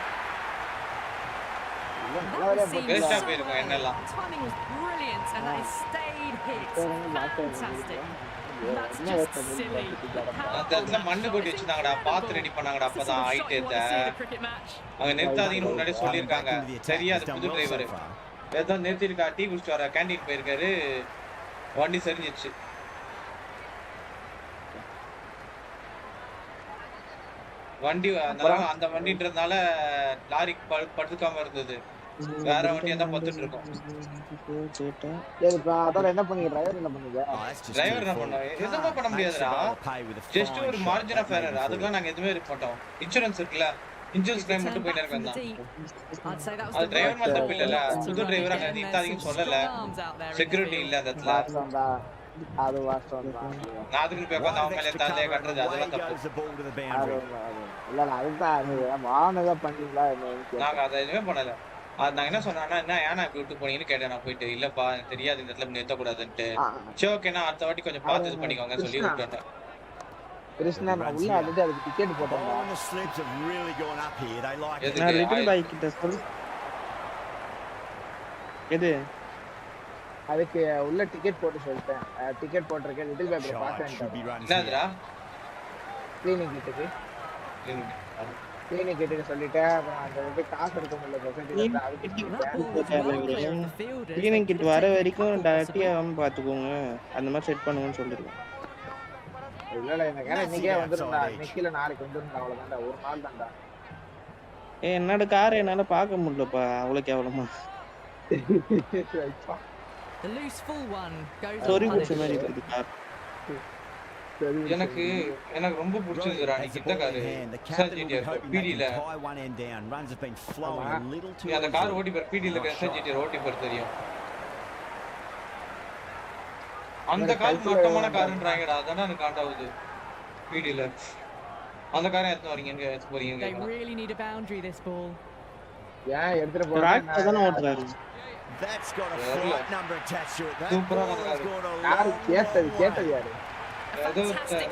வேஸ்டா போயிருக்கும் என்னெல்லாம். Timing was brilliant and they stayed hit. Fantastic. That's just silly. அதெல்லாம் மண்ணு கொட்டி வச்சிருந்தாங்கடா. பாத்து ரெடி பண்ணாங்கடா. அப்பதான் ஹைட் ஏத்த. அவங்க நிறுத்தாதீங்கன்னு முன்னாடி சொல்லிருக்காங்க. சரியா அது புது டிரைவர். ஏதோ நிறுத்திருக்கா. டீ குடிச்சிட்டு வர கேண்டீன் போயிருக்காரு. வண்டி சரிஞ்சிச்சு. வண்டி அந்த வண்டின்றதுனால லாரி படுத்துக்காம இருந்தது. வேற வண்டியா தான் பத்துட்டு இருக்கோம். என்ன பண்ணீங்க டிரைவர் என்ன பண்ணீங்க? டிரைவர் என்ன பண்ணா? எதுவும் பண்ண முடியாதுடா. ஜஸ்ட் ஒரு மார்ஜின் ஆஃப் எரர். அதுக்குலாம் நாங்க எதுவுமே இருக்க மாட்டோம். இன்சூரன்ஸ் இருக்குல்ல. இன்சூரன்ஸ் கிளைம் மட்டும் போயிட்டே இருக்கேன் தான். அது டிரைவர் மேல தப்பு இல்லல. புது டிரைவர் அங்க நிறுத்தாதீங்கன்னு சொல்லல. செக்யூரிட்டி இல்ல அந்த இடத்துல. அது வாஸ்தவம் தான். நான் அதுக்கு போய் உட்கார்ந்து அவன் மேல தாலே கட்டறது அதெல்லாம் தப்பு. இல்ல நான் அதுதான் வானதா பண்ணீங்களா? நாங்க அதை எதுவுமே பண்ணல. அது நான் என்ன சொன்னேன்னா என்ன ஏன்னா இப்படி விட்டு போனீங்கன்னு கேட்டேன். நான் போயிட்டு இல்லப்பா எனக்கு தெரியாது இந்த இடத்துல நிறுத்தக்கூடாதுன்ட்டு. சரி ஓகேண்ணா அடுத்த வாட்டி கொஞ்சம் பார்த்து இது பண்ணிக்கோங்க சொல்லி விட்டுட்டேன். கிருஷ்ணா நான் உள்ள அதுக்கு டிக்கெட் போட்டேன். நான் லிட்டில் பாய் கிட்ட சொல். எது அதுக்கு உள்ள டிக்கெட் போட்டு சொல்லிட்டேன். டிக்கெட் போட்டிருக்கேன். லிட்டில் பாய் பாஸ் பண்ணிட்டேன். என்னதுடா? கிளீனிங் கிட்டக்கு. க்ளீனிக் கிட்ட சொல்லிட்டேன். அப்புறம் அந்த இது காசு எடுக்க முடியல சொசைட்டில இருந்து அதுக்கு கிளீனிங் கிட் வர வரைக்கும் டர்ட்டியாகாம பாத்துக்கோங்க. அந்த மாதிரி செட் பண்ணுங்கன்னு சொல்லிருக்கேன். இல்ல எனக்கு இன்னைக்கே வந்துருந்தா, இன்னைக்கு இல்ல நாளைக்கு வந்துருந்தா, அவ்வளவுதான்டா, ஒரு நாள் தான்டா. என்னோட காரை என்னால பார்க்க முடியலப்பா, அவ்வளவு கேவலமா. சொறி பிடிச்ச மாதிரி இருக்குது கார். எனக்கு ரொம்ப பிடிச்சதுடா நீ கிட்ட காரு எஸ்எல்ஜிடிஆர் பிடில அந்த கார் ஓட்டி பார். பிடில எஸ்எல்ஜிடிஆர் ஓட்டி பார் தெரியும். அந்த கார் மட்டமான காருன்றாங்கடா, அதானே எனக்கு காண்டாவுது. பிடில அந்த காரை எடுத்து வரீங்க எடுத்து போறீங்க. ஏன் எடுத்துட்டு போறாங்க? அதானே ஓட்டுறாரு. That's got a flight number attached to it. That Super ball has got a யாரு கேட்டது யாரு? அது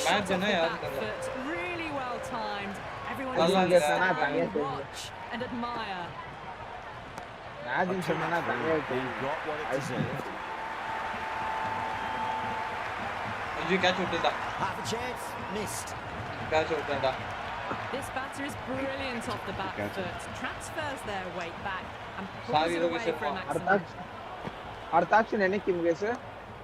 மேட்ச் என்ன யாரு தெரியல. Really well timed. Everyone நல்லா is கேட்டானா தனியா to தெரியும். watch and admire. மேஜிக் சொன்னா தனியா தெரியும். got what it deserved. அஞ்சு கேட்ச் விட்டுடா. Half a chance, missed. Catch விட்டுடா. This batter is brilliant off the back foot. Transfers their weight back and Sorry, pulls it away for a maximum. அடுத்த action என்னைக்கு Mukesh?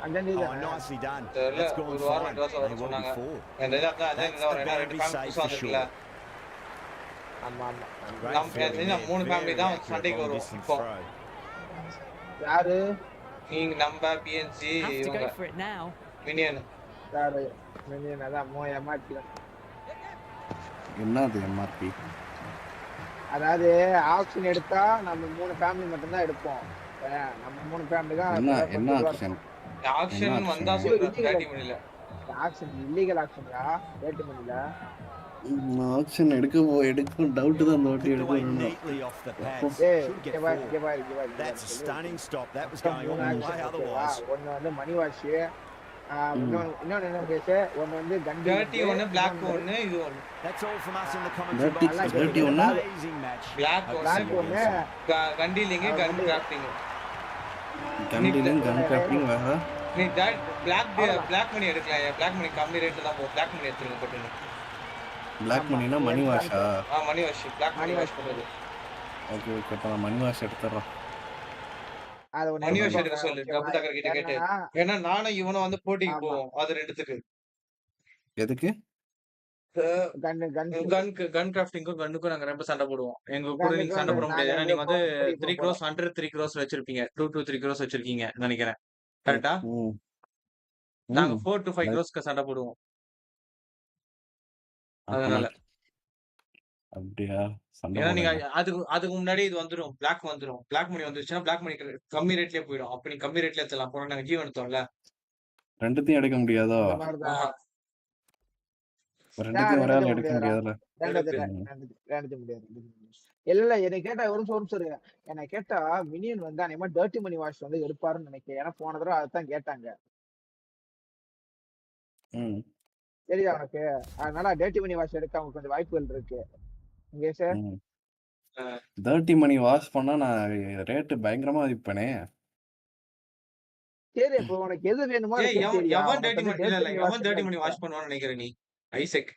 அஞ்சந்தி Oh, தானே? nicely done. தெரியல, That's gone ஒரு வாரம் fine. Dress வர They won சொன்னாங்க. before. இந்த இதான் அதான் இந்த ஒரு என்ன ரெண்டு ஃபேமிலி புதுசா வந்திருக்குல. ஆமா ஆமா. நம்ம மூணு ஃபேமிலி தான் சண்டைக்கு வரும் இப்போ. யாரு? நீங்க நம்ம பிஎன்சி இவங்க மினியன். யாரு? மினியன் அதான் எம்ஆர்பி. என்னது எம்ஆர்பி? அதாவது ஆக்ஷன் எடுத்தா நம்ம மூணு ஃபேமிலி மட்டும் தான் எடுப்போம். நம்ம மூணு ஃபேமிலி தான். என்ன ஆக்ஷன்? ஆக்ஷன் வந்தா சொல்றேன் 30 மினிட்ல. ஆக்ஷன் இல்லீகல் ஆக்ஷன்டா 30 மினிட்ல. ஆக்ஷன் எடுக்கும் டவுட் தான் அந்த வாட்டி எடுக்கணும். Neatly off the pads. give it. That's a stunning stop. That was going on the way otherwise. ஒன்னு வந்து மணி வாஷ், இன்னொன்னு என்ன கேஸ், ஒன்னு வந்து கண்டி, டர்ட்டி ஒன்னு, பிளாக் ஒன்னு, இது ஒன்னு. That's all from us in the commentary box. Dirty ஒன்னு, பிளாக் ஒன்னு, கண்டிலிங்க, கன் கிராஃப்டிங். கண்டிலிங், கன் கிராஃப்டிங் வேற. நீ பிளாக் மணி எடுக்கலாம். பிளாக் மணி கம்மி ரேட்ல தான் போகும். பிளாக் மணி எடுத்துங்க போட்டுங்க. பிளாக் மணினா மணி வாஷா? மணி வாஷ். பிளாக் மணி வாஷ் பண்ணுது. ஓகே அப்ப நான் மணி வாஷ் எடுத்துறேன். அது மணி வாஷ் எடுக்க சொல்லு டபுள் டக்கர் கிட்ட கேட்டு. ஏன்னா நானும் இவனும் வந்து போட்டிக்கு போவோம். அது ரெண்டுத்துக்கு. எதுக்கு? கன் கிராஃப்டிங்கும் கன்னுக்கும் நாங்க ரொம்ப சண்டை போடுவோம். எங்க கூட நீங்க சண்டை போட முடியாது. ஏன்னா நீங்க வந்து 3 crores 103 crores வச்சிருப்பீங்க. 2 to 3 crores வச்சிருக்கீங்க நினைக்கிறேன். கரெக்டா? நாங்க 4 to 5 crores சண்டை போடுவோம். அதனால அப்படியா? ஏன்னா நீங்க அதுக்கு முன்னாடி இது வந்துரும். பிளாக் வந்துரும். பிளாக் மணி வந்துருச்சுன்னா பிளாக் மணி கம்மி ரேட்லயே போயிடும். அப்ப நீ கம்மி ரேட்ல எடுத்துலாம். போன நாங்க ஜீவன் எடுத்தோம்ல, ரெண்டுத்தையும் எடுக்க முடியாதோ? ரெண்டுத்தையும் ஒரே ஆள் எடுக்க முடியாதுல. ரெண்டுத்தையும் முடியாது. இல்ல என்னை கேட்டா ஒரு நிமிஷம் என்னை கேட்டா மினியன் வந்து அநேகமா டர்ட்டி மணி வாஷ் வந்து எடுப்பாருன்னு நினைக்கிறேன். ஏன்னா போன தடவை அதான் கேட்டாங்க. சரியா உனக்கு? அதனால டர்ட்டி மணி வாஷ் எடுக்க அவங்க கொஞ்சம் வாய்ப்புகள் இருக்கு. இங்கே சார் 30 மணி வாஷ் பண்ணா நான் ரேட் பயங்கரமா விற்பனே. சரி அப்ப உனக்கு எது வேணுமோ எவன் 30 மணி வாஷ் பண்ணுவான்னு நினைக்கிற நீ ஐசக்?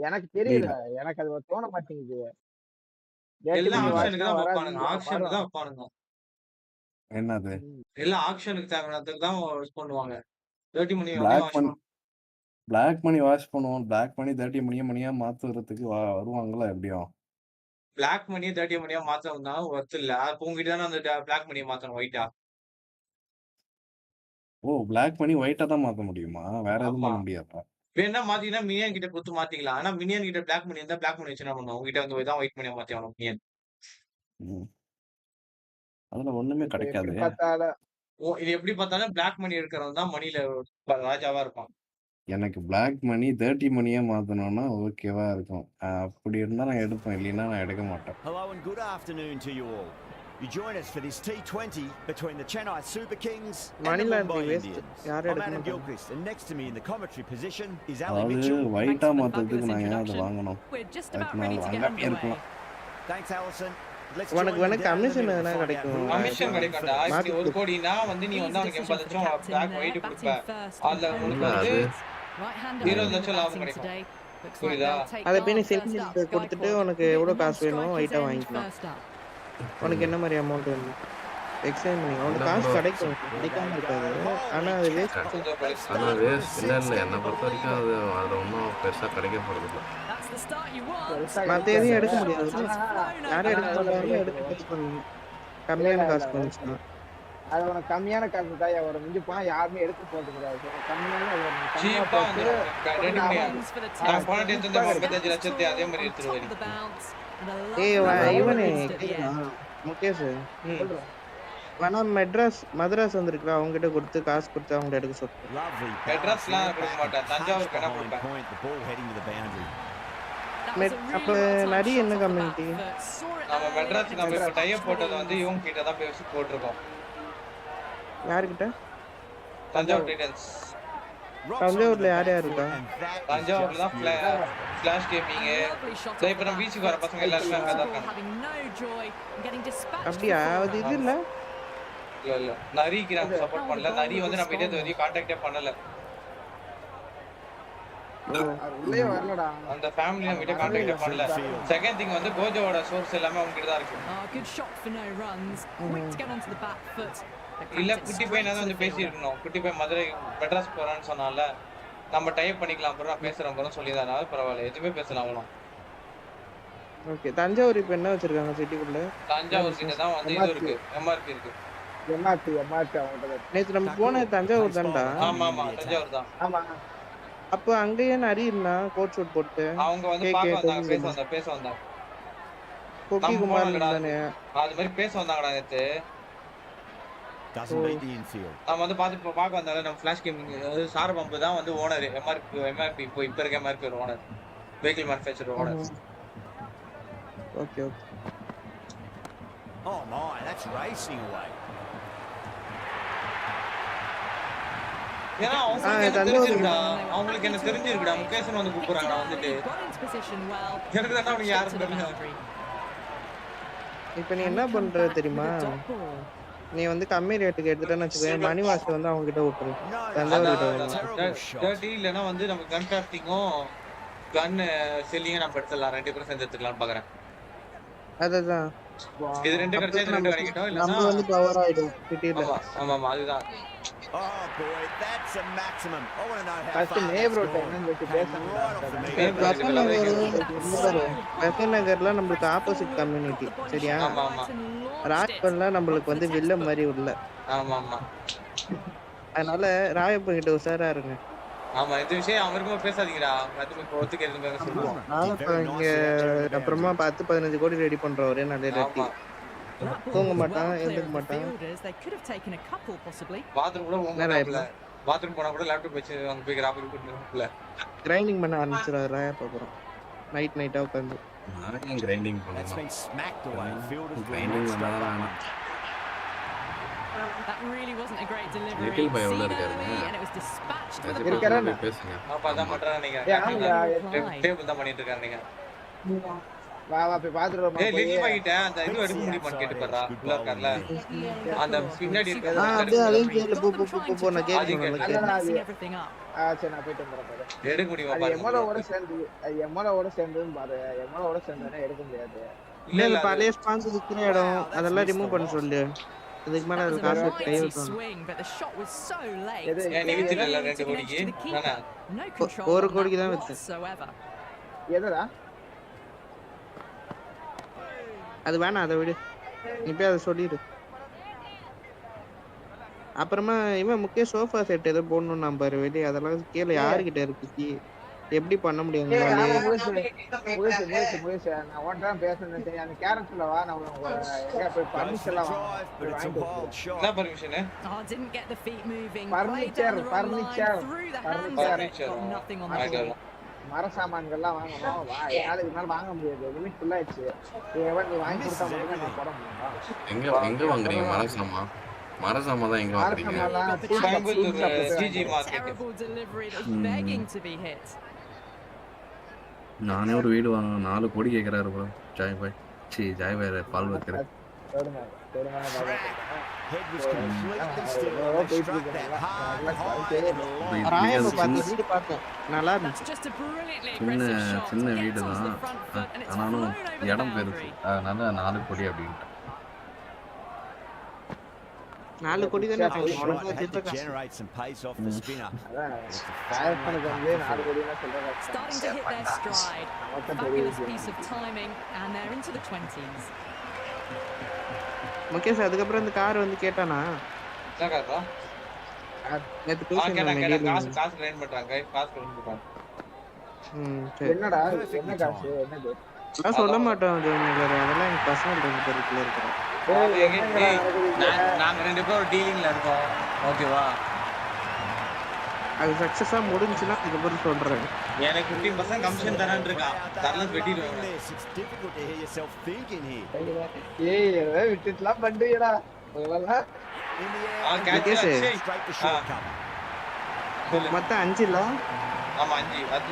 எனக்கு தெரியல, எனக்கு அது தோண மாட்டேங்குது. எல்லாம் ஆக்ஷனுக்கு தான் வைப்பானுங்க. ஆக்ஷனுக்கு தான் வைப்பானுங்க. என்னது? எல்லாம் ஆக்ஷனுக்கு தேவையானதுக்கு தான் யூஸ் பண்ணுவாங்க. 30 மணி பிளாக் மணி வாஷ் பண்ணுவோம். பிளாக் மணி 30 மணியா மாத்துறதுக்கு வருவாங்களா? எப்படியும் பிளாக் மணியை 30 மணியா மாத்தணும்னா ஒர்த் இல்ல. அப்ப உங்ககிட்ட தானே அந்த பிளாக் மணியை மாத்தணும் ஒயிட்டா. ஓ, பிளாக் மணி ஒயிட்டா தான் மாத்த முடியுமா? வேற எதுவும் பண்ண முடியாதா? வேணா மாத்தீங்கன்னா மினியன் கிட்ட கொடுத்து மாத்திக்கலாம். ஆனா மினியன் கிட்ட பிளாக் மணி இருந்தா பிளாக் மணி வச்சு என்ன பண்ணுவோம்? உங்ககிட்ட வந்து தான் ஒயிட் மணியா மாத்தி ஆகணும் மினியன். அதுல ஒண்ணுமே கிடைக்காது. இது எப்படி பார்த்தாலும் பிளாக் மணி எடுக்கிறவன் தான் மணில ராஜாவா இருப்பான். எனக்கு பிளாக் மணி 30 மணியா மாத்தணும்னா ஓகேவா இருக்கும். அப்படி இருந்தா நான் எடுப்பேன், இல்லைன்னா நான் எடுக்க மாட்டேன். Hello and good afternoon to you all. You join us for this T20 between the Chennai Super Kings and the Mumbai Indians. I'm Adam Gilchrist, and next to me in the commentary position is Ali Mitchell. ஒயிட்டா மாத்துறதுக்கு நான் ஏன் அதை வாங்கணும்? Thanks Alison. உனக்கு commission எதனா கிடைக்கும்? Commission கிடைக்கும்டா. இப்படி 1 கோடினா வந்து நீ வந்து அவனுக்கு 80 லட்சம் பிளாக் ஒயிட் கொடுப்ப. அதுல உனக்கு வந்து 20 லட்சம் லாபம் கிடைக்கும். அதை போய் நீ செல்ஃபி கொடுத்துட்டு உனக்கு எவ்வளோ காசு வேணும் ஐட்டம் வாங்கிக்கலாம். உனக்கு என்ன மாதிரி அமௌண்ட் வேணும் எக்ஸ்சேஞ்ச் பண்ணி உனக்கு காசு கிடைக்கும், கிடைக்காம இருக்காது. ஆனால் அது வேஸ்ட். ஆனால் வேஸ்ட் இல்லை என்னை பொறுத்த வரைக்கும் அது அதில் ஒன்றும் பெருசாக கிடைக்க போகிறது இல்லை. மற்ற எதையும் எடுக்க முடியாது. யாரும் எடுக்க சொல்றாங்களோ எடுக்க கம்மியான காசு கொஞ்சம். அது உனக்கு கம்மியான காசு தான் ஒரு மிஞ்சி போனா யாருமே எடுக்க போறது கிடையாது. கம்மியான இவனே முகேஷ் வேணா மദ്രാஸ் வந்திருக்கா, அவங்க கிட்ட கொடுத்து காசு கொடுத்து அவங்க எடுக்க சொல்றேன். அப்ப நிறைய என்ன கம்யூனிட்டி நம்ம மெட்ராஸ் நம்ம இப்ப டைப் போட்டது வந்து இவங்க கிட்ட தான் பேசி போட்டுருக்கோம். யார்கிட்ட? தஞ்சாவூர் டீடைல்ஸ். தஞ்சாவூர்ல யார் இருக்கா? தஞ்சாவூர்ல தான் ஃபிளாஷ் கேமிங் இப்ப நம்ம பீச்சுக்கு வர பசங்க எல்லாரும் அங்க தான் இருக்காங்க. அப்படியா? அது இது இல்ல இல்ல நரிக்கு நம்ம சப்போர்ட் பண்ணல. நரி வந்து நம்ம கிட்ட வரைக்கும் கான்டாக்டே பண்ணல. உள்ளே வரலடா. அந்த ஃபேமிலி நம்ம கிட்ட கான்டாக்டே பண்ணல. செகண்ட் திங் வந்து கோஜோவோட சோர்ஸ் எல்லாமே அவங்க கிட்ட தான் இருக்கு. இல்ல குட்டி பையனா வந்து பேசி இருக்கணும். குட்டி பையன் மதுரை மெட்ராஸ் போறான்னு சொன்னால நம்ம டைப் பண்ணிக்கலாம். அப்புறம் நான் பேசுறேன் அப்புறம் சொல்லிதானால பரவாயில்ல, எதுவுமே பேசலாம் அவனும். ஓகே. தஞ்சாவூர் இப்ப என்ன வச்சிருக்காங்க சிட்டிக்குள்ள? தஞ்சாவூர் கிட்ட தான் வந்து இது இருக்கு, எம்ஆர்பி இருக்கு. எம்ஆர்பி அவங்கட்ட நேத்து நம்ம போன தஞ்சாவூர் தான்டா. ஆமா தஞ்சாவூர் தான். ஆமா. அப்ப அங்க ஏன் அறியல கோட் ஷூட் போட்டு அவங்க வந்து பாக்க வந்தாங்க, பேச வந்தாங்க. கோகி குமார் தானே அது மாதிரி பேச வந்தாங்கடா நேத்து. நம்ம வந்து பாக்க வந்தாங்க. நம்ம ஃபிளாஷ் கேமிங் சார் பம்ப் தான் வந்து ஓனர். எம்ஆர்பி இப்போ இருக்க MRP owner, vehicle manufacturer owner. Okay. Oh my, that's racing away. ஏன்னா அவங்களுக்கு என்ன தெரிஞ்சிருக்குடா. முகேஷன் வந்து கூப்பிடுறாங்கடா வந்துட்டு. எனக்கு தான் அவங்க யாரும் தெரியல. இப்போ நீ என்ன பண்ற தெரியுமா? நீ வந்து கம்மி ரேட்டுக்கு எடுத்துட்டேன்னு வச்சுக்கோ, மணி வாஷ் வந்து அவங்க கிட்ட விட்டுரு. தஞ்சாவூர் 30 இல்லனா வந்து நம்ம கன் கிராஃப்டிங்கும் கன் செல்லிங்கும் நம்ம எடுத்துடலாம். 2 சேர்ந்து எடுத்துக்கலாம்னு பாக்குறேன். அதுதான் இது ரெண்டு கிடைச்சா இது ரெண்டு கிடைக்கட்டும். இல்லனா நம்ம வந்து பவர் ஆயிடும் சிட்டில. ஆமா அதுதான். Oh boy, that's a maximum. I want to know how first நேப்ரோ என்னன்னு வெச்சு பேசணும். பெசநகர்ல நமக்கு ஆப்போசிட் கம்யூனிட்டி சரியா? ஆமா. ராஜ்பன்ல நமக்கு வந்து வில்ல மாதிரி உள்ள. ஆமா. அதனால ராயப்பன் கிட்ட உசாரா இருங்க. ஆமா இந்த விஷயம் அவருக்கும் பேசாதீங்கடா. அது இப்போ ஒத்துக்கிறதுங்க சொல்லுவோம். நான் இங்க அப்புறமா 10-15 கோடி ரெடி பண்றோம் ஒரே நாளே ரெடி. தூங்க மாட்டான், எழுந்திருக்க மாட்டான். பாத்ரூம் கூட போகல. பாத்ரூம் போனா கூட லேப்டாப் வச்சு அங்க போய் கிராஃபிக் போட்டுல கிரைண்டிங் பண்ண ஆரம்பிச்சிராரு ராயப்ப அப்புறம். நைட்டா உட்கார்ந்து நான் கிரைண்டிங் பண்ணேன். கிரைண்டிங் பண்ணாதான் That really wasn't a great delivery. Little by all இருக்காருங்க. And it was dispatched with a இருக்காரா? பேசுங்க. அப்பா தான் பண்றானே நீங்க. டேபிள் தான் பண்ணிட்டு இருக்காரு நீங்க. வா போய் பாத்துறோம். ஏய் லில்லி பாக்கிட்ட அந்த இது எடுக்க முடியுமான்னு கேட்டு பாறா. உள்ள இருக்கார்ல. அந்த பின்னாடி இருக்காரு. அது கேட்ல போ நான் கேக்குறேன். சரி நான் போயிட்டு வந்துறேன். எடுக்க முடியுமா பாருங்க. எமோலோட சேர்ந்துன்னு பாரு. எமோலோட சேர்ந்தா எடுக்க முடியாது. இல்ல பழைய ஸ்பான்ஸ் இருக்கிற இடம் அதெல்லாம் ரிமூவ் பண்ண சொல்லு. இதுக்கு மேல அது காசு கையில நீ வித்துல 2 கோடிக்கு நானா 1 கோடிக்கு தான் வித்தேன். எதடா அது வேணாம், அதை விடு. நீ போய் அதை சொல்லிடு. அப்புறமா இவன் முக்கிய சோஃபா செட் ஏதோ போடணும் நான் பாரு வெளியே. அதெல்லாம் கீழே யாருக்கிட்ட இருக்கு, எப்படி பண்ண முடியும்? நான் ஒன்றாம் பேசுறேன். அந்த கேரக்டர்ல வா, நான் எங்க போய் பர்மிஷன் என்ன பர்மிஷன்? பர்னிச்சர் மர சாமான்கள்லாம் வாங்கணும். என்னால இதுனால வாங்க முடியாது, லிமிட் ஃபுல் ஆயிடுச்சு. நீ வாங்கி கொடுத்தா மட்டும் நான் போட முடியும். எங்க வாங்குறீங்க மரசாமா? மரசாமா தான் எங்க வாங்குறீங்க? Coimbatore GG market. நானே ஒரு வீடு வாங்க 4 கோடி கேக்குறாரு ப்ரோ. ஜாய் பாய் பால் வைக்கிற. Head was completely still and they struck that hard, high and long. ராயப்ப பார்த்து வீடு பார்த்தேன் நல்லா இருந்துச்சு. That's just a brilliantly சின்ன aggressive shot. சின்ன Gets வீடு onto the தான். front foot and it's ஆனாலும் flown over the இடம் பெருசு. boundary. அதனால 4 கோடி அப்படின்ட்டு. 4 கோடி தானே Had to generate some pace off the spinner. Starting to hit their stride. Fabulous piece of timing and they're into the 20s. Mukesh அதுக்கப்புறம் இந்த கார் வந்து கேட்டானா என்ன காரா நேத்து கேட்டா பேசினேன் காசு கிளைம் பண்றாங்க சரி என்னடா என்ன காசு என்னது நான் சொல்ல மாட்டோம் ஜோமிலர் அதெல்லாம் எங்க பர்சனல் டெலிவரிக்குள்ள இருக்கு நாங்க ரெண்டு பேரும் டீலிங்ல இருக்கோம் ஓகேவா அது சக்சஸா முடிஞ்சுனா அதுக்கப்புறம் சொல்றேன் எனக்கு 15% கமிஷன் தரேன்னு இருக்கான் தரல வெட்டிடுவேன் It's difficult to hear yourself thinking here. ஏய் விட்டுலாம் பண்றீடா அதெல்லாம் catch Straight to short cover. மொத்தம் 5 இல்ல ஆமா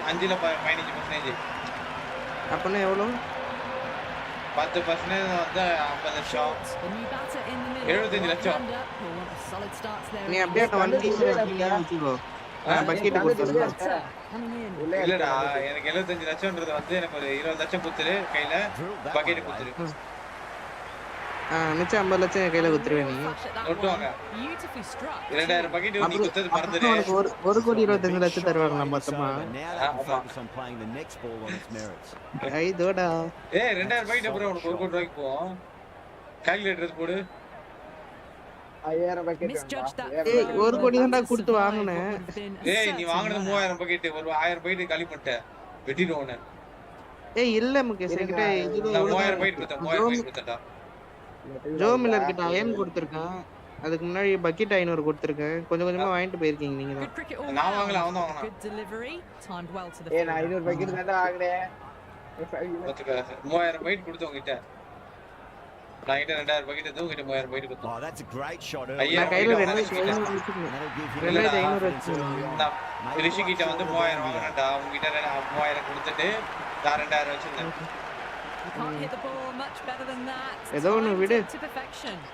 5ல 15%. அப்பனா எவ்வளவு 10% வந்து 50 லட்சம் 75 லட்சம் நீ அப்படியே வண்டி வச்சுக்கோ பக்கெட் கொடுத்துருங்க இல்லடா எனக்கு 75 லட்சம்ன்றது வந்து எனக்கு ஒரு 20 லட்சம் குத்துரு கையில பக்கெட் குத்துரு மிச்சம் 50 லட்சம் கையில குத்துருவே நீ நோட்டுவாங்க 2000 பக்கெட் நீ குத்தது மறந்துடு ஒரு கோடி 25 லட்சம் தருவாங்க மொத்தமா Focus on playing the next ball on its merits. ஐ தோடா 2000 பக்கெட் அப்புறம் உனக்கு 1 கோடி ரூபாய்க்கு போகும் கால்குலேட்டர் போடு 5000 பக்கெட் ஏய் 1 கோடி தான்டா கொடுத்து வாங்குனேன் ஏய் நீ வாங்குனது 3000 பக்கெட் ஒரு 1000 பக்கெட் காலி பண்ணிட்ட வெட்டிடுவோனே ஏய் இல்ல முகேஷ் கிட்ட இது 3000 பக்கெட் கொடுத்தா 3000 பக்கெட் கொடுத்தடா ஜோ மில்லர் கிட்ட அயன் கொடுத்திருக்கேன் அதுக்கு முன்னாடி பக்கெட் 500 கொடுத்திருக்கேன் கொஞ்சம் கொஞ்சமா வாங்கிட்டு போயிருக்கீங்க நீங்க தான் நான் வாங்கல அவன் தான் வாங்குனான் ஏய் நான் 500 பக்கெட் தான் வாங்குனேன் 3000 பக்கெட் கொடுத்து உங்ககிட்ட நான் கிட்ட 2000 பக்கெட் எடுத்து உங்ககிட்ட 3000 பக்கெட் கொடுத்தேன் Oh, that's a great shot. நான் கையில 2500 வச்சிருக்கேன் நான் ரிஷி கிட்ட வந்து 3000 வாங்குனேன்டா உங்ககிட்ட 3000 கொடுத்துட்டு நான் 2000 வச்சிருந்தேன் ஏதோ ஒன்னு விடு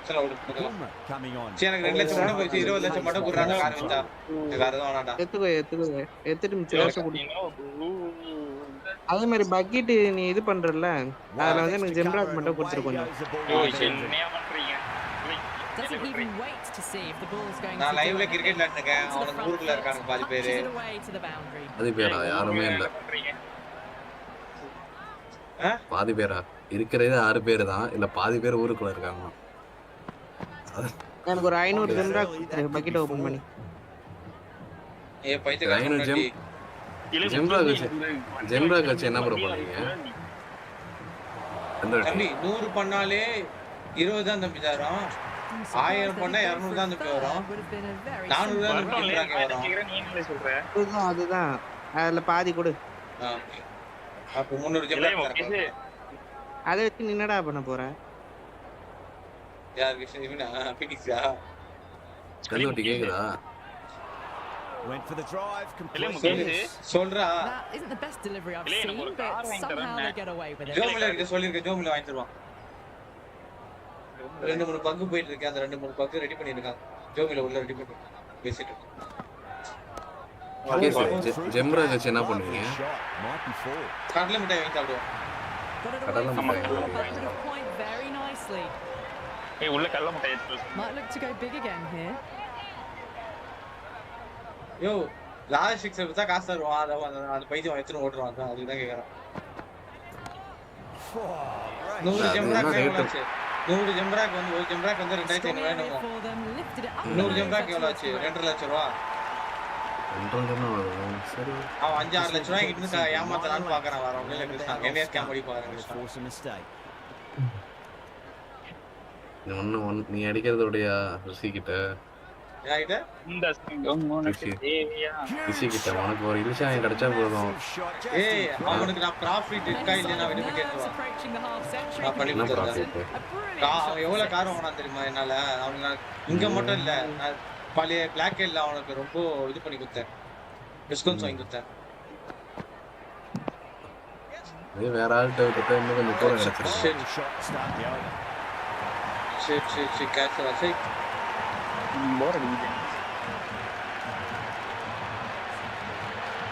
சரி விடு Coming on. சரி எனக்கு 2 லட்சம் மட்டும் போய் 20 லட்சம் மட்டும் குடுறாங்க கார் வித்தா வேற எதுவும் வேணாம்டா எடுத்துட்டு மிச்சம் காசு கொடு அதே மாதிரி பக்கெட் நீ இது பண்றல அதுல வந்து எனக்கு ஜெம்ராக் மட்டும் கொடுத்துரு கொஞ்சம் நான் லைவ்ல கிரிக்கெட் விளையாடுறேன் அவனுக்கு ஊருக்குள்ள இருக்காங்க பாதி பேரு அது பேரா யாருமே இல்ல பாதி பேரா இருக்கிறதே 6 பேர் தான் இல்ல பாதி பேர் ஊருக்குள்ள இருக்காங்க எனக்கு ஒரு 500 ஜெம்ராக் பக்கெட் ஓபன் பண்ணி ஏய் பைத்தியக்காரன் ஜெம்ராக் வச்சு என்ன ப்ரோ பண்ணுவீங்க தம்பி 100 பண்ணாலே 20 தான் தம்பி தரோம் 1000 பண்ணா 200 தான் தம்பி வரும் 400 தான் ஜெம்ராக் வரும் அதுதான் அதுல பாதி கொடு அப்ப 300 ஜெம்ராக் அத வச்சு நீ என்னடா பண்ண போற யார் கிஷன் இவனா பினிக்ஸா கல்லுட்டி கேக்குதா Went for the drive completely. சொல்றா That isn't the best delivery I've seen, but somehow they get away with it. ஜோமில கிட்ட சொல்லிருக்கேன் ஜோமில வாங்கி தருவான் 2-3 பங்கு போயிட்டு இருக்கு அந்த 2-3 பங்கு ரெடி பண்ணிருக்காங்க ஜோமில உள்ள ரெடி பண்ணி பேசிட்டு ஜெம்ராக் வச்சு என்ன பண்ணுவீங்க கடலை மிட்டாய் வாங்கி சாப்பிடுவோம் கடலை மிட்டாய் Very nicely. ஏய் உள்ள கடலை மிட்டாய் Might look to go big again here. யோ லாஸ்ட் 6 எடுத்தா காசு தருவான் அந்த பைத்தியம் எடுத்துட்டு ஓடுறான் அதுக்கு தான் கேக்குறேன் 100 ஜெம்ராக் எவ்வளவு 100 ஜெம்ராக் வந்து ஒரு ஜெம்ராக் வந்து 2500 வேணும் 100 ஜெம்ராக் எவ்வளவு ஆச்சு 2.5 லட்சம் ரூபாய் சரி அவன் 5-6 லட்சம் ரூபாய் கிட்ட இருந்து ஏமாத்தலாம்னு பாக்குறான் வர உள்ள கிருஷ்ணன் என்ன ஸ்கேம் பண்ணி பாக்குறான் நீ அடிக்கிறதுடைய ரிஷி கிட்ட ரிஷி கிட்ட உனக்கு ஒரு இலிஷாயம் கிடைச்சா போதும் ஏய் அவனுக்கு நான் ப்ராஃபிட் இருக்கா இல்லையா விட்டு கேட்டுவான் நான் பண்ணி கொடுத்துறேன் அவன் எவ்வளவு கார் வாங்கினா தெரியுமா என்னால அவனுக்கு இங்க மட்டும் இல்ல நான் பழைய பிளாக் ஹெட்ல அவனுக்கு ரொம்ப இது பண்ணி கொடுத்தேன் டிஸ்கவுண்ட்ஸ் வாங்கி கொடுத்தேன் வேற ஆள்கிட்ட விட்டு இன்னும் கொஞ்சம் கூட கிடைச்சிருச்சு சரி கேட்சலாம் சரி போர் அடிக்குது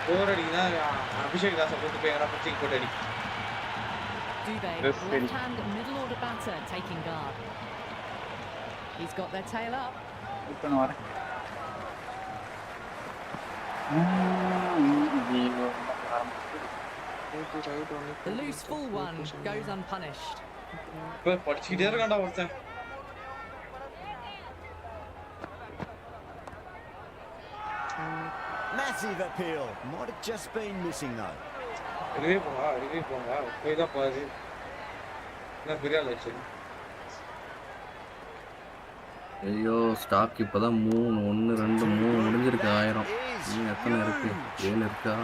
போர் அடிக்குதா அபிஷேக் தாஸை கூட்டு போய் எங்கன்னா பிடிச்சி போட்டு அடி Dubé, left hand middle order batter taking guard. He's got their tail up. இப்போ நான் வரேன் The loose full one goes unpunished. இப்போ படிச்சுக்கிட்டே இருக்கான்டா ஒருத்தன் Massive appeal. Might have just been missing though. ரிவே போங்க போய் தான் பாரு நான் பெரிய ஆள் வச்சு ஐயோ ஸ்டாக் இப்பதான் 3 1 2 3 முடிஞ்சிருக்கு 1000 இன்னும் எத்தனை இருக்கு 7 இருக்கா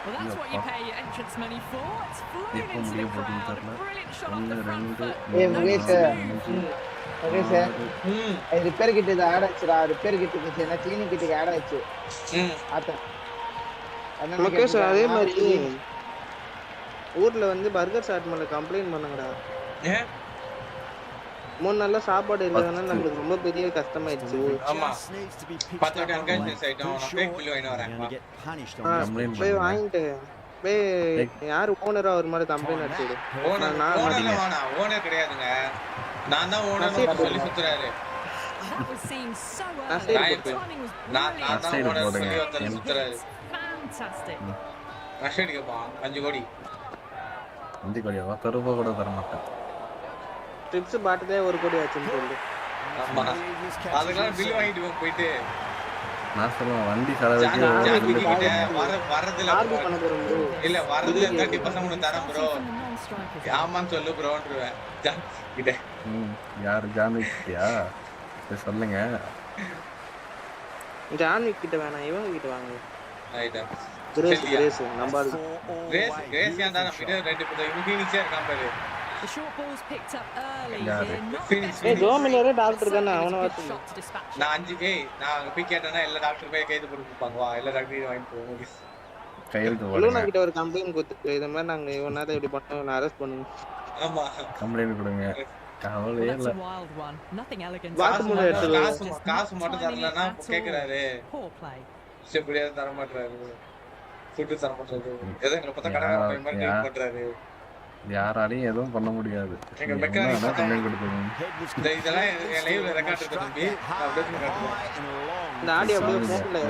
Well, that's what you pay your entrance money for. It's flown எப்போ into முடிய the போகுதுன்னு crowd. தெரியல Brilliant shot off 1 the front 2 foot. ஏய் முகேஷ் ரிப்பேர் கிட் இது ஆட் ஆச்சுடா ரிப்பேர் கிட் இருந்துச்சு கிளீனிங் கிட்டுக்கு ஆட் ஆச்சு முகேஷ் அதே மாதிரி ஊர்ல வந்து பர்கர் ஷாட் மேல கம்ப்ளைண்ட் பண்ணுங்கடா ஏன் 3 நாள்ல சாப்பாடு இல்லாதனால நமக்கு ரொம்ப பெரிய கஷ்டமாயிடுச்சு ஆமா 10 வாட்டி அன்கான்ஷியஸ் ஆயிட்டோம் நான் ஃபேக் பில் வாங்கிட்டு வரேன் போய் வாங்கிட்டு போய் யார் ஓனரா ஒரு மாதிரி கம்ப்ளைண்ட் அடிச்சுடு ஓனர் கிடையாதுங்க நான் தான் ஓனர் சொல்லி சுத்துறாரு That was seen so That's early. it. The timing was நான் தான் brilliant. ஓனர் சொல்லி ஒருத்தர் சுத்துறாரு Fantastic. ரஷடிக்கப்பா 5 கோடி 5 கோடியாவா கருப்பா கூட தர மாட்டேன் ட்ரிப்ஸ் பாட்டுதே 1 கோடி ஆச்சுன்னு சொல்லு ஆமா அதுக்கெல்லாம் பில் வாங்கிட்டு போயிட்டு நான் சொல்லுவேன் வண்டி செலவுக்கு வரதுல இல்ல வரதுல 30% உனக்கு தரேன் ப்ரோ ஆமான்னு சொல்லு ப்ரோன்றுவேன் கிட்ட யார் ஜான்விக்கியா சொல்லுங்க ஜான்விக் கிட்ட வேணாம் இவங்க கிட்ட வாங்க ரைட்டா கிரேஸ் நம்பாது கிரேஸ் ஏன்டா நம்ம ரெண்டு பேரும் இன்ஃபினிக்ஸா இருக்கான் பாரு The short balls picked up early Yeah, here. Not Phoenix. the best ஜோமினரே டாக்டர் தானே Certainly அவன a good வாத்து shot to dispatch it. நான் 5 நான் அங்க போய் கேட்டேன்னா எல்லா டாக்டர் போய் கைது போட்டு கொடுப்பாங்க வா எல்லா டாக்டரையும் வாங்கிட்டு போவோம் கையெழுத்து லூனா போடுங்க கிட்ட ஒரு கம்ப்ளைண்ட் கொடுத்து இந்த மாதிரி நாங்க இவனால இப்படி பண்ணோம் அரெஸ்ட் பண்ணுங்க ஆமா கம்ப்ளைண்ட் கொடுங்க கவலையே Well, that's இல்ல a wild one. Nothing elegant. காசு மட்டும் தரலன்னா கேக்குறாரு Poor play. எப்படியா தர மாட்டாரு ஃபுட் தர மாட்டாரு ஏதோ எங்களை பார்த்தா கடை மாதிரி ட்ரீட் பண்றாரு யாராலையும் எதுவும் பண்ண முடியாது எங்க மெக்கானிக் கம்ப்ளைண்ட் கொடுத்துருங்க இதெல்லாம் என் லைவ்ல ரெக்கார்ட் இருக்கு தம்பி நான் அப்படியே காட்டுறேன் இந்த ஆடியோ அப்படியே போகல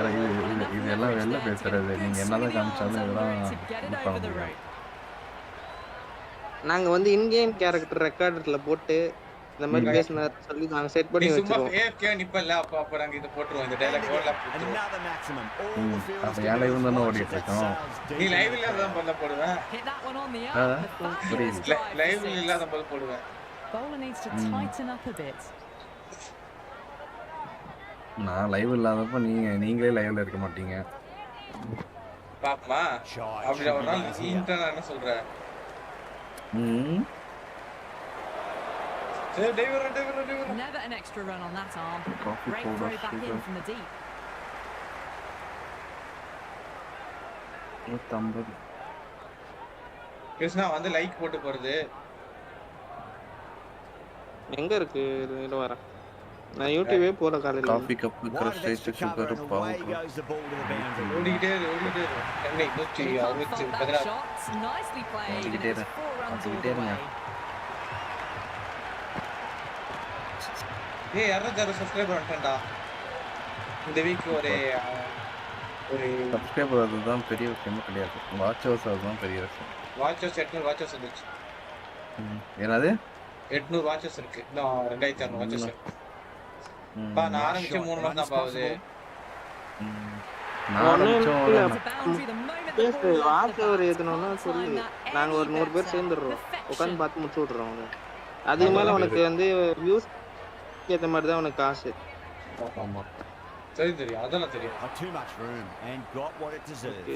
இது எல்லாம் வெளில பேசுறது நீங்க என்னதான் காமிச்சாலும் இதெல்லாம் இது பண்ண முடியாது நாங்க வந்து இன் கேம் கேரக்டர் ரெக்கார்டர்ல போட்டு இந்த மாதிரி பேசினார் சொல்லி நாங்க செட் பண்ணி சும்மா வச்சிருவோம் ஏகே நிப்பல்ல அப்ப நாங்க இத போட்டுருவோம் இந்த டயலாக் ஓடல அப்ப என் லைவ் தானே ஓடிட்டு இருக்கோம் நீ லைவ் இல்லாத பண்ண போடுவேன் Hit that one on the up. The fabulous drive. Live இல்லாத போது போடுவேன் Bowler needs to tighten up a bit. நான் லைவ் இல்லாதப்ப நீங்களே லைவ்ல இருக்க மாட்டீங்க பாப்பமா அப்படி ஒரு நாள் இன்டர்னா என்ன சொல்ற Never an extra run on that arm. Great throw back in from the deep. 150 Krishna வந்து லைக் போட்டு போறது எங்க இருக்கு இது வர நான் யூடியூபே போற காலையில coffee cup crush ice sugar powder ஓடிட்டே என்னை நோக்கி அறுச்சு பதினா Shots nicely played. ஓடிட்டே and it's 4 runs all the இருங்க way. ஏய் யாராவது சப்ஸ்கிரைபர் பண்ணிட்டேன்டா இந்த வீக் ஒரு சப்ஸ்கிரைபர் அதுதான் பெரிய விஷயம் கிடையாது வாட்ச் ஹவர்ஸ் அதுதான் பெரிய விஷயம் வாட்ச் ஹவர்ஸ் 800 வாட்ச் ஹவர்ஸ் இருந்துச்சு என்னது 800 வாட்சஸ் இருக்கு நான் 2600 வாட்சஸ் பா நான் ஆரம்பிச்சு 3 மாசம் தான் பாவுது வாட்ச் ஒரு ஏத்தணும்னா சொல்லி நாங்க ஒரு 100 பேர் சேர்ந்துடுறோம் உட்காந்து பார்த்து முடிச்சு விட்டுறோம் அவங்க அதுக்கு மேல உனக்கு வந்து வியூஸ் ஏத்த மாதிரி தான் உனக்கு காசு ஆமா தெரியும் அதெல்லாம் தெரியும் Too much room and got what it deserved.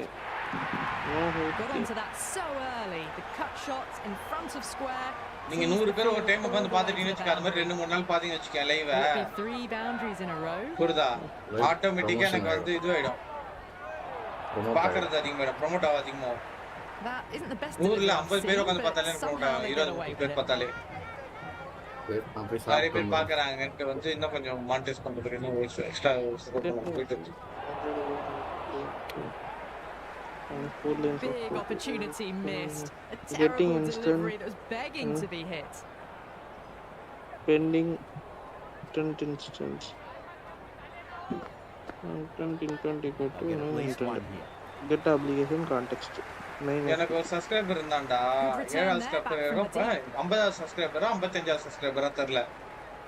Got onto that so early. The cut shot in front of square. நீங்க 100 பேர் ஒரு டைம் உட்கார்ந்து பாத்துட்டீங்கன்னு வெச்சுக்க அது மாதிரி 2-3 நாள் பாத்தீங்கன்னு வெச்சுக்க live 3 boundaries in a row. புரியுதா ஆட்டோமேட்டிக்கா எனக்கு வந்து இது ஆயிடும் பாக்குறது அதிகமாயிடும் ப்ரோமோட் ஆக அதிகமாகும் That isn't the best. 100ல 50 பேர் உட்கார்ந்து பார்த்தாலே ப்ரோமோட் ஆகும் 20 பேர் பார்த்தாலே நான் போய் நிறைய பேர் சாப்பிட்டு பாக்குறாங்கன்ட்டு வந்து இன்னும் கொஞ்சம் மானிட்டைஸ் பண்றதுக்கு இன்னும் எக்ஸ்ட்ரா போயிட்டு இருக்கு. Big opportunity missed. A Getting terrible instant. delivery that was begging to be hit. Pending instant instance. Intent go to intent. Get application context. எனக்கு ஒரு சப்ஸ்கிரைபர் இருந்தான்டா, 7வது சப்ஸ்கிரைபர் 50வது சப்ஸ்கிரைபரா 55வது சப்ஸ்கிரைபரா தெரியல.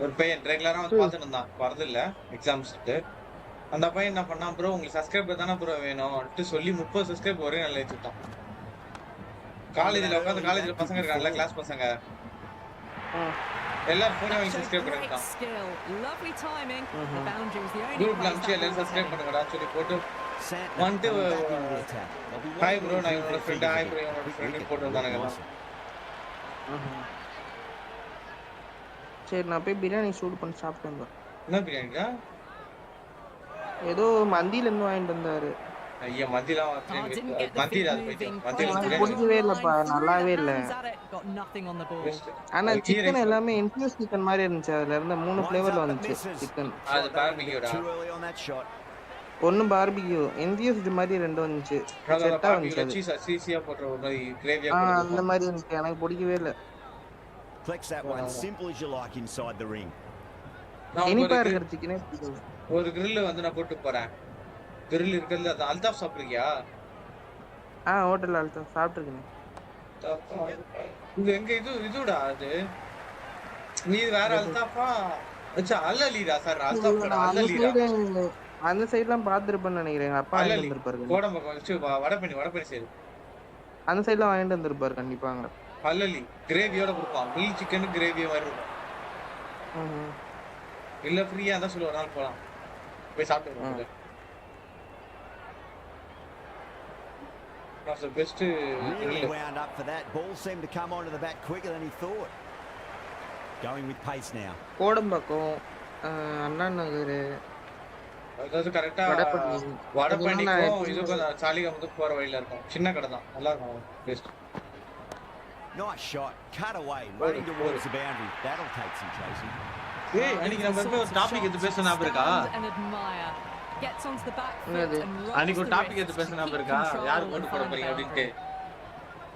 ஒரு பையன் ரெகுலரா வந்து பார்த்துட்டு இருந்தான், வரது இல்ல எக்ஸாம்ஸ்க்கு. அந்த பையன் என்ன பண்ணான், ப்ரோ உங்களுக்கு சப்ஸ்கிரைபர் தானே ப்ரோ வேணும்ட்டு சொல்லி 30 சப்ஸ்கிரைபர் ஒரே நாள்ல ஏத்திட்டான். காலேஜ்ல உட்காந்து காலேஜ்ல பசங்க இருக்காங்கல்ல, கிளாஸ் பசங்க எல்லாரும் போனே வாங்கி சப்ஸ்கிரைப் பண்ணிட்டான். குரூப்ல அனுப்பிச்சு எல்லாரும் சப்ஸ்கிரைப் பண்ணுங்கடா சொல்லி போட்டு வந்து ஹாய் ப்ரோ நான் என்னோட ஃப்ரெண்ட், ஹாய் ப்ரோ என்னோட ஃப்ரெண்ட் போட்டு வந்தானுங்க. சரி நான் போய் பிரியாணி சூடு பண்ணி சாப்பிட்டு வந்தேன். என்ன பிரியாணிடா? ஏதோ மந்தியில இருந்து வாங்கிட்டு வந்தாரு. ஐயா மந்திலாம் பிடிக்கவே இல்லப்பா, நல்லாவே இல்ல. ஆனா சிக்கன் எல்லாமே இன்ஃபியூஸ் சிக்கன் மாதிரி இருந்துச்சு. அதுல இருந்த 3 ஃபிளேவர்ல வந்துச்சு சிக்கன். அது பார்பிக்யூடா, ஒன்னு பார்பிக்யூ, இன்ஃபியூஸ்ட் மாதிரி 2 வந்துச்சு. செட்டா வந்துச்சு. சீஸ் சீஸியா போட்ற ஒரு மாதிரி கிரேவியா அந்த மாதிரி இருந்துச்சு, எனக்கு பிடிக்கவே இல்ல. Flex that one simple as you like inside the ring. இனிப்பா இருக்கிற சிக்கனே பிடிக்கல. ஒரு grill வந்து நான் போட்டு போறேன். grill இருக்குல்ல, அது அல்தாஃப் சாப்பிடுறியா? ஹோட்டல்ல அல்தாஃப் சாப்பிட்டுருக்கேன். இது எங்க இதுடா அது, நீ வேற அல்தாஃபா? அச்சா அல்லலிடா சார், அல்தாஃப்டா அல்லலிடா. அந்த சைடுலாம் பாத்துருப்பேன்னு நினைக்கிறேன். அப்பா வாங்கிட்டு வந்திருப்பாரு. கோடம்பக்கம் வச்சு வடபண்ணி சைடு அந்த சைடுல வாங்கிட்டு வந்திருப்பாரு கண்டிப்பாங்க. அல்லலி கிரேவியோட கொடுப்பான், கிரில் சிக்கன் கிரேவி மாதிரி இருக்கும். இல்ல ஃப்ரீயா தான் சொல்லுவோம், ஒரு நாள் போலாம் போய் சாப்பிட்டு. That's the best. Really wound up for that. Ball seemed to come onto the bat quicker than he thought. Going with pace now. கோடம்பக்கம், Anna Nagar, அதாவது கரெக்டா வடபழனிக்கும் இதுக்கும் சாலிகிராமத்துக்கு போற வழியில இருக்கும். சின்ன கடை தான், நல்லா இருக்கும். Best. Nice shot. Cut away, running towards the boundary. That'll take some chasing. Hey, அன்னைக்கு நம்ம ஒரு டாபிக் எடுத்து பேச ஞாபகம் இருக்கா? அன்னைக்கு ஒரு டாபிக் எடுத்து பேச ஞாபகம் இருக்கா? யார் ஓட்டு போட போறீங்க அப்படின்ட்டு.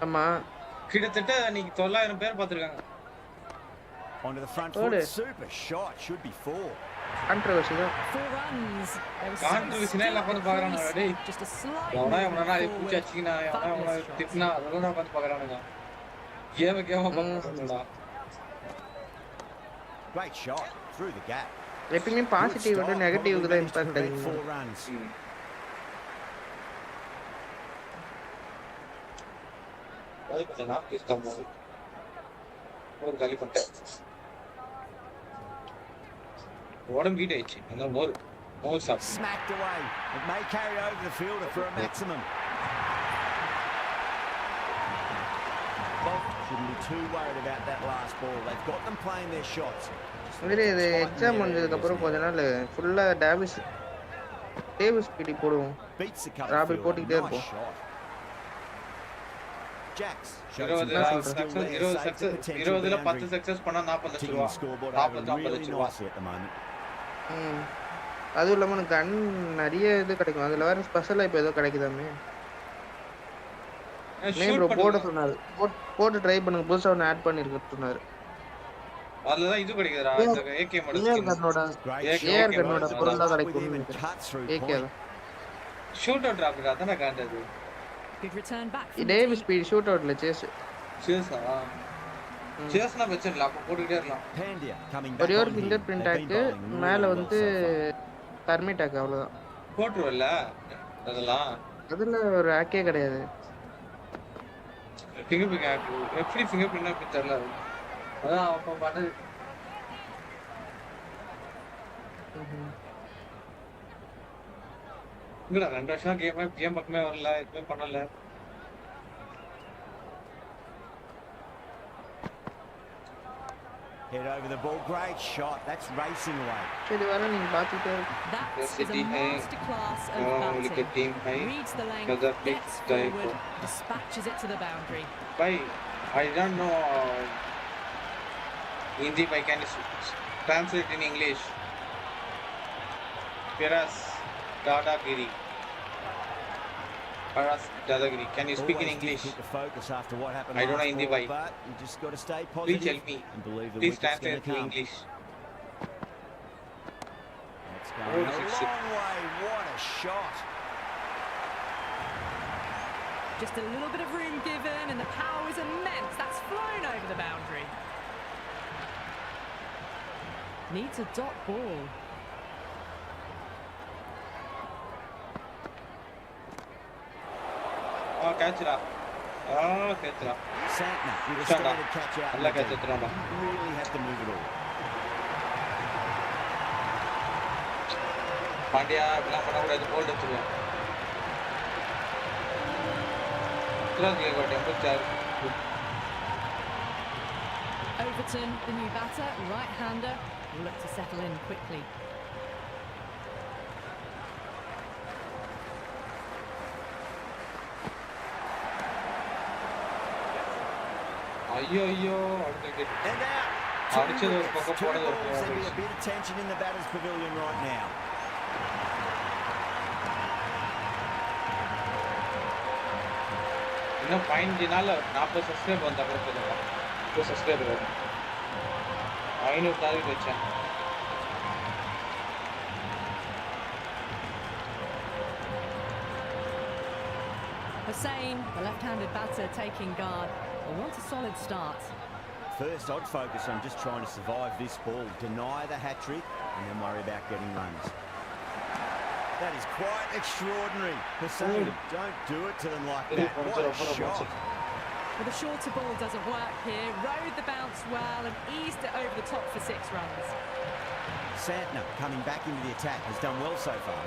ஆமா, கிட்டத்தட்ட அன்னைக்கு 900 பேர் பாத்துருக்காங்க. Onto the front foot. Super shot. Should be 4. Controversy. 4 runs. கான்ட்ரோவர்சினா எல்லாம் பார்த்து பாக்குறானுங்க. டேய் எவனா அது பூச்சாச்சினா எவனா திட்னா அதெல்லாம் பார்த்து பாக்குறானுங்க. கேம பாக்குறானுங்கடா. Great shot through the gap. எப்பவுமே பாசிட்டிவ் விட நெகட்டிவ்க்கு தான் இம்பாக்ட் அதிகம். 4 runs. அது கொஞ்சம் நான் பேசிட்டோம். ஒரு காலி பண்ணிட்டேன். உடம்பு வீட் ஆயிடுச்சு. அந்த மோர் சாப். Smacked away. It may carry over the fielder for a maximum. Shouldn't be too worried about that last ball. They've got them playing their shots. இது எக்ஸாம் முடிஞ்சதுக்கு அப்புறம் கொஞ்ச நாள் ஃபுல்லா டேவிஸ் பிடி போடுவோம். ராபர்ட் போட்டுக்கிட்டே இருப்போம். Jacks. 20ல 10 சக்சஸ் பண்ணா 40 லட்சம் ரூபாய். 40 லட்சம் ரூபாய். அதுவும் இல்லாம கன் நிறைய இது கிடைக்கும். அதுல வேற ஸ்பெஷலா இப்ப ஏதோ கிடைக்குதாமே. ப்ரோ போட சொன்னாரு, போட்டு ட்ரை பண்ணுங்க, புதுசா ஒன்னு ஆட் பண்ணிருக்க சொன்னாரு. அதுலதான் இது கிடைக்குதுடா, இந்த ஏகே மாடல் ஏஆர் கன்னோட பொருளா கிடைக்கும். ஏகே ஷூட் அவுட் டிராப்டா தான காண்டது. டேவிஸ் ஸ்பீட் ஷூட் அவுட்ல சேஸ்னா வெச்சல அப்ப போட்டுட்டே இருக்கலாம். ஒரே ஒரு ஃபிங்கர் பிரிண்ட் ஆக்கு மேல வந்து டர்மிட் ஆக்கு, அவ்வளவுதான். போட்றல அதெல்லாம். அதுல ஒரு ஆக்கே கிடையாது. ஃபிங்கர் பிரிண்ட் ஆக்கு எப்படி ஃபிங்கர் பிரிண்ட் ஆக்கு தெரியல. அதான் அப்ப பண்ணது. இங்கடா 2 வருஷம் கேம் பக்கமே வரல, எதுவுமே பண்ணல. Head over the ball, great shot. That's racing away. சரி வர நீங்க பாத்துட்டே City masterclass of batting. Reads the length, gets forward, dispatches it to the boundary. Bhai, I don't know. Hindi by can translate in English. Paras Dadagiri. Paras Dadagiri. Can you speak in English? I don't know Hindi by. But you just got to stay Please positive help me. and believe the Please wicket's translate going to to come. English. That's going a long way. What a shot. Just a little bit of room given and the power is immense. That's flown over the boundary. Needs a dot ball. Oh, catch it up. Oh, catch it up. Santner with a standard catch out. Allah catch it up. Really had to move it all. Pandya, bilang mana udah ball dah turun. Terus dia got temperature. Overton, the new batter, right-hander, will look to settle in quickly. Ayyo, And out. Two wickets, 2 balls. There'll be a bit of tension in the batter's pavilion right now. இன்னும் point தினால 40 subscribe வந்தா கூட போதுமா 2 subscriber 500 target வச்சேன் Hussain, the left-handed batter, taking guard. They want a solid start. First, I'd focus on just trying to survive this ball, deny the hat-trick, and then worry about getting runs. That is quite extraordinary. Hussain, don't do it to them like that. What a shot. Well, the shorter ball doesn't work here. Rode the bounce well and eased it over the top for 6 runs. Santner, coming back into the attack, has done well so far.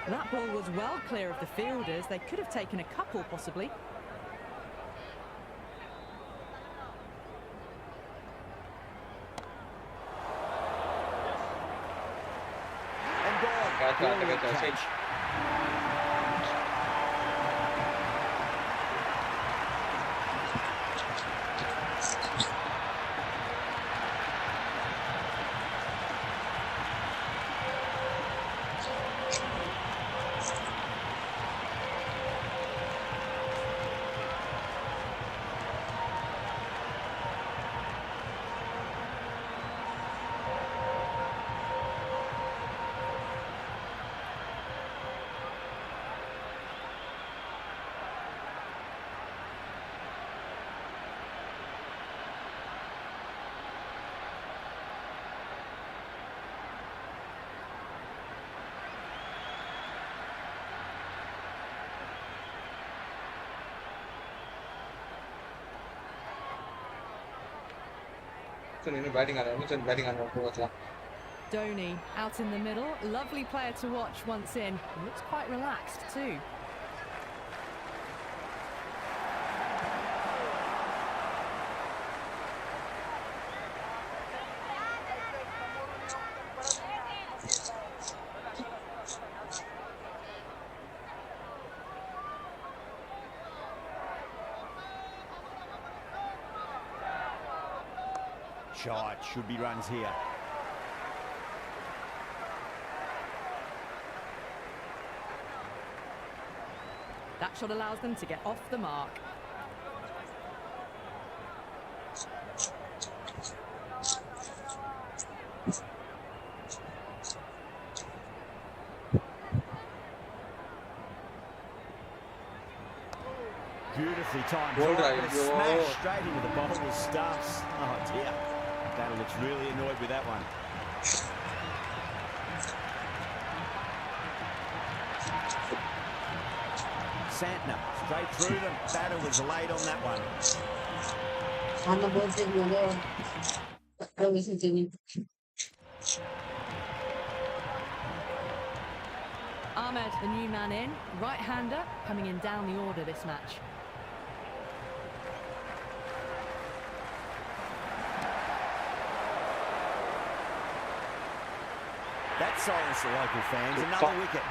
That ball was well clear of the fielders. They could have taken a couple, possibly. And gone. Catch. batting on Dhoni out in the middle. Lovely player to watch once in. He looks quite relaxed too. Shot, should be runs here. That shot allows them to get off the mark. Beautifully timed Well drive, done, but a yo. smash straight into the bowler's stumps. Oh dear, Batter looks really annoyed with that one. Santner, straight through them. Batter was late on that one. Ahmed, the new man in, right-hander, coming in down the order this match. That silenced the local fans. Another wicket.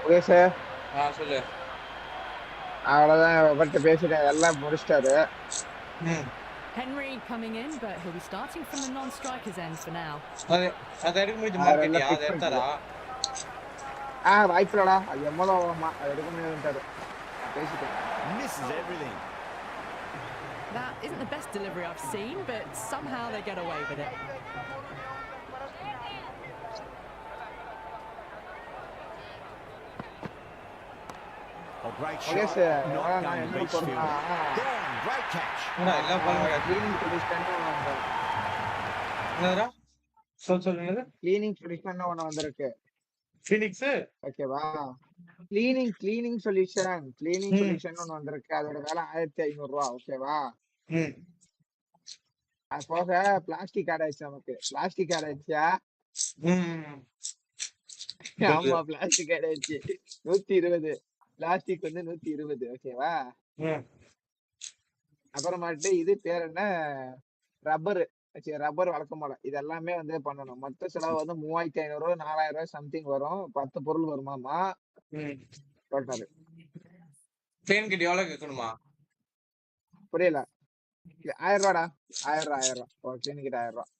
Okay sir. சொல்லு. அவ்வளவுதான் அவர்கிட்ட பேசிட்டேன், எல்லாம் முடிச்சிட்டாரு. Henry coming in, but he'll be starting from the non-strikers end for now. அது எடுக்க முடியுது மார்க்கெட்டியா? அது எடுத்தாரா? வாய்ப்பில்லடா, அது எம்மதோ அது எடுக்க முடியாதுன்றாரு. பேசிட்டேன். Misses everything. That isn't the best delivery I've seen, but somehow they get away with it. Oh, great shot. Okay, sir. Not going to reach field. Gone. Great catch. Cleaning finish என்னடா? சொல்லுங்க. Cleaning finish பண்ண ஒண்ணு வந்திருக்கு. Phoenix. ஓகேவா? Cleaning solution ஒண்ணு வந்திருக்கு. அதோட விலை 1500 ரூபாய். ஓகேவா? அது போக பிளாஸ்டிக் ஆட் ஆயிடுச்சு நமக்கு. பிளாஸ்டிக் ஆட் ஆயிடுச்சா? ஆமா, பிளாஸ்டிக் ஆட் ஆயிடுச்சு. 120. பிளாஸ்டிக் வந்து 120. ஓகேவா? அப்புறமாட்டு இது பேர் என்ன, ரப்பர் வழக்கம் போல இது எல்லாமே வந்து பண்ணணும். மொத்த செலவு வந்து 3500 ரூபாய் 4000 ரூபாய் சம்திங் வரும். 10 பொருள் வருமாமா. சொல்றாரு. ட்ரெயின் கிட்ட எவ்வளவு கேட்கணுமா? புரியல. 1000 ரூபாடா. 1000 ரூபாய். ட்ரெயின் கிட்ட 1000 ரூபாய்.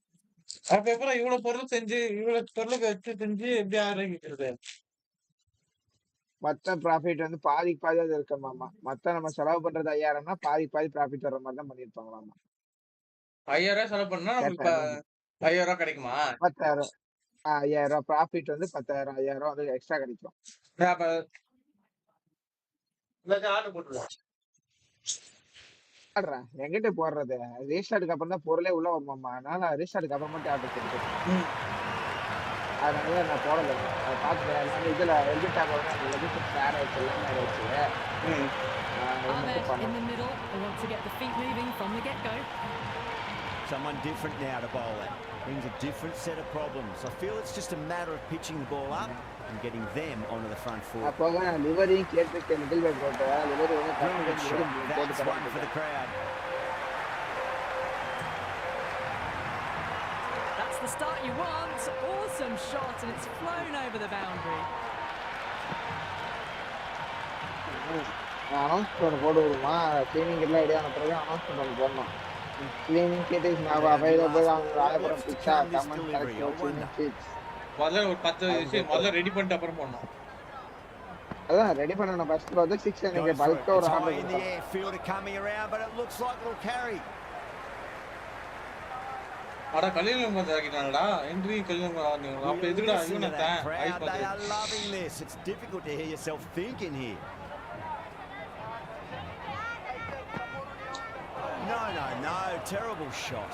அப்ப எப்படி இவ்வளவு பொருள் செஞ்சு இவ்வளவு பொருளுக்கு வச்சு செஞ்சு எப்படி 1000 கேட்கறது? மொத்த ப்ராஃபிட் வந்து பாதிக்கு பாதி அது இருக்கமாமா. மொத்த நம்ம செலவு பண்றது 5000னா பாதி ப்ராஃபிட் வர மாதிரி தான் பண்ணிருப்பாங்களாமா. 5000 செலவு பண்ணா நமக்கு 5000 கிடைக்குமா? 10,000. 5000 ப்ராஃபிட் வந்து 10,000. 5000 வந்து எக்ஸ்ட்ரா கிடைக்கும். அப்ப ஆர்டர் போட்டுருவோம். எங்கிட்ட போடுறது ரீஸ்டார்ட்டுக்கு அப்புறம் தான் பொருளே உள்ள வருமாமா. அதனால ரீஸ்டார்ட்டுக்கு அப்புறம் மட்டும் ஆர்டர் போட்டுருக்கேன். அதனால நான் போடல. பாத்துக்கிறேன். இதுல எல்பிட் ஆகும். ஷேர் ஆயிடுச்சு, எல்லாமே ஆயிடுச்சு. In the middle, they want to get the feet moving from the get-go. Someone different now to bowl it. Brings a different set of problems. I feel it's just a matter of pitching the ball up and getting them onto the front foot. அப்போங்க livery கேட்க மிடில் bad போட்டு livery வந்து That's one for the crowd. That's the start you want. Awesome shot, and it's flown over the boundary. Announcement போடுவோமா? Cleaning எல்லாம் ரெடியான பிறகு announcement போடணும். Cleaning kit is now available on Royapuram பிச்சா கமெண்ட் கரெக்ட். முதல்ல ஒரு 10 விஷயம் முதல்ல ரெடி பண்ணிட்டு அப்புறம் போடணும். அதான் ரெடி பண்ணனும். ஃபர்ஸ்ட் வந்து 6 நீங்க பல்கா ஒரு order in the air, fielder coming around, but it looks like it'll carry. அட கலியலம் வந்தாக்கிட்டானடா. என்ட்ரி கலியலம் வந்தாங்க. அப்ப எதுடா இவனதான் ice They are loving this. It's difficult to hear yourself thinking here. No. Terrible shot.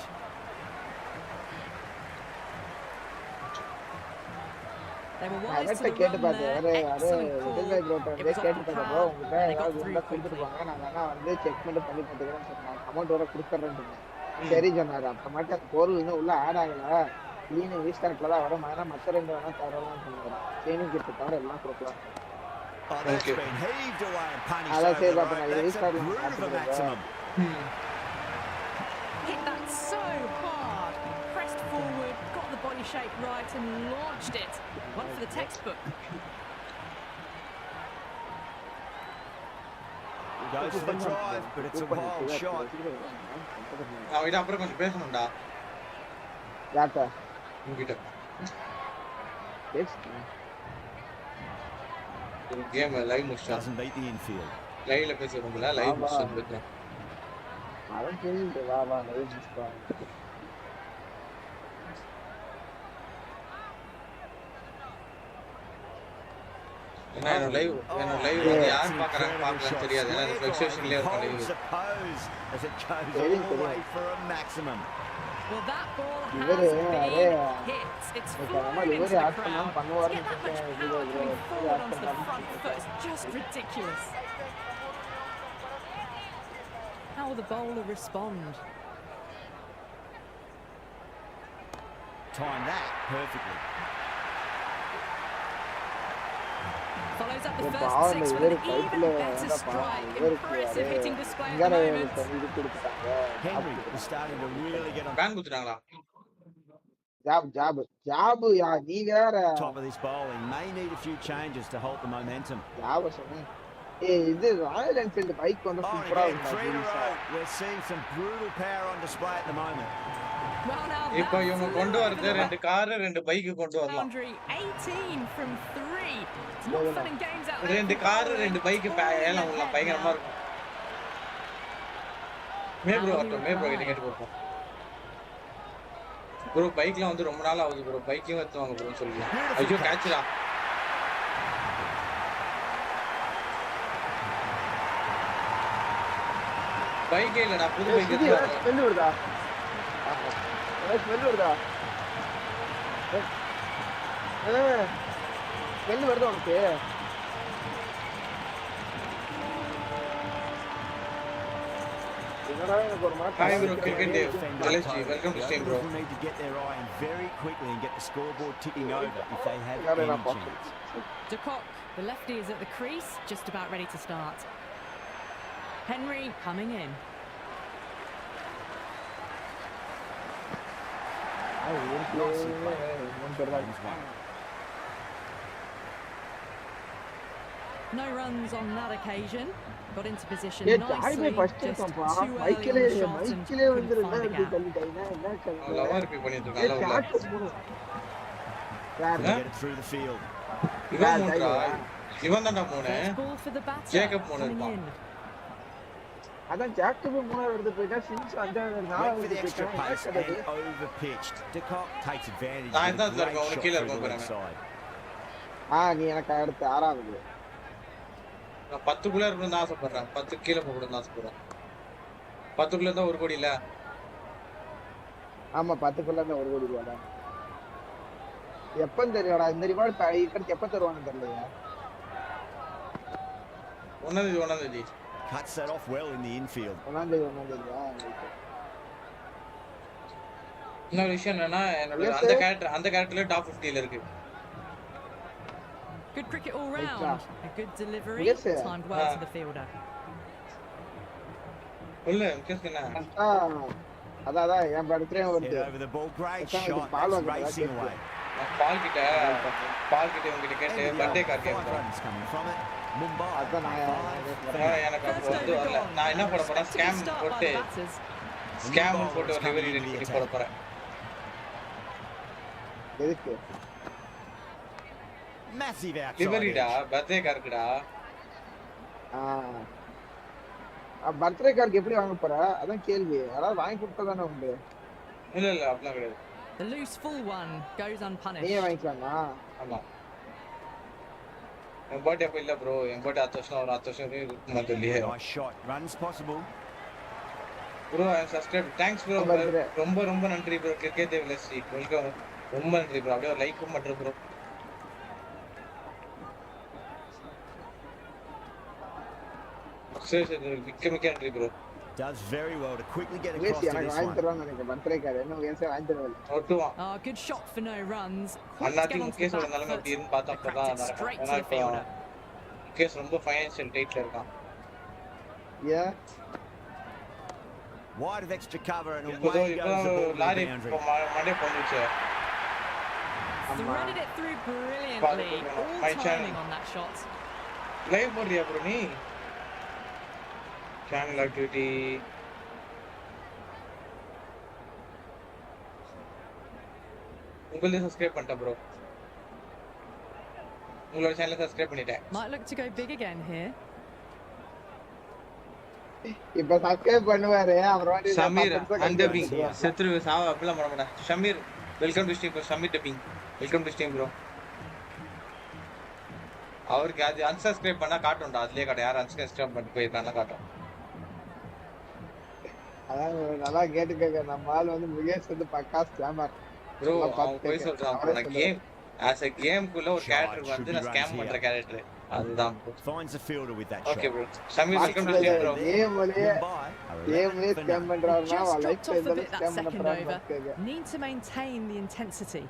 They were wise to the கேட்டு run பாத்து. there. Excellent call. Middle bad போட்டு It was off கேட்டு the பாத்து. pad. உங்களுக்கு ஏதாவது இருந்தா கொடுத்துருவாங்க. நான் வேணா வந்து செக் பண்ணி பாத்துக்கிறேன்னு சொன்னாங்க. அமௌண்ட் வர கொடுத்துறேன்னு. சரி சொன்னாரு. அப்புறமாட்டு அந்த பொருள் இன்னும் உள்ள ஆட் ஆகல. கிளீனிங் ரீஸ்டார்ட்ல தான் வரும். ஆனா மத்த ரெண்டு வேணா தரலாம்னு சொன்னாரு. கிளீனிங் கிட்ட தவிர எல்லாம் கொடுக்கலாம். That's been heaved away and punished. அதான் சரி over பாப்பா. the right. Restart That's the root of a maximum. Hit that so hard. Pressed forward, got the body shape right and launched it. One for the textbook. Goes for the drive, but it's a wild shot. நான் இத அப்புறம் கொஞ்சம் பேசணும்டா. யார்ட்ட? உன்கிட்ட. S. Game live முடிச்சா. Doesn't beat the infield. லைவ்ல பேசுறோம்ல live முடிச்சா. அதான் கேளுங்க. வா லைவ் முடிச்சா. என்ன லைவ் வந்து யார் பார்க்கறாங்க தெரியாது. ஏன்னா ஃபிக்சேஷன்லயே இருக்கு live. Suppose as it goes all the way for a maximum. Well, that ball has இவரு been hit. It's flying into இவரு the ஆட் பண்ணாம crowd. To பண்ணுவாருன்னு get that much நினைச்சேன் power ப்ரோ. coming இவரு forward ஆட் onto the பண்ணாருன்னு front foot is just ridiculous. How will the bowler respond? Time that perfectly. Follows up the first six with an even better strike. Impressive hitting display at the moment. Henry is starting to really get on பேன் குத்துறாங்களா? Job யா நீ வேற top of this bowling. May need a few changes to halt the momentum. Job சொன்னேன். ஏய் இது Royal Enfield bike வந்து Oh, சூப்பரா again, 3 in a row. We're seeing some brutal power on display at the moment. Well, now இப்போ இவங்க கொண்டு வரது 2 car 2 bike கொண்டு வரலாம். boundary 18 from 3. It's not fun and games out there. 2 car 2 bike ஏலாம் உள்ள பயங்கரமா இருக்கும். மே ப்ரோ கிட்ட கேட்டு பாப்போம். ப்ரோ பைக்லாம் வந்து ரொம்ப நாள் ஆகுது ப்ரோ. பைக்கையும் எடுத்துவாங்க ப்ரோ சொல்லுங்க. ஐயோ கேட்ச்டா. பைக்கே இல்லடா புது பைக் எடுத்து ஸ்மெல் வருதா? ஸ்மெல் வருதா? ஸ்மெல் வருதா உனக்கு? Hi bro, cricket Dave. LSG, welcome to stream bro. People need to get their eye in very quickly and get the scoreboard ticking over if they have any chance. De Kock, the lefty is at the crease, just about ready to start. Henry coming in. No runs on that occasion. Got into position nicely, just too early on the shot and couldn't find a gap. லவா ரிப்பீ பண்ணிட்டு இருக்காங்க Get it through the field. இவன் தான்டா மூணு First ball for the batter, Jacob மூணு coming இருப்பான் in. அதான் Jacob மூணாவது எடுத்து போயிட்டா சின்ஸ் அஞ்சாவது Went நாலாவது for the extra pace எடுத்து and over-pitched. De Kock takes advantage நான் of இந்த a இடத்துல great இருக்கேன், உனக்கு shot கீழே through இருக்கேன் the leg பாருங்க. side. நீ எனக்கு அடுத்து ஆறாவது. நான் 10க்குள்ள இருக்கணும்னு ஆசைப்படுறேன். 10 கீழே போகணும்னு ஆசைப்படுறேன். 10க்குள்ள இருந்தா 1 கோடி இல்ல. ஆமா 10க்குள்ள தான் 1 கோடி ரூபாடா. எப்ப தெரியும்டா இந்த ரிவார்ட் இக்கறதுக்கு எப்ப தருவான்னு தெரியலையா? ஒன்னாந்தேதி Cuts that off well in the infield. ஒன்னாந்தேதியா? இன்னொரு விஷயம் என்னன்னா என்னோட அந்த கேரக்டர்ல டாப் 50ல இருக்கு. Good cricket all round. A good delivery. Yes, sir. Timed well to the fielder. இல்ல கேக்குறேன். அதான் என் பர்த்டே Head வருது. over the ball, great It's only shot. the ball That's on the racing back. away. பால் கிட்ட உங்ககிட்ட கேட்டு birthday card Five கேட்கறேன். runs coming from it. Mumbai. அதான் எனக்கு அப்போ வந்து வரல. நான் என்ன பண்ண போறேன் ஸ்கேம் போட்டு ஒரு டெலிவரி ரெடி பண்ணி போட போறேன். எதுக்கு? Massive outside. டெலிவரிடா பர்த்டே கார்டுடா. பர்த்டே கார்டு எப்படி வாங்க போற? அதான் கேள்வி. யாராவது வாங்கி கொடுத்தா தானே உண்டு. இல்ல அப்படிலாம் கிடையாது. The loose full one goes unpunished. நீயே வாங்கிக்கலாமா? ஆமா. என் பர்த்டே அப்ப இல்ல ப்ரோ. என் பர்த்டே அடுத்த வருஷம் இருக்குமா தெரியல. Nice shot. Runs possible. Bro subscribe. Thanks bro. ரொம்ப நன்றி ப்ரோ. கிரிக்கெட் தேவ் லெஸ்ஸி. வெல்கம். ரொம்ப நன்றி ப்ரோ. அப்படியே லைக்கும் பண்ற ப்ரோ. சரி மிக்க நன்றி bro. Does very well to quickly get across to எனக்கு this வாங்கி one. தருவான்னு நினைக்கிறேன் பர்த்டே கார்டு. என்ன வேசே வாங்கி தருவாங்க. ஒட்டுவான். Good shot for no runs. அண்ணாத்தி Mukesh வந்தாலும் அப்படி இருந்து பார்த்தா அப்பதான் நடக்கும். முகேஷ் ரொம்ப ஃபைனான்சியல் டைட்ல இருக்கான். Wide of extra cover and இப்போ away goes the ball to lorry the boundary. மண்டே போந்துச்சு. Threaded it through brilliantly. All timing on that shot. Live போடுறியா ப்ரோ நீ? சேனல் ஆக்டிவிட்டி உங்களே சப்ஸ்கிரைப் பண்ணிட்டேன் ப்ரோ. உங்களோட சேனலை சப்ஸ்கிரைப் பண்ணிட்டேன். Might look to go big again here. இப்ப சப்ஸ்கிரைப் பண்ணுவாரு. அப்புறம் ஷமீர் அண்டபிங் சத்ரு சாவ அப்பலாம் பண்ண மாட்டேன். Shameer welcome to stream bro. Shameer dubbing welcome to stream bro. அவருக்கு அது unsubscribe பண்ணா காட்டும்டா. அதுலயே காட்டும். யார் unsubscribe பண்ணிட்டு போயிருக்காங்க காட்டும். அதான் நல்லா கேட்டுக்கங்க. நம்ம ஆள் வந்து முகேஷ் வந்து பக்கா ஸ்கேமர். ப்ரோ அவன் போய் சொல்றான் ப்ரோ. நான் கேம் ஆஸ் எ கேம்க்குள்ள ஒரு கேரக்டர் வந்து நான் ஸ்கேம் பண்ற கேரக்டர். அதுதான் bro. Finds the fielder with that okay shot. Bro. Sameer welcome to stream bro. கேம்லயே ஸ்கேம் பண்றாருன்னா Just அவன் dropped லைஃப்ல off a எந்த bit that ஸ்கேம் பண்ண second போறான்னு over. பாத்துக்கங்க. Need to maintain the intensity.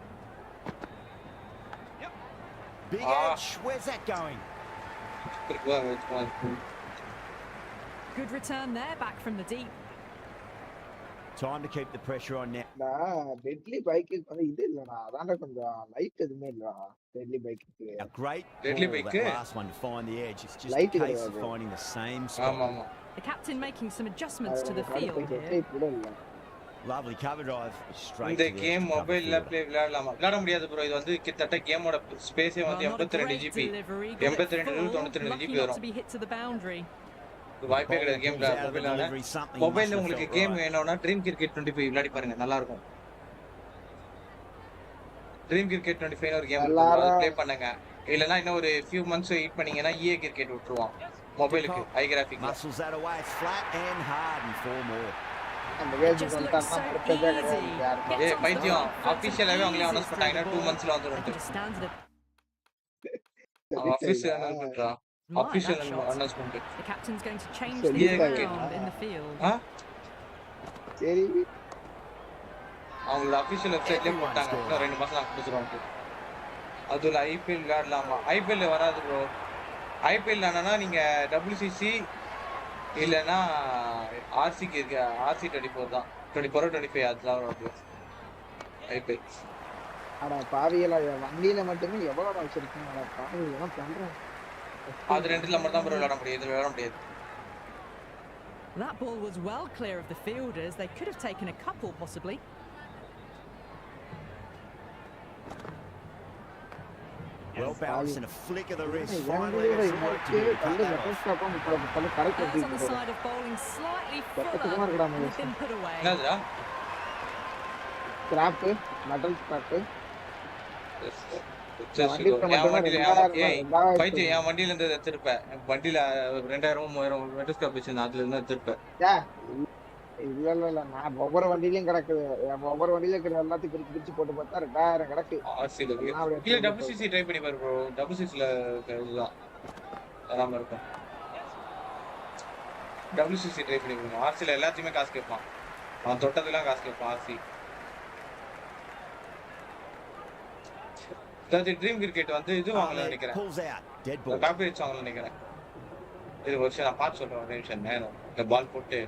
Big edge. Where's that going? Good return there, back from the deep. Time to keep the pressure on now. Deadly bike வந்து இது இல்லடா. அதான்டா கொஞ்சம் light எதுவுமே இல்லடா. Deadly bike. A great Deadly ball, bike. that last one to find the edge. It's just Light a case கிடையாது. of finding the same spot. ஆமா ஆமா. The captain making some adjustments to the field here. Lovely cover drive straight இந்த to the game edge to cover மொபைல்ல fielder. Play விளையாடலாமா? விளையாட முடியாது bro. இது வந்து கிட்டத்தட்ட கேமோட ஸ்பேஸே வந்து 82 ஜிபி. 82 92 ஜிபி Lucky not வரும். to be hit to the boundary. வாய்ப்பே கிடையாது கேம்ல மொபைல்ல. மொபைல்ல உங்களுக்கு கேம் வேணும்னா ட்ரீம் கிரிக்கெட் 25 விளையாடி பாருங்க, நல்லா இருக்கும். ட்ரீம் கிரிக்கெட் 25 ஒரு கேம் இருக்கு, அதை ப்ளே பண்ணுங்க. இல்லனா இன்னும் ஒரு few months வெயிட் பண்ணீங்கன்னா EA கிரிக்கெட் விட்டுருவான் மொபைலுக்கு high கிராபிக்ல. Muscles that away, it's flat and hard and 4 more. ஏய் பைத்தியம், ஆபீஷியலாவே அவங்களே அனௌன்ஸ் பண்ணாங்க 2 monthsல வந்துரும். ஆபீஷியல் அனௌன்ஸ் பண்றா. Official announcement. The captain's going to change things around in the field. சரி. அவங்க official websiteல போட்டாங்க. இன்னும் 2 மாசம் நான் கொடுத்துருவாங்க. அதுல IPL விளையாடலாமா? IPL வராது ப்ரோ. IPL ஆனா நீங்க WCC இல்லனா RCக்கு இருக்கு. RC 24 தான். 24 25 அதுதான் வரும். IPL. அட பாவியலா, வண்டியில மட்டுமே எவ்வளவு வச்சிருக்கீங்க? அட பாவி, என்ன பண்றேன்? அது ரெண்டுல மட்டும் தான் ப்ரோ விளையாட முடியும். இதுல விளையாட முடியாது. That ball was well clear of the fielders. They could have taken a couple possibly. Well balanced and a flick of the wrist. As on the side of bowling slightly fuller and it's been put away. என்னதுடா? Scrap, metal scrap. பைத்தியம், என் வண்டியில இருந்து எடுத்திருப்பேன். வண்டியில 2000 3000 metal scrap வச்சிருந்தேன், அதுல இருந்து எடுத்திருப்பேன். இல்ல நான் ஒவ்வொரு வண்டியிலயும் கிடக்குது. ஒவ்வொரு வண்டியில இருக்கிற எல்லாத்தையும் பிரிச்சு போட்டு பார்த்தா 2000 கிடக்கு. இல்ல WCC ட்ரை பண்ணி பாரு ப்ரோ. WCCல இதுதான் தராம இருக்கும். WCC ட்ரை பண்ணி பாருங்க. RCல எல்லாத்தையுமே காசு கேட்பான். அவன் தொட்டதெல்லாம் காசு கேட்பான் RC. அதாவது ட்ரீம் கிரிக்கெட் வந்து இது வாங்கல நினைக்கிறேன். காப்பிரைட்ஸ் வாங்கல நினைக்கிறேன். இது ஒரு விஷயம் நான் பார்த்து சொல்றேன். ஒரு நிமிஷம் நேரம். இந்த பால் போட்டு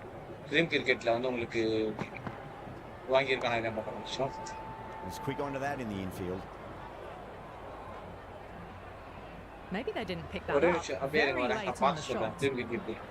ட்ரீம் கிரிக்கெட்ல வந்து உங்களுக்கு வாங்கியிருக்கானா இல்லையா பார்க்கணும். He's quick onto that in the infield. Maybe they didn't pick that ஒரே up. நிமிஷம் அப்படியே Very வரேன். late நான் on the பார்த்து சொல்றேன் shot. Dream cricket.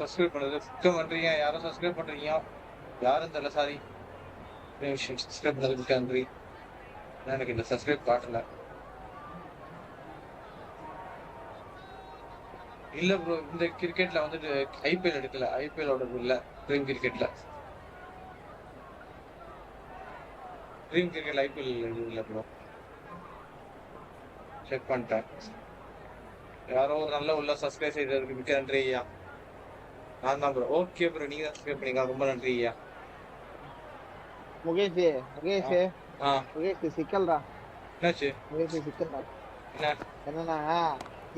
சப்ஸ்கிரைப் பண்ணது மிக்க நன்றி. யாரும் சப்ஸ்கிரைப் பண்றீங்க? யாரும் தெரியல, சாரி. சப்ஸ்கிரைப் பண்ணது மிக்க நன்றி. எனக்கு இந்த சப்ஸ்கிரைப் காட்டல. இல்ல ப்ரோ, இந்த கிரிக்கெட்ல வந்துட்டு IPL எடுக்கல. IPL ஓட இல்ல ட்ரீம் கிரிக்கெட்ல. ட்ரீம் கிரிக்கெட் IPL இல்ல ப்ரோ. செக் பண்ணிட்டேன். யாரோ ஒரு நல்ல உள்ள சப்ஸ்கிரைப் செய்ததற்கு மிக்க நன்றி ஐயா. நான் தான் ப்ரோ. ஓகே ப்ரோ, நீங்க தான் சப்ஸ்கிரைப் பண்ணீங்க, ரொம்ப நன்றி ஐயா. முகேஷ் சிக்கல்டா. என்னாச்சு? முகேஷ் சிக்கல்டா. என்ன? என்னன்னா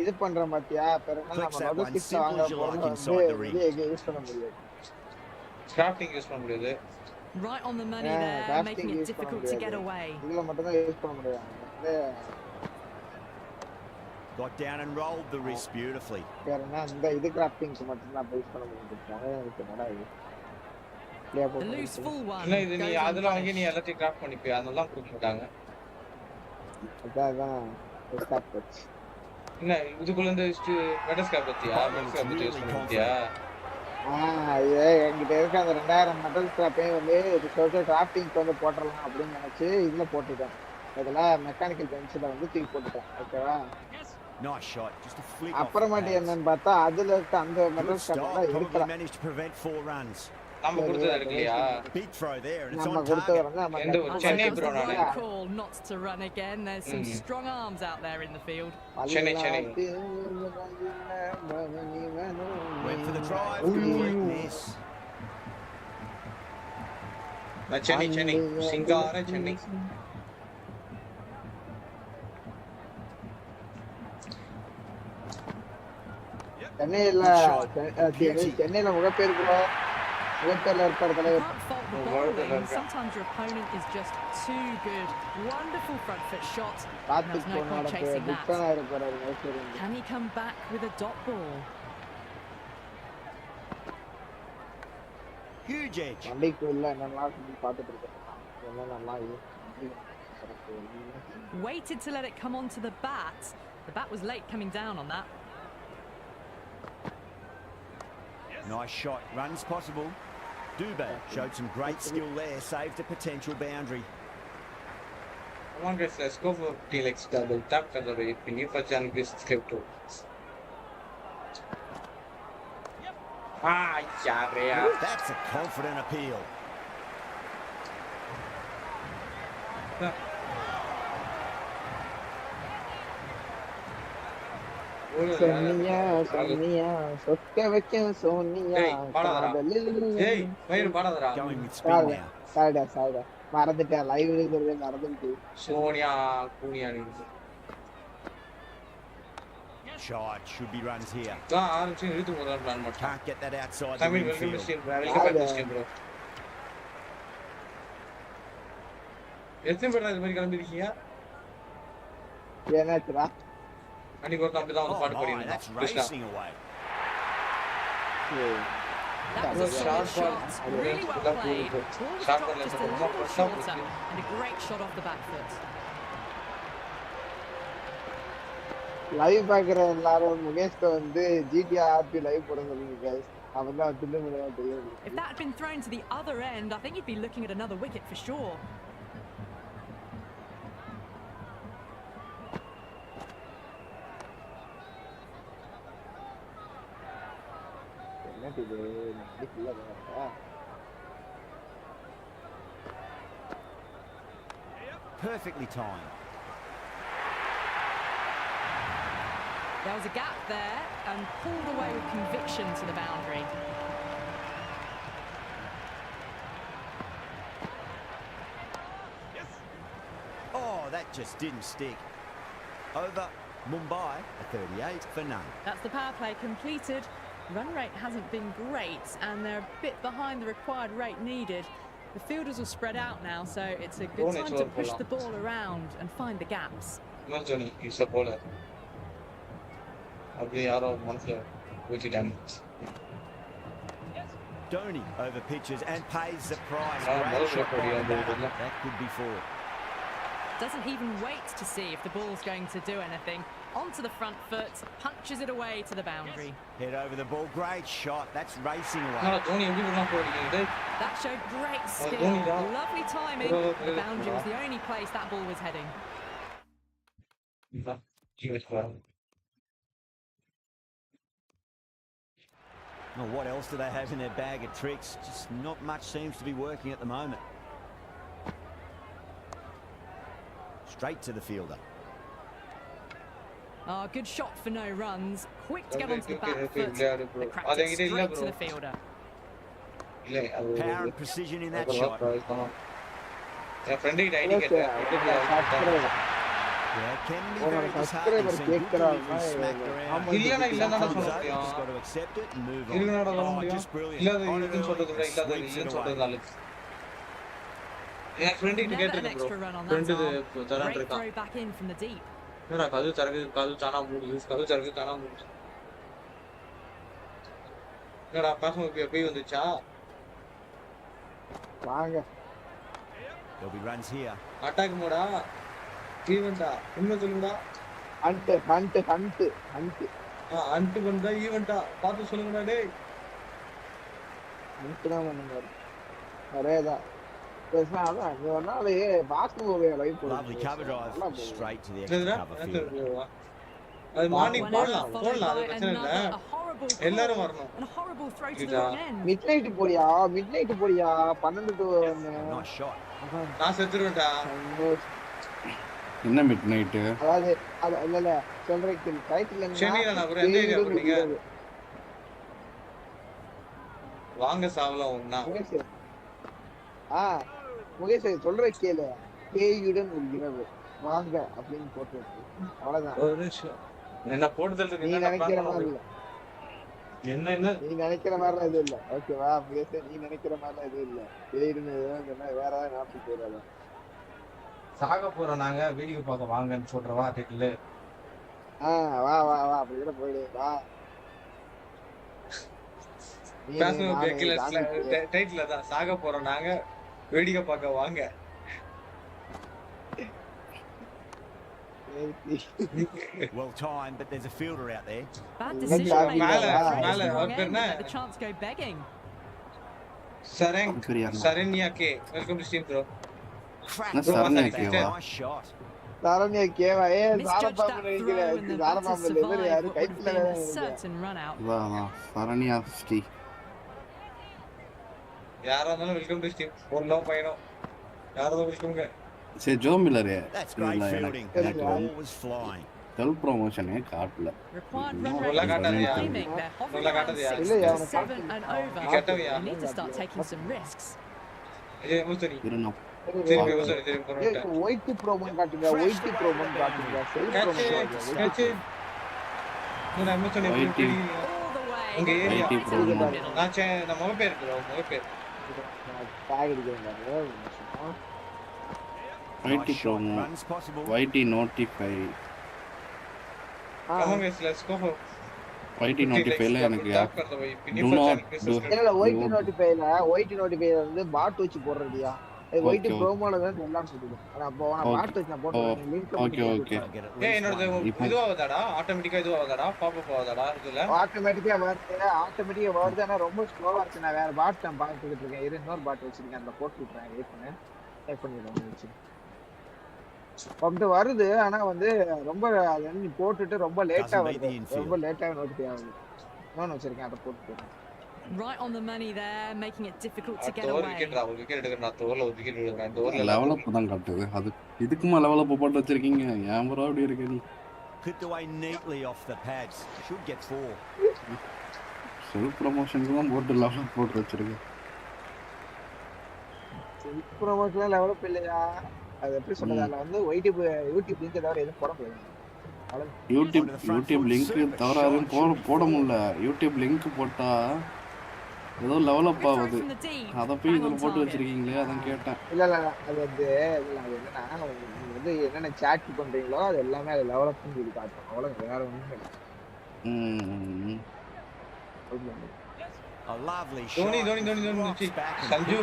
இது பண்ற மாத்தியா பெருமா நம்ம நோட்டிஸ் வாங்க போறது யூஸ் பண்ண முடியாது. கிராஃப்டிங் யூஸ் பண்ண முடியாது. Right on the money there, making it difficult to get away. இதுல மட்டும் தான் யூஸ் பண்ண முடியும். Got down and rolled the wrist beautifully. வேறனா இந்த இது கிராஃப்டிங்க்கு மட்டும் தான் யூஸ் பண்ண முடியும். காஸ்ட்லியா The loose போட்டு full one இல்ல இது நீ goes அதுல வாங்கி நீ unpunished. எல்லாத்தையும் கிராஃப்ட் பண்ணிப்பியா அதெல்லாம் கொடுக்க மாட்டாங்க அதான் ஸ்டாப் போச்சு என்ன இதுக்குள்ள இருந்து மெட்டஸ்கேப் பத்தியா மெட்டஸ்கேப் பத்தி யூஸ் பண்ணிட்டியா இது என்கிட்ட இருக்க அந்த 2000 மெட்டல் ஸ்கிராப்பையும் வந்து கிராஃப்டிங்க்கு வந்து போட்டுடலாம் அப்படின்னு நினைச்சு இதுல போட்டுட்டேன் இதெல்லாம் மெக்கானிக்கல் பென்சில வந்து தூக்கி போட்டுட்டேன் ஓகேவா Nice shot, just a flick off. அப்புறமாட்டி என்னன்னு பார்த்தா அதுல இருக்க அந்த மெட்டல் ஸ்கிராப் எடுக்கலாம் managed to prevent 4 runs. நம்ம கொடுத்தது எடுக்கலையா Big throw there and it's நம்ம on கொடுத்தது target. வந்து நம்ம எந்த சென்னை ப்ரோ நானே Call not to run again. There's some strong arms out there in the field. Chennai Went for the drive. Good weakness. Chennai சிங்கார சென்னை சென்னையில முகப்பேர் முகப்பேர்ல இருப்பார் தலைவர் Sometimes your opponent is just too good. Wonderful front foot shot. There's no point chasing that. Can he come back with a dot ball? Huge edge. Waited to let it come onto the bat. The bat was late coming down on that. Nice shot, runs possible. Dubé showed some great skill there, saved a potential boundary. Come on guys, let's go for T-Lex double tap कर दो ये पिनी पर जान के skip to यार That's a confident appeal. Sonia, சொக்க வைக்க Sonia Going with spin now. சாரிடா மறந்துட்டேன் லைவ் இருக்கிறதே மறந்துட்டு Sonia கூனியா Shot should be runs here. ஆரம்பிச்சு இழுத்து போறா பிளான் பண்ணா Can't get that outside the Tamil welcome to infield. Stream welcome to stream bro எத்தனை பேர் இது மாதிரி கிளம்பி இருக்கீங்க ஏனாச்சுடா அன்னைக்கு ஒரு தம்பி தான் வந்து பாட்டு பாடி That's Krishna racing away. That was a short shot, really well played. Ball was dropped just a little shorter, and a great shot off the back foot. Live பாக்குற எல்லாரும் முகேஷ்க்கு வந்து ஜிடிஆர்பி லைவ் போட சொல்லுங்க गाइस அவதான் தில்லுமுறையா தெரியும் If that had been thrown to the other end, I think you'd be looking at another wicket for sure. Perfectly timed. There was a gap there and pulled away with conviction to the boundary. Oh, that just didn't stick. Over Mumbai, a 38 for none. That's the power play completed. Run rate hasn't been great and they're a bit behind the required rate needed. The fielders will spread out now, so it's a good time to push the ball around and find the gaps. Johnny, he's a bowler. Dhoni over pitches and pays the price. Great shot by the batter. That could be four. Doesn't even wait to see if the ball's going to do anything. Onto the front foot, punches it away to the boundary. Head over the ball, great shot. That's racing away. That showed great skill, lovely timing. The boundary was the only place that ball was heading. Well, what else do they have in their bag of tricks? Just not much seems to be working at the moment. Straight to the fielder. Oh, good shot for no runs. Quick to get onto the back foot. They cracked it straight to the fielder. Power and precision in that shot. Yeah, can be very disheartening. Some good delivery smacked around. Just got to accept it and move on. Oh, just brilliant. On it early, sweeps it away. Never an extra run on that arm. Great throw back in from the deep. என்னடா கது சரகு கது தானா மூடுது கது சரகு தானா மூடுது என்னடா பாசம் போய் வந்துச்சா வாங்க. There'll be runs here. Attack மோடா ஈவென்ட்டா இன்னும் சொல்லுங்கடா. ஹண்ட் ஹண்ட் பண்ணா ஈவென்ட்டா பார்த்து சொல்லுங்கடா டேய். ஹண்ட் தான் பண்ணுங்க. ஒரேதான். பேசாம நீ ஒரு நாள் பாஸ்கோவே லைவ் போடு. Lovely cover drive straight to the extra cover field. அது மார்னிங் போடலாம் அது பிரச்சனை இல்ல. எல்லாரும் வரணும். மிட்நைட் போறியா 12 to 1. Nice shot. நான் செத்துறேன்டா. என்ன மிட்நைட்? அதாவது இல்ல சொல்றேன் டைட்டில் என்ன? சென்னையில நான் ஒரு எந்த ஏரியா போறீங்க? வாங்க சாவலாம் ஒண்ணா. முகேஷ் சொல்ற கேளு. கேயுடன் ஒரு இரவு வாங்க அப்படின்னு போட்டு அவ்வளவுதான். ஒரு நிமிஷம். என்ன போடுதல் நீ நினைக்கிற மாதிரி இல்ல. என்ன நீ நினைக்கிற மாதிரிலாம் எதுவும் இல்ல. ஓகேவா முகேஷ்? நீ நினைக்கிற மாதிரிலாம் எதுவும் இல்ல. கேயுடன் வேற ஏதாவது நாட்டு போயிடாத. சாக போறோம் நாங்க வீடியோ பார்க்க வாங்கன்னு சொல்றவா டைட்டில். வா அப்படி கூட போயிடு வா. டைட்டில் தான் சாக போறோம் நாங்க வேடிக்கை பார்க்க வாங்க. Well timed, but there's a fielder out there. Bad decision மேல அவர்னா the chance go begging. Saranya K welcome to stream bro. Nice shot. Saranya கேவா சாரபாம்பு நினைக்கிறேன். சாரபாம்புல எதிர யாரு கைட்ல வா சரண்யா ஸ்ரீ. யாரா இருந்தாலும் வெல்கம் டு ஸ்ட்ரீம். ஒண்ணோ பையனோ யாரோ வெல்கம்ங்க. சரி Joe Miller That's great fielding. That ball was flying. Self ப்ரமோஷனே காட்டல. நல்லா காட்டாதயா. நல்லா காட்டாதயா. இல்லையா 7 and over. கேட்டவியா. You need to start taking some risks. ஏய் முஸ்தரி. இருனா. திருப்பி போறோம். ஒயிட் ப்ரோமோன் காட்டுங்க. செல்ஃப் ப்ரோமோன் கேட்ச். நான் முஸ்தரி ஒயிட் உங்க ஏரியா ஒயிட் ப்ரோமோ. நான் முக பேர் ப்ரோ முக பேர். டாக் அடிக்கிறேன். Wait promo. Wait notify. let's go. Wait நோட்டிஃபைல எனக்கு இல்ல ஒயிட் நோட்டிஃபைல வந்து பாட் வச்சு போடுறதியா. ஒயிட் ப்ரோமோல தான் எல்லாம் சொல்லுது. அப்போ நான் பாட் வச்சு நான் போடுறேன். Link okay. ஏய் என்னோட இதுவாதடா ஆட்டோமேட்டிக்கா இதுவாதடா பாப் அப் ஆவதடா இதுல ஆட்டோமேட்டிக்கா வருது. ஆனா ரொம்ப ஸ்லோவா இருக்கு. நான் வேற பாட் நான் பார்த்துக்கிட்டு இருக்கேன். இன்னொரு பாட் வச்சிருக்கேன். அதுல போட்டு விட்டுறேன். வெயிட் பண்ணிடுறேன். வந்து வருது ஆனா வந்து ரொம்ப அது நீ போட்டுட்டு ரொம்ப லேட்டா வருது. ரொம்ப லேட்டா நோட்டிஃபை ஆகுது. நான் வச்சிருக்கேன் அத போட்டு. Right on the money there, making it difficult to get away. away. Wicket எடுக்கறேன். நான் தோல்ல விக்கெட் எடுக்கறேன். இந்த ஓவர்ல லெவல் அப் தான் காட்டுது. அது இதுக்குமா லெவல் அப் போட்டு வச்சிருக்கீங்க? ஏன் ப்ரோ அப்படி இருக்கு நீ? Clipped away neatly off the pads. Should get 4. Self ப்ரமோஷனுக்கு தான் போட்டு லெவல் அப் போட்டு வச்சிருக்கேன். செல்ஃப் ப்ரமோஷன்ல லெவல் அப் இல்லையா? அது எப்படி சொல்றது? அதுல வந்து யூடியூப் லிங்க் தவிர எதுவும் போட முடியாது. யூடியூப் லிங்க் தவிர அதுவும் போட முடியல. யூடியூப் லிங்க் போட்டா ஏதோ லெவல் அப் ஆகுது. அத போய் இதுல போட்டு வச்சிருக்கீங்களே அதான் கேட்டேன். இல்ல அது வந்து என்னன்னா வந்து என்னென்ன சாட் பண்றீங்களோ அது எல்லாமே அது லெவல் அப் பண்ணி காட்டும். அவ்வளவு வேற ஒண்ணும் இல்ல. A lovely shot. Dhoni. Sanju.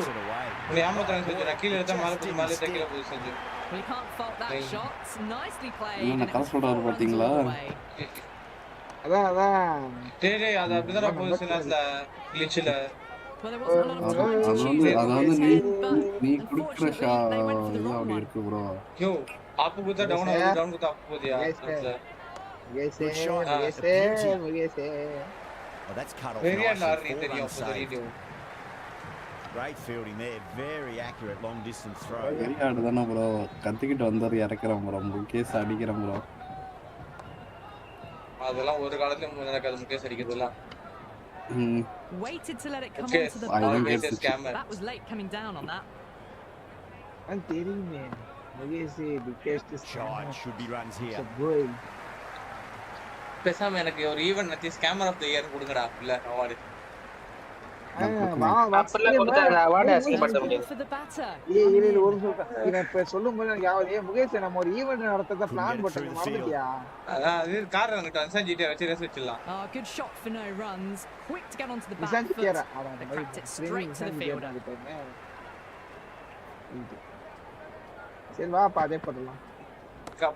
Ni amatran Sanju. Nakil edha male tekila podu Sanju. Well, you can't fault that shot. Nicely played. என்ன கலசோடாரு பாத்தீங்களா? அதான். டேய் அது அப்படிதான் பொசிஷன்ல glitchல. Well, there wasn't a lot of time to choose it. நீ குடுக்குற இது அப்படி இருக்கு ப்ரோ. யோ ஆப் குத்தா டவுன் குத்தா app போதியா? முகேஷே. Oh, that's cut off. Very hard. Great fielding there. Very accurate long distance throw. very hard தான ப்ரோ. கத்திக்கிட்டு வந்தாரு இறக்குறேன் ப்ரோ. முகேஷ் அடிக்கிறேன் ப்ரோ. அதெல்லாம் ஒரு காலத்துல நடக்காது Mukesh அடிக்கிறதுலாம். Waited to let it come onto the ball. That was late coming down on that. And தெரியுமே. Mukesh biggest shot should be runs here. பேசாம எனக்கு ஒரு ஈவென்ட் நத்தி ஸ்கேமர் ஆஃப் தி இயர் கொடுங்கடா இல்ல அவார்ட். அப்பல கொடுத்தாங்க அவார்ட் அஸ்க் பண்ண முடியாது. ஏய் ஒரு சொல்றேன். இப்ப சொல்லும்போது எனக்கு யாவது முகேஷ் நம்ம ஒரு ஈவென்ட் நடத்தத பிளான் போட்டோம் மறந்துட்டியா? அது கார் அங்கட்ட அன்சன் ஜிடி வச்சு ரேஸ் வச்சிடலாம். Good shot for no runs. Quick to get onto the back foot. Cracked it straight to the fielder. சரி வா அதே போடலாம்.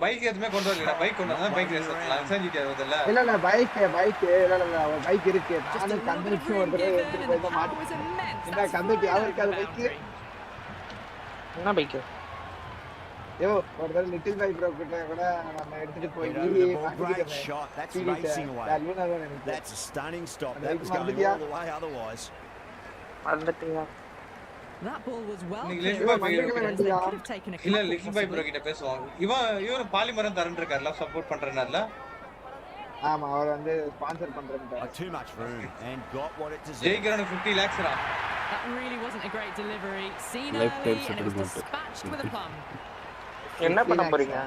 பைக் எதுவுமே கொண்டு வரல. பைக் கொண்டு வந்தா பைக் ரேஸ் எடுக்கலாம். செஞ்சிட்டு வருதுல்ல. இல்ல பைக் இல்ல ஒரு பைக் இருக்கு. நானும் கந்துட்டி ஒரு தடவை எடுத்துட்டு போய் தான் மாட்டேன். என்ன கந்துட்டி அவருக்கு அது பைக் என்ன பைக்? யோ ஒரு தடவை லிட்டில் பைக் ப்ரோ கிட்ட கூட நம்ம எடுத்துட்டு போய் That's a stunning stop. That was going all the way otherwise. That ball was well நீங்க clear. இல்ல லிட்டில் பைக் ப்ரோ கிட்ட பேசுவோம். இவன் பாலிமரம் தரன் இருக்கார்ல சப்போர்ட் பண்றனால. ஆமா அவர் வந்து ஸ்பான்சர் பண்றாரு. Too much room and got what it deserved. ஜெயிக்கிறவனுக்கு 50 lakhs raw. That really wasn't a great delivery. Seen early and it was dispatched with a plum. என்ன பண்ண போறீங்க?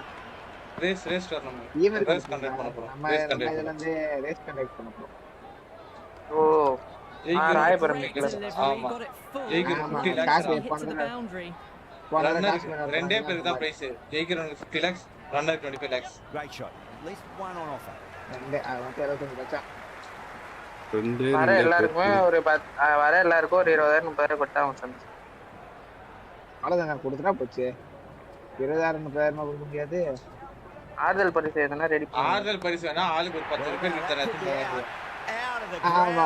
Race tournament. ரேஸ் கண்டக்ட் பண்ண போறோம். நம்ம இதுல இருந்து ரேஸ் கண்டக்ட் பண்ண போறோம். ஓ ராயபுரம் ஆமா. ஜெயிக்கிறவனுக்கு 50 lakhs ரன்னர் ரெண்டே பேருக்கு தான் பிரைஸ். ஜெயிக்கிறவனுக்கு 50 lakhs, runner 25 lakhs. Great shot. At least one on offer. வர எல்லாருக்குமே ஒரு வர எல்லாருக்கும் ஒரு 20,000 30,000 கொட்டா அவன் அவ்வளவுதான் கொடுத்துட்டா போச்சு. 20,000 30,000 கொடுக்க முடியாது. ஆறுதல் பரிசு எதனா ரெடி பண்ணு. ஆறுதல் பரிசு வேணா ஆளுக்கு ஒரு 10 ரூபாய் கொடுத்தறேன். ஆமா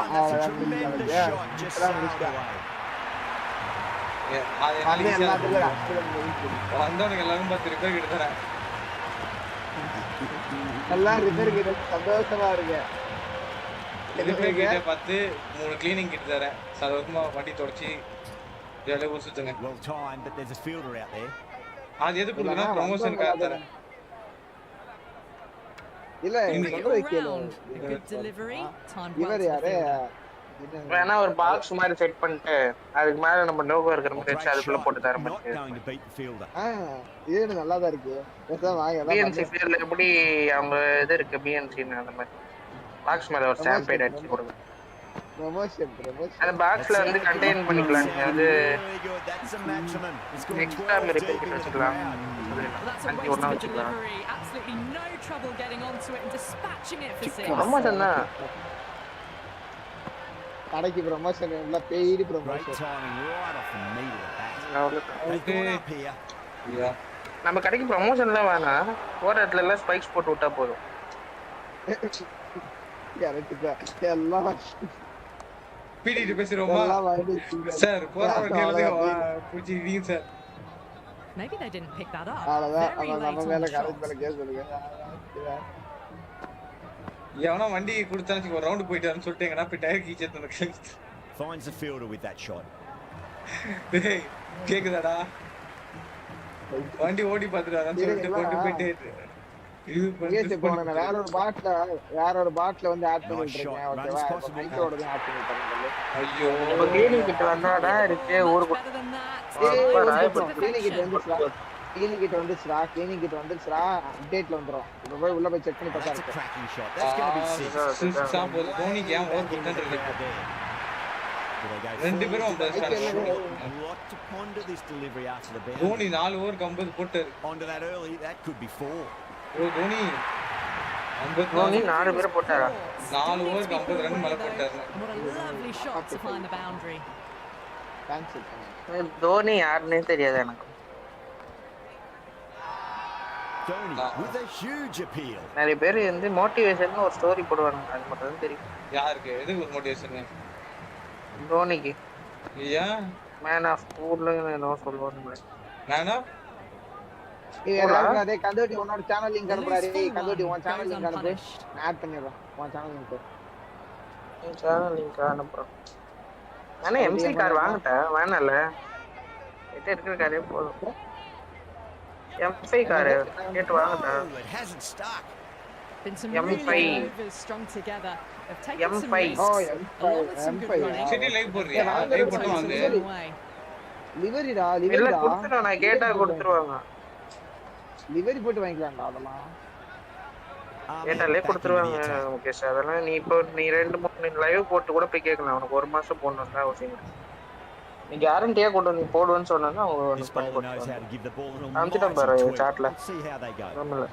வந்தவனுக்கு எல்லாரும் 10 ரூபாய் கொடுத்தறேன். எல்லாம் ரிப்பேர் கிட்ட சந்தோஷமா இருக்கு. ரிப்பேர் கிட்ட 10 3 க்ளீனிங் கிட்ட தரேன். சர்வமா வண்டி தொடச்சி ஜாலியா ஊசுதுங்க. Well timed, but there's a fielder out there. அது எது கொடுத்தா ப்ரமோஷனுக்காக தரேன். இல்ல இவர் யாரு வேணா ஒரு பாக்ஸ் மாதிரி செட் பண்ணிட்டு அதுக்கு மேல நம்ம லோகோ இருக்கிற மாதிரி வச்சு அதுக்குள்ள போட்டு தர மாதிரி. இது நல்லா தான் இருக்கு. பிஎன்சி ஃபீல்ட்ல எப்படி அவங்க இது இருக்கு பிஎன்சி அந்த மாதிரி பாக்ஸ் மேல ஒரு ஸ்டாம்பேட் அடிச்சு கொடுங்க. ப்ரமோஷன் அந்த பாக்ஸ்ல வந்து கண்டெய்ன் பண்ணிக்கலாம். அது எக்ஸ்ட்ரா மாதிரி பேக்கெட் வச்சுக்கலாம். அஞ்சு ஒண்ணா வச்சுக்கலாம். ப்ரமோஷன் தான் கடைக்கு ப்ரமோஷன் இல்ல பெய்டு ப்ரமோஷன். நம்ம கடைக்கு ப்ரமோஷன்லாம் வேணாம். போற இடத்துல எல்லாம் ஸ்பைக்ஸ் போட்டு விட்டா போதும். கரெக்ட் எல்லாம் பிடிட்டு பேசுறோமா சார்? போறவங்க புடிச்சிட்டீங்க sir. Maybe they didn't pick that up. நம்ம மேல கரெக்ட் மேல கேஸ் சொல்லுங்க. எவனோ வண்டி கொடுத்தாச்சு ஒரு ரவுண்ட் போயிட்டு வரேன்னு சொல்லிட்டேங்கடா. போய் டயர் கீச்சே தனக்கு Finds the fielder with that shot. டேய் கேக்குதாடா? வண்டி ஓடி பாத்துட்டு வரேன்னு சொல்லிட்டு கொண்டு போயிட்டு இது பண்ணி போறேன். வேற ஒரு பாட்ல வந்து ஆட் பண்ணிட்டீங்க. ஓகேவா? மைக்கோட தான் ஆட் பண்ணிட்டீங்க. ஐயோ நம்ம கிளீனிங் கிட்ட வந்தாடா இருக்கு ஊருக்கு. கிளீனிங் கிட்ட வந்துச்சுடா. அப்டேட்ல வந்துரும். இப்ப போய் உள்ள போய் செக் பண்ணி பார்த்தா இருக்கு. தோனிக்கு ஏன் ஓவர் கொடுத்தேன்னு ரெண்டு பேரும் தோனி 4 ஓவர் 50 போட்டாரு. Onto that early, that could be 4. Dhoni 4 பேர் போட்டாரா? 4 ஓவர் 50 ரன் மேல போட்டாரு. தோனி யாருன்னே தெரியாது எனக்கு. Dhoni with a huge appeal. நிறைய பேர் வந்து மோட்டிவேஷன் ஒரு ஸ்டோரி போடுவாங்க. அது மட்டும் தான் தெரியும். யாருக்கு எதுக்கு ஒரு மோட்டிவேஷன்? தோனிக்கு. ஏன் மேன் ஆஃப் ஊர்ல ஏதோ சொல்லுவாங்க. மேன் ஆஃப் அதே கந்தோட்டி உன்னோட சேனல் லிங்க் அனுப்புறாரு. கந்தோட்டி உன் சேனல் லிங்க் அனுப்பு. நான் ஆட் பண்ணிடுறேன். உன் சேனல் லிங்க் அனுப்புறேன். ஆனா எம்சி கார் வாங்கட்டேன் வேணால. எட்ட இருக்கிற காரே போதும். எம்5 கார் கேட்டு வாங்கட்டேன். M5 சிட்டி லைவ் போடுறியா? லைவ் போடுவாங்க. லிவரிடா இல்ல கொடுத்துறேன். நான் கேட்டா கொடுத்துருவாங்க. லிவரி போட்டு வாங்கிக்கலாம்டா. அதெல்லாம் கேட்டாலே கொடுத்துருவாங்க முகேஷ். அதெல்லாம் நீ இப்போ நீ 2-3 லைவ் போட்டு கூட போய் கேட்கலாம். உனக்கு 1 மாசம் போடணும்னா அவசியம் இல்லை. நீ கேரண்டியா கொண்டு நீ போடுவேன்னு சொன்னா அவங்க பண்ணி கொடுத்துருவாங்க. அனுப்பிச்சிட்டேன் பாரு சாட்ல. ஆமால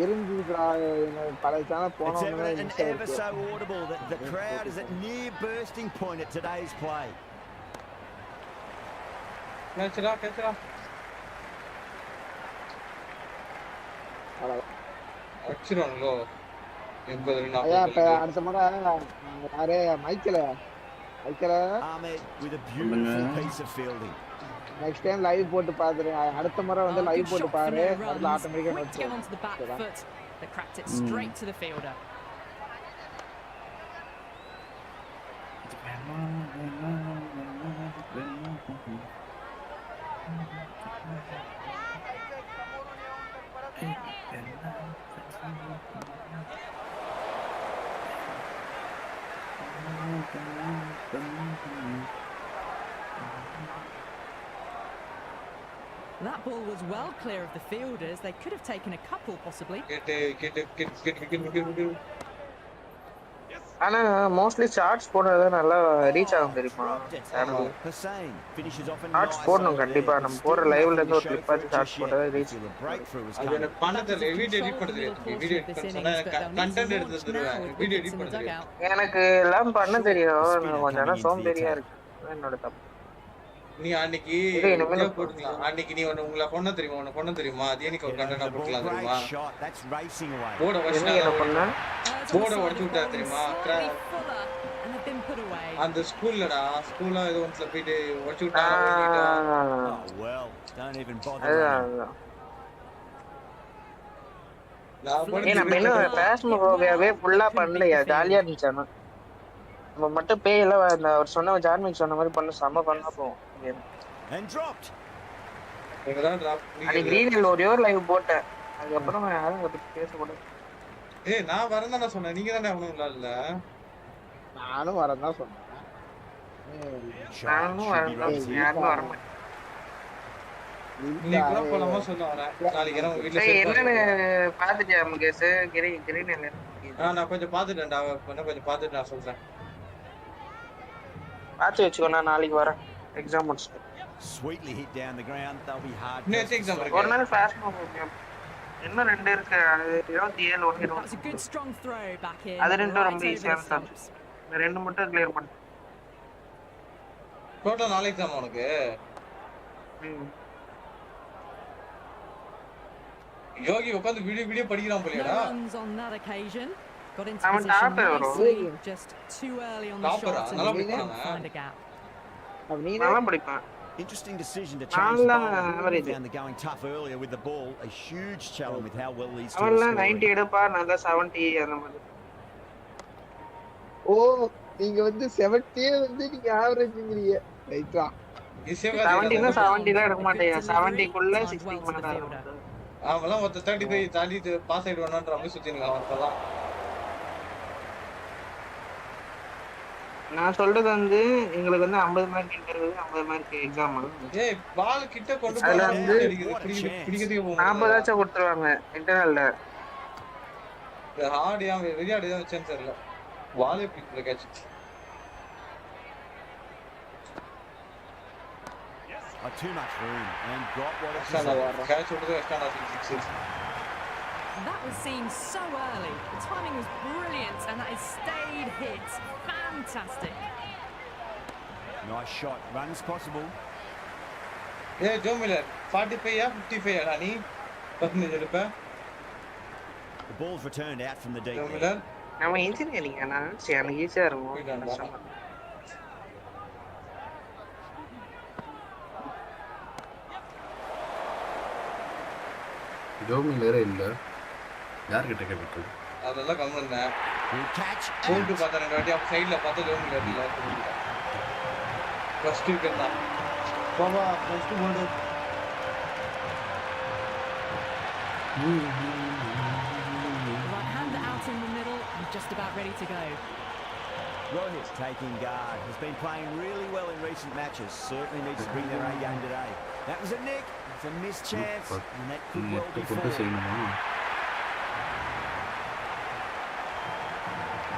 எரிஞ்சுடா பழைய சேனல் போனவங்க and ever so audible that the crowd is at near bursting point at today's play. catch it. அடிச்சிரோங்களோ 80 அடுத்த முறை யாரு Michael Ahmed with a beautiful piece of fielding. Next time live போட்டு பாத்துரு அடுத்த முறை வந்து லைவ் போட்டு பாரு அதுல ஆட்டோமேட்டிக்கா Quick to get onto the back foot. They cracked it straight to the fielder. That ball was well clear of the fielders. They could have taken a couple possibly. Get. ஆனா mostly shorts போடுறது நல்லா reach ஆகும் தெரியுமா shorts போடணும் கண்டிப்பா நம்ம போற லைவ்ல இருந்து ஒரு கிளிப் பார்த்து ஷார்ட்ஸ் போடுறது ரீச் அது எனக்கு பண்ணதல வீடியோ எடிட் பண்றது வீடியோ எடிட் பண்ண சொன்னா கண்டென்ட் எடுத்து தருவேன் வீடியோ எடிட் பண்றது எனக்கு எல்லாம் பண்ண தெரியும் கொஞ்சம் சோம்பேறியா இருக்கு என்னோட தப்பு நீ அன்னைக்கு போடுறீங்க அன்னைக்கு நீ உங்களை பொண்ண தெரியுமா அது எனக்கு ஒரு கண்டென்ட் போடலாம் தெரியுமா போட போட உடைச்சு விட்டா தெரியுமா அந்த ஸ்கூல்லடா ஸ்கூல்ல ஏதோ ஒன்ஸ்ல போயிட்டு உடைச்சு விட்டாங்க ஃபுல்லா பண்ணலையா ஜாலியா இருந்துச்சு நம்ம மட்டும் பேயெல்லாம் அவர் சொன்ன ஜான்மிக் சொன்ன மாதிரி பண்ண செம்ம பண்ணா போவோம் ஒரே ஒரு லைவ் போட்டேன் அதுக்கப்புறம் யாரும் அதை பத்தி பேசக்கூடாது நான் வரேன் சொன்னேன் நீங்க தானே அவனும் இல்ல நானும் வரேன் தான் சொன்னேன் யாரும் வர மாட்டேன் நீ கூட போலாமா சொல்ல வரேன் நாளைக்கு நான் வீட்ல என்னன்னு பாத்துட்டியா முகேஷ் கிரீன் நான் கொஞ்சம் பாத்துட்டேன்டா கொஞ்சம் பாத்துட்டு நான் சொல்றேன் பாத்து வெச்சுக்கோ நான் நாளைக்கு வரேன் எக்ஸாம் முடிச்சிட்டு sweetly hit down the ground they'll be hard next exam ஒரு நாள் ஃபாஸ்ட் மூவ் இன்னும் ரெண்டு இருக்கு அது 27 1 That's a good strong throw back in. அது ரெண்டும் ரொம்ப ஈஸியா இருக்கு இந்த ரெண்டு மட்டும் கிளியர் பண்ணு டோட்டல் 4 எக்ஸாம் உனக்கு யோகி உட்கார்ந்து வீடியோ படிக்கிறான் போலடா on that occasion got into position nicely, just too early on the shot and find a gap. Interesting decision to change the ball. Found the going tough earlier with the ball. A huge challenge with how well these two are scoring. 90 எடுப்பா நான் 70 அந்த மாதிரி. ஓ நீங்க வந்து 70 வந்து நீங்க ஆவரேஜ்ங்கறீங்க ரைட்டா 70 னா 70 தான் எடுக்க மாட்டேன் 70 குள்ள 60 மேல தான் அவலாம் ஒருத்த 35 தாண்டி பாஸ் ஆயிடுவானன்ற மாதிரி சுத்திங்க அவர்தான் நான் சொல்றது வந்து எங்களுக்கு வந்து 50 மார்க் இன்டர்வியூ 50 மார்க் எக்ஸாம் ஏய் பால் கிட்ட கொண்டு போய் பிடிக்கிறதுக்கு 40 ஆச்சு கொடுத்துருவாங்க இன்டர்னல்ல ஹார்டியா வெறியாடியா வச்சேன் தெரியல பாலே பிடிக்கல catch too much room and got what it catch விட்டது extra 6 That was seen so early. The timing was brilliant and that is stayed hit. Fantastic. Nice shot. Runs possible. Yeah, Joe Miller. 45 या 55 Hani. Patni jadpa. The ball's returned out from the deep. Joe Miller. நம்ம engineering انا சேன ஈஸியா இருக்கும். Joe மில்லரே இல்ல யார் கிட்ட கேட்டது அதெல்லாம் கம்மன்னா போட்டு பார்த்தா ரெண்டு வாட்டி அப்ப சைடுல பார்த்தா ஜோ மில்லர் இல்ல ஃபர்ஸ்ட் விக்கெட் தான் பாபா first ball Right hander out in the middle and just about ready to go. Rohit taking guard. Has been playing really well in recent matches. Certainly needs to bring their A game today. That was a nick. It's a missed chance. And that could well be four.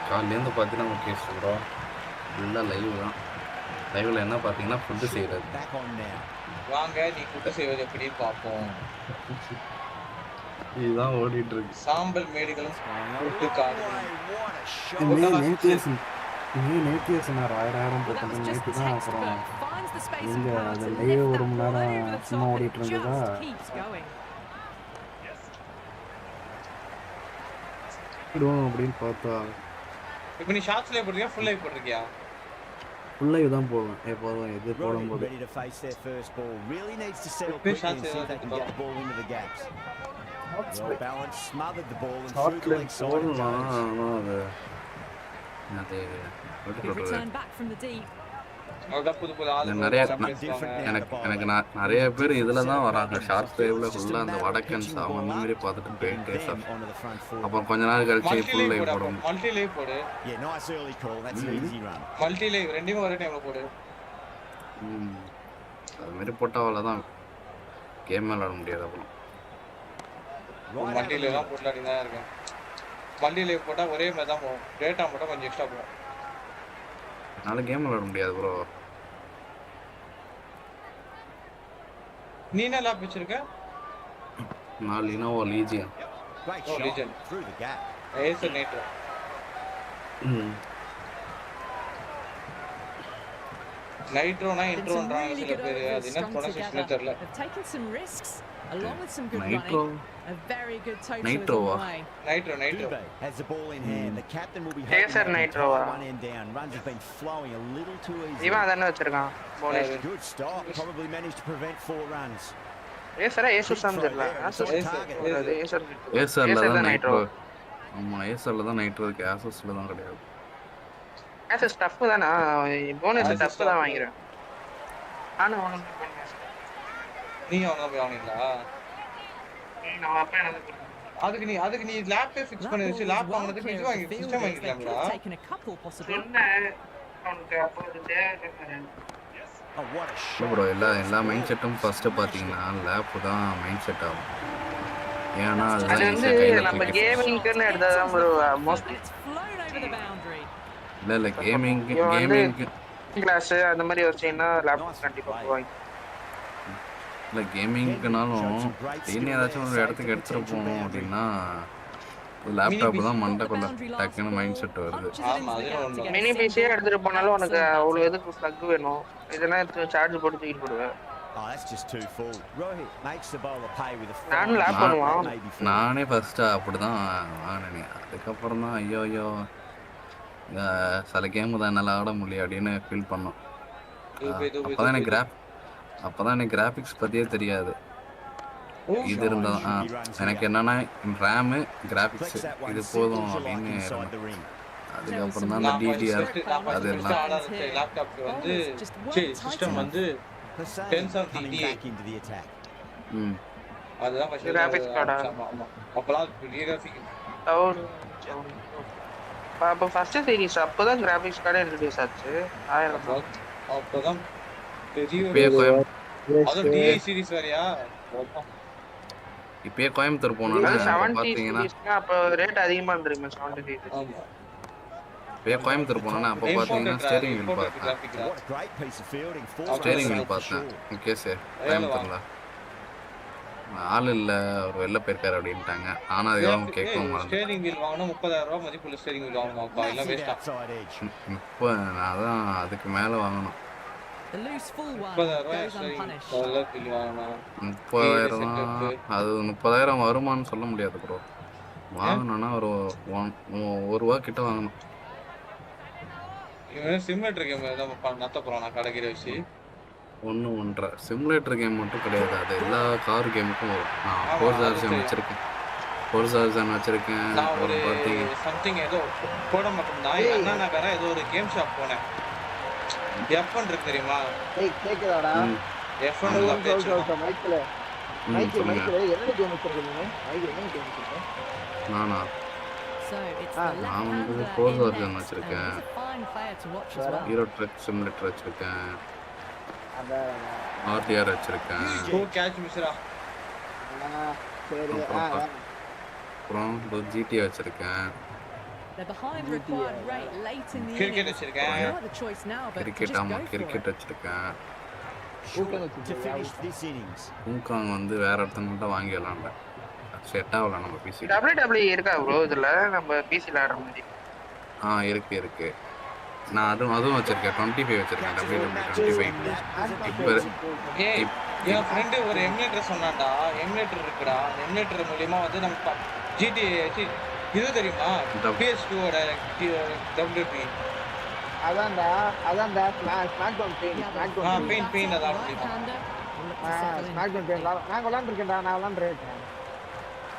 காலையிலேருந்து பார்த்தீங்கன்னா okay சொல்கிறோம் ஃபுல்லாக live தான் லைவில் என்ன பார்த்தீங்கன்னா food செய்கிறது வாங்க நீ ஃபுட்டு செய்வது எப்படி பார்ப்போம் இதுதான் ஓடிட்டு இருக்கு. சாம்பல் மேடுகளும் முட்டு காடுகளும். நேற்று சொன்னார் 1000 போட்டது நேற்று தான். அப்புறம் எங்க அது லைவ் 1 மணி நேரம் சும்மா ஓடிட்டு இருந்ததா அப்படின்னு பார்த்தா. இப்போ நீ ஷார்ட்ஸ் லைவ் போடுறியா ஃபுல் லைவ் போடுறியா? ஃபுல் லைவ் தான் போடுவேன் எப்போதும். எது போடும்போது நிறைய பேர் இதுல தான் வராங்க. ஷார்ட் லைவ்ல ஃபுல்லா அந்த வடக்கன் சாம் அந்த மாதிரி பார்த்துட்டு போயிட்டு அப்புறம் கொஞ்ச நாள் கழிச்சு ஃபுல் லைவ் போடுவோம். மல்டி லைவ் போடு. மல்டி லைவ் ரெண்டுமே ஒரே டைம்ல போடு. அது மாதிரி போட்டா அவ்வளவுதான், கேம் விளையாட முடியாது. அப்புறம் மல்டி லைவ் தான் போட்டு தான் இருக்கேன். மல்டி லைவ் போட்டா ஒரே மாதிரி தான் போகும், டேட்டா மட்டும் கொஞ்சம் எக்ஸ்ட்ரா போகும். அதனால கேம் விளையாட முடியாது ப்ரோ. நீ என்ன லேப் வச்சிருக்க? நான் Lenovo Legion. Legion Acer Nitro. நைட்ரோனா இன்ட்ரோன்றாங்க சில பேர். அது என்ன ப்ரொனன்சியேஷன் தெரியல. Along with some good running, a very good total Nitro. Nitro has the ball in hand. The captain will be Chaser Nitro. One end down. Runs have been flowing a little too easy. இவன் அதானே வச்சிருக்கான். Bonus. Good stop. Probably managed to prevent 4 runs. ஏசரா ஏசு சம்ஜர்ல. ஏசர்ல தான் nitro. ஆமா ஏசர்ல தான் nitro இருக்கு. ஆசஸ்ல தான் கிடையாது. Asus tough தானா? போனஸ் டஃப் தான் வாங்குறேன். ஆனா உனக்கு நீ அவங்க போய் வாங்குனீங்களா? நான் அப்ப அதுக்கு நீ லேப்பே ஃபிக்ஸ் பண்ணி வச்சு லேப் வாங்குனதுக்கு இது வாங்கி சிஸ்டம் வாங்கிக்கலாம்டா. ப்ரோ எல்லா மைண்ட் செட்டும் ஃபர்ஸ்ட் பாத்தீங்கன்னா லேப் தான் மைண்ட் செட் ஆகும். ஏன்னா அது வந்து நம்ம கேமிங்க்குன்னு எடுத்தா ப்ரோ மோஸ்ட்லி இல்ல கேமிங் கிளாஸ் அந்த மாதிரி வச்சீங்கன்னா லேப் கண்டிப்பா போவாங்க. இல்லை கேமிங்க்குனாலும் டெய்லி ஏதாச்சும் ஒரு இடத்துக்கு எடுத்துகிட்டு போகணும் அப்படின்னா லேப்டாப் தான் மண்டக்குள்ள டக்குன்னு மைண்ட் செட் வருது. மினி பிசியே எடுத்துட்டு போனாலும் உனக்கு அவ்வளோ எதுக்கு ப்ளக் வேணும், இதெல்லாம் சார்ஜ் போட்டு தூக்கிட்டு போடுவேன். நானே ஃபர்ஸ்ட் அப்படிதான் வாங்கினேன். அதுக்கப்புறம் தான் ஐயோ சில கேமு தான் என்னால் ஆட முடியும் அப்படின்னு ஃபீல் பண்ணோம். அப்போதான் எனக்கு கிராஃபிக்ஸ் பற்றியே தெரியாது. இது இருந்தால் எனக்கு என்னன்னா ரேமு கிராஃபிக்ஸ் இது போதும் அப்படின்னு. அதுக்கப்புறம் தான் அந்த டிடிஆர் அதெல்லாம். லேப்டாப்க்கு வந்து சிஸ்டம் வந்து டென்சர் டிடிஏ அதுதான் ஃபர்ஸ்ட் கிராஃபிக்ஸ் கார்டா. அப்பலாம் கிராஃபிக் அப்போ ஃபர்ஸ்ட் சீரிஸ் அப்போதான் கிராஃபிக்ஸ் கார்டே இன்ட்ரோடியூஸ் ஆச்சு. அப்போதான் இப்பயே கோயம்புத்தூர் போனோம்னா பாத்தீங்கன்னா அப்ப ரேட் அதிகமா இருந்துருமே 70. இப்பயே கோயம்புத்தூர் போனோம்னா அப்ப பாத்தீங்கன்னா ஸ்டீரிங் வீல் பார்த்தேன். ஓகே சார் கோயம்புத்தூர்ல ஆள் இல்ல ஒரு வெளில போயிருக்காரு அப்படின்ட்டாங்க. ஆனா அதுவும் கேட்கவும் மாட்டேன். ஸ்டீரிங் வீல் வாங்கினா 30,000 ரூபாய் மதிப்புள்ள ஸ்டீரிங் வீல் வாங்கணும்ப்பா, இல்ல வேஸ்டா. இப்போ நான் அதான் அதுக்கு மேல வாங்கணும். 30,000 வருமானு சொல்ல முடியாது ப்ரோ. வாங்கணும்னா ஒரு 1 ரூபா கிட்ட வாங்கணும். சிமுலேட்டர் கேம் நத்த போறான் கடைக்கிற வச்சு 1.5 சிமுலேட்டர் கேம் மட்டும் கிடையாது, அது எல்லா கார் கேமுக்கும் வரும். நான் ஃபோர்ஸா வச்சிருக்கேன். நான் ஒரு சம்திங் ஏதோ போட மாட்டேன். அண்ணா கடை ஏதோ ஒரு கேம் ஷாப் போனேன். F1 இருக்கு தெரியுமா? ஏய் கேக்குதாடா? F1 ல மைக்ல என்ன கேம் வச்சிருக்கீங்க? என்ன கேம் வச்சிருக்கீங்க? நானா நான் வந்து ஃபோர்ஸ் வெர்ஷன் வச்சிருக்கேன். ஹீரோ ட்ரக் சிமுலேட்டர் வச்சிருக்கேன். ஆர்டிஆர் வச்சிருக்கேன். ஓ கேட்ச் மிஸ்ரா. சரி அப்புறம் ஜிடி வச்சிருக்கேன். கிரிக்கெட் வச்சிருக்கேன். கிரிக்கெட் ஆமா கிரிக்கெட் வச்சிருக்கேன். ஹாங்காங் வந்து வேற ஒருத்தங்கிட்ட வாங்கி விளாண்டேன். செட் ஆகல நம்ம பிசி. WWE இருக்கா ப்ரோ இதுல நம்ம பிசில ஆடுற மாதிரி? இருக்கு. நான் அதுவும் வச்சிருக்கேன். 25 வச்சிருக்கேன். WWE 25. என் ஃப்ரெண்டு ஒரு எமுலேட்டர் சொன்னான்டா. எமுலேட்டர் இருக்குடா. அந்த எமுலேட்டர் மூலியமா வந்து நம்ம GTA இது தெரியுமா? PS2 ஓட WWE. அதான்டா ஸ்மாக்டவுன் பெயின் அதான் முடியுமா? ஸ்மாக்டவுன் பெயின் நான் விளையாண்டுருக்கேன்.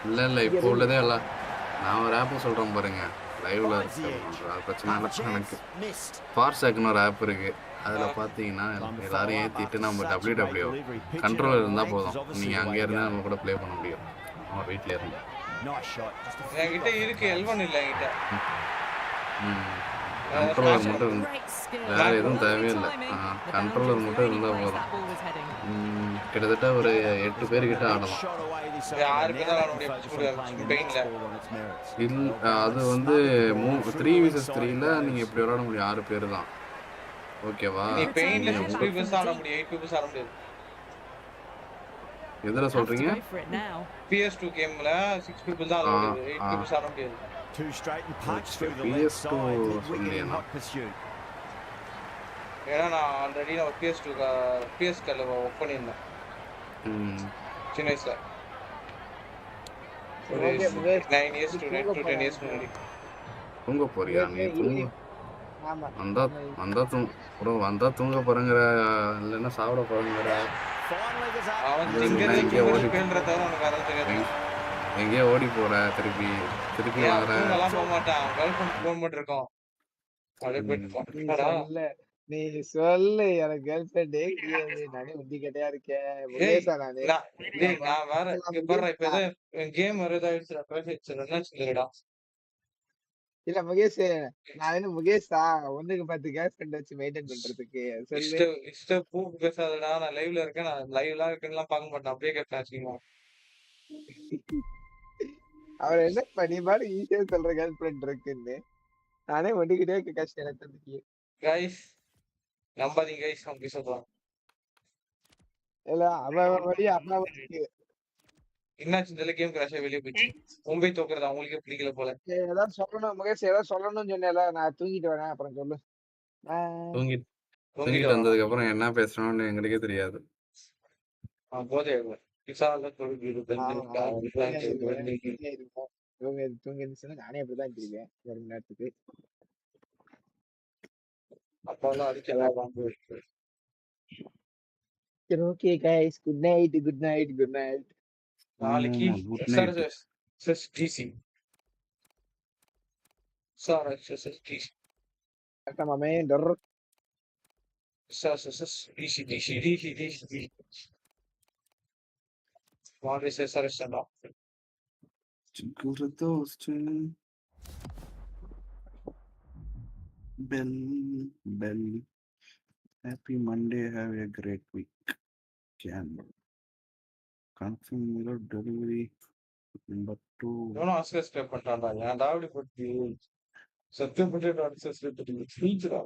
இல்ல இப்போ உள்ளதே இல்ல. நான் ஒரு ஆப் சொல்றேன் பாருங்க. லைவ்ல இருக்கு. அது பிரச்சனை இல்ல எனக்கு. ஃபார்சாக்னு ஒரு ஆப் இருக்கு. அதுல பாத்தீங்கன்னா எல்லாரும் ஏத்திட்டு நம்ம WWE கண்ட்ரோலர் இருந்தா போதும். நீங்க அங்க இருந்தா நம்ம கூட ப்ளே பண்ண முடியும். நம்ம வீட்ல இருந்து. என்கிட்ட இருக்கு L1 இல்ல என்கிட்ட. கண்ட்ரோலர் மட்டும் வேற எதுவும் தேவையில்லை. கண்ட்ரோலர் மட்டும் இருந்தா போதும். கிட்டத்தட்ட ஒரு 8 பேர் கிட்ட ஆடலாம். அது வந்து 3vs3ல நீங்க எப்படி விளையாட முடியும்? 6 பேர் தான். ஓகேவா? எதுல சொல்றீங்க? PS2 கேம்ல 6 people தான் ஆட முடியும். 8 people ஆட முடியாது. Two straight and punch through the left side. Wicked hot pursuit. ஏன்னா நான் ஆல்ரெடி PS கல்ல ஒர்க் பண்ணியிருந்தேன். சின்ன வயசுல 9 years to 10 years முன்னாடி. தூங்க போறியா நீ? வந்தா தூங்க போறேங்கிற இல்லைன்னா சாப்பிட போறேங்கிற. அவன் திங்கிறது பேன்றதால உனக்கு அதான் தெரியாது. எங்கேயோ ஓடி போற திருப்பி வர போக மாட்டான். கேர்ள்ஃப்ரெண்ட் போன் மட்டும் இருக்கோம். நீ சொல்லு எனக்கு கேர்ள் ஃப்ரெண்டே கிடையாது. நானே உண்டி கட்டையா இருக்கேன். முகேஷா நானு. நான் வேற பாரு இப்ப ஏதோ கேம் வேற ஏதாச்சுடா பேசிச்சு என்னச்சுடா. இல்ல முகேஷ் நான் என்ன முகேஷா ஒண்ணுக்கு 10 கேர்ள் ஃப்ரெண்ட் வச்சு மெயின்டைன் பண்றதுக்கு சொல்லு. இஷ்ட பூ பேசாதடா. நான் லைவ்ல இருக்கேன். நான் லைவ்லாம் இருக்கேன்லாம் பார்க்க மாட்டேன். அப்படியே கேட்பேன் வச்சுக்கோங்க. அவர் என்ன பண்ணி மாதிரி ஈஸியா சொல்ற கேர்ள் ஃப்ரெண்ட் இருக்குன்னு நானே ஒண்டிக்கிட்டே இருக்க கஷ்டம் எனக்கு. கைஸ் நம்பாதீங்க கைஸ் அப்படி சொல்றான். இல்ல அவன் வழியா அப்பா என்னாச்சு இந்த கேம் கிராஷா வெளியே போயிடுச்சு. மும்பை தோக்குறது அவங்களுக்கே பிடிக்கல போல. ஏதாவது சொல்லணும் முகேஷ், ஏதாவது சொல்லணும்னு சொன்னேன்ல. நான் தூங்கிட்டு வரேன் அப்புறம் சொல்லு. தூங்கிட்டு வந்ததுக்கு அப்புறம் என்ன பேசணும்னு எங்களுக்கே தெரியாது. போதே தூங்கி இருந்துச்சுன்னா நானே அப்படிதான் இருக்கேன் ஒரு மணி நேரத்துக்கு. அப்பெல்லாம் அடிக்கலாம். Okay guys, good night. நாளைக்கு டிசி சார் டிசி மாமே டர் DC what is sir stand off Bell. Happy Monday. Have a great week. Can confirm your delivery number 2. No access pay பண்றான்டா. ஏன்டா அப்படி போட்டு சத்தியம் பண்ணிட்டு access pay பண்ணி ஃபியூச்சரா.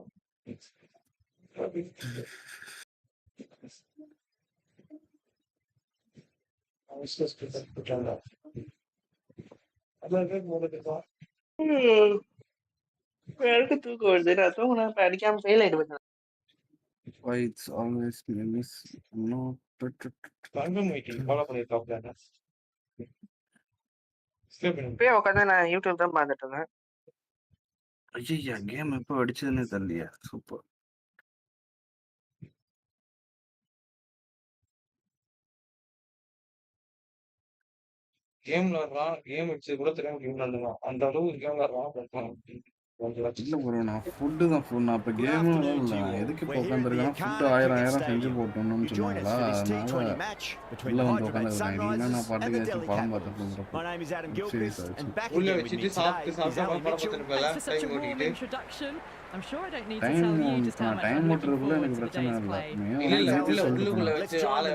access pay பண்றான்டா. அதான் போடுறதா. எனக்கு தூக்கம் வருது. நான் தூங்கினா அடிக்காம ஃபெயில் ஆயிடுவேன். Why it's always miss no confirm meeting follow பண்ணிருக்காப்ல. இப்பயே உட்காந்து நான் யூடியூப் தான் பார்த்துட்டு இருந்தேன். ஐயா கேம் எப்போ அடிச்சதுன்னு தெரியலையா? சூப்பர். கேம் விளையாடுறான். கேம் அடிச்சது கூட தெரியாம கேம் விளையாடுறான். அந்த அளவு கேம் விளையாடுறான். இல்ல ப்ரோ, நான் ஃபுட்டு தான் நான் இப்போ கேமும் இல்லை. எதுக்கு இப்போ உட்காந்துருக்கேன்னா ஃபுட்டு 1000 செஞ்சு போட்டோம்னு சொன்னாங்களா, அதனால உள்ள வந்து உட்காந்துருக்கேன். இல்லைன்னா நான் பாட்டுக்கு ஏதாச்சும் படம் பார்த்துட்டு இருந்திருப்பேன். சீரியஸ் ஆச்சு. உள்ள வச்சுட்டு சாப்பிட்டு படம் பார்த்துருப்பேன். டைம் ஓட்டுறதுக்குள்ள எனக்கு பிரச்சனை இல்லை. உள்ளுக்குள்ள வச்சு ஆளை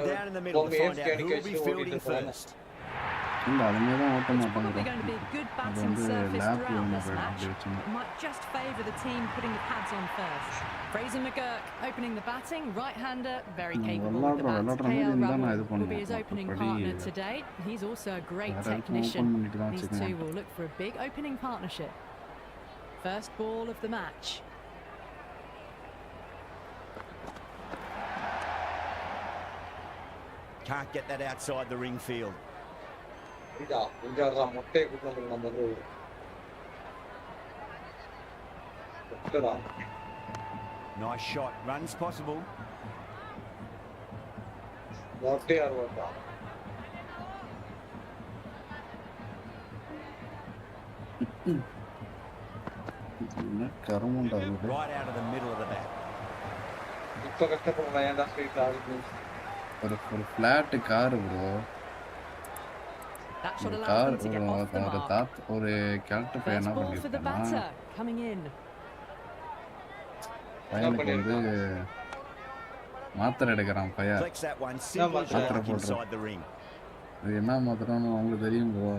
இல்ல அதுமே தான் ஓட்ட It's மாட்டாங்க probably bro. going to be a good அது batting வந்து surface lab throughout Veena this போயிடும் match. அப்படி வச்சோம்னா. It might just favour the team putting the pads on first. Fraser McGurk opening the batting, right-hander, very capable with the bat. விளாடுற மாதிரி KL இருந்தா நான் இது Rahul will be his பண்ணுவேன். opening மற்றபடி partner today. He's also a great வேற யாருக்கும் technician. Open பண்ணிட்டு தான் These வச்சுக்க two மாட்டேன். will look for a big opening partnership. First ball of the match. Can't get that outside the ring field. Nice shot. Runs possible. என்ன கருமண்டா இது. Right out of the middle of the bat. ஒரு flat car bro. That should allow car them to get off the mark. ஒரு character பையன் என்ன First ball for the பண்ணிருக்கானா batter coming in. பையனுக்கு வந்து மாத்திரை எடுக்கிறான் பையன். Flex that one. Simple மாத்திரை shot போடுறான். inside the ring. அது என்ன மாத்திரம்னு அவங்களுக்கு தெரியும் ப்ரோ.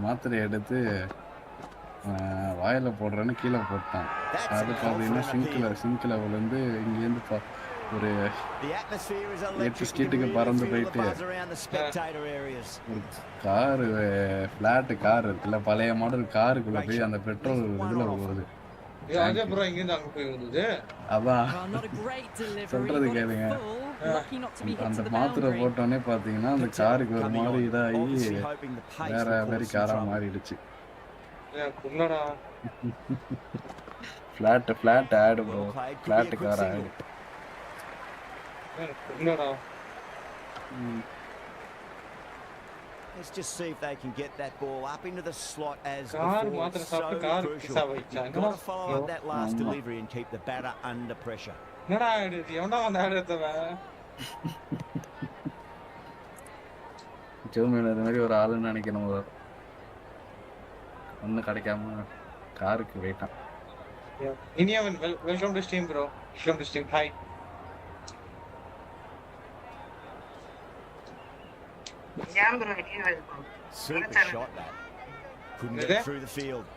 மாத்திரை எடுத்து வாயில போடுறேன்னு கீழே போட்டான். அது பார்த்தீங்கன்னா சிங்க்ல விழுந்து இங்கேருந்து ஒரு 8 ஸ்ட்ரீட்டுக்கு பறந்து போயிட்டு காரு ஃபிளாட் கார் இருக்குல்ல பழைய மாடல் காருக்குள்ள போய் அந்த பெட்ரோல் இதுல விழுவுது. அதான் சொல்றது கேளுங்க. அந்த மாத்திரை போட்டோன்னே பாத்தீங்கன்னா அந்த காருக்கு ஒரு மாதிரி இதாகி வேற மாதிரி காரா மாறிடுச்சு. ஃபிளாட் ஆடு ப்ரோ. ஃபிளாட் கார் ஆடு. Let's just see if they can get that ball up into the slot as before. It's so crucial. You've got to follow up that last delivery and keep the batter under pressure. ஜோமேல அது மாதிரி ஒரு ஆளுன்னு நினைக்கணும். ஒன்றும் கிடைக்காம காருக்கு போயிட்டான். Iniyavan welcome to stream bro. Welcome to stream. Hi. Super shot that. Couldn't get through the field.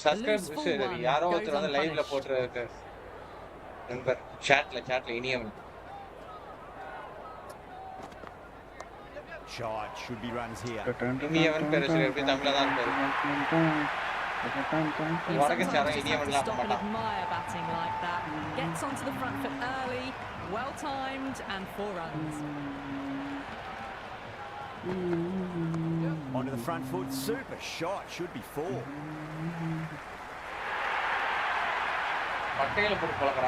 Subscribe யாரோ ஒருத்தர் வந்து லைவ்ல போட்டுருக்கு நம்பர் சாட்ல Iniyavan. Shot should be runs here. Iniyavan பேரு சரி எப்படி தமிழ்ல தான் பேரு. வடக்கு சார இனியவன்லாம் Stop and மாட்டான். admire batting like that. Gets onto the front foot early, well timed and 4 runs. Onto the front foot, super shot, should be 4.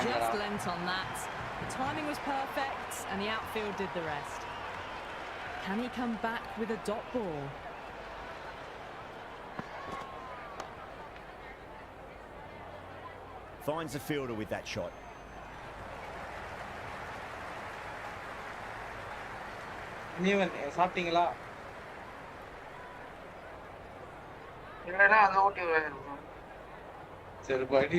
Just lent on that. The timing was perfect and the outfield did the rest. Can he come back with a dot ball? Finds the fielder with that shot. இனியவன் சாப்பிட்டீங்களா? இல்லனா அத ஓட்டி வரணும். சரி படி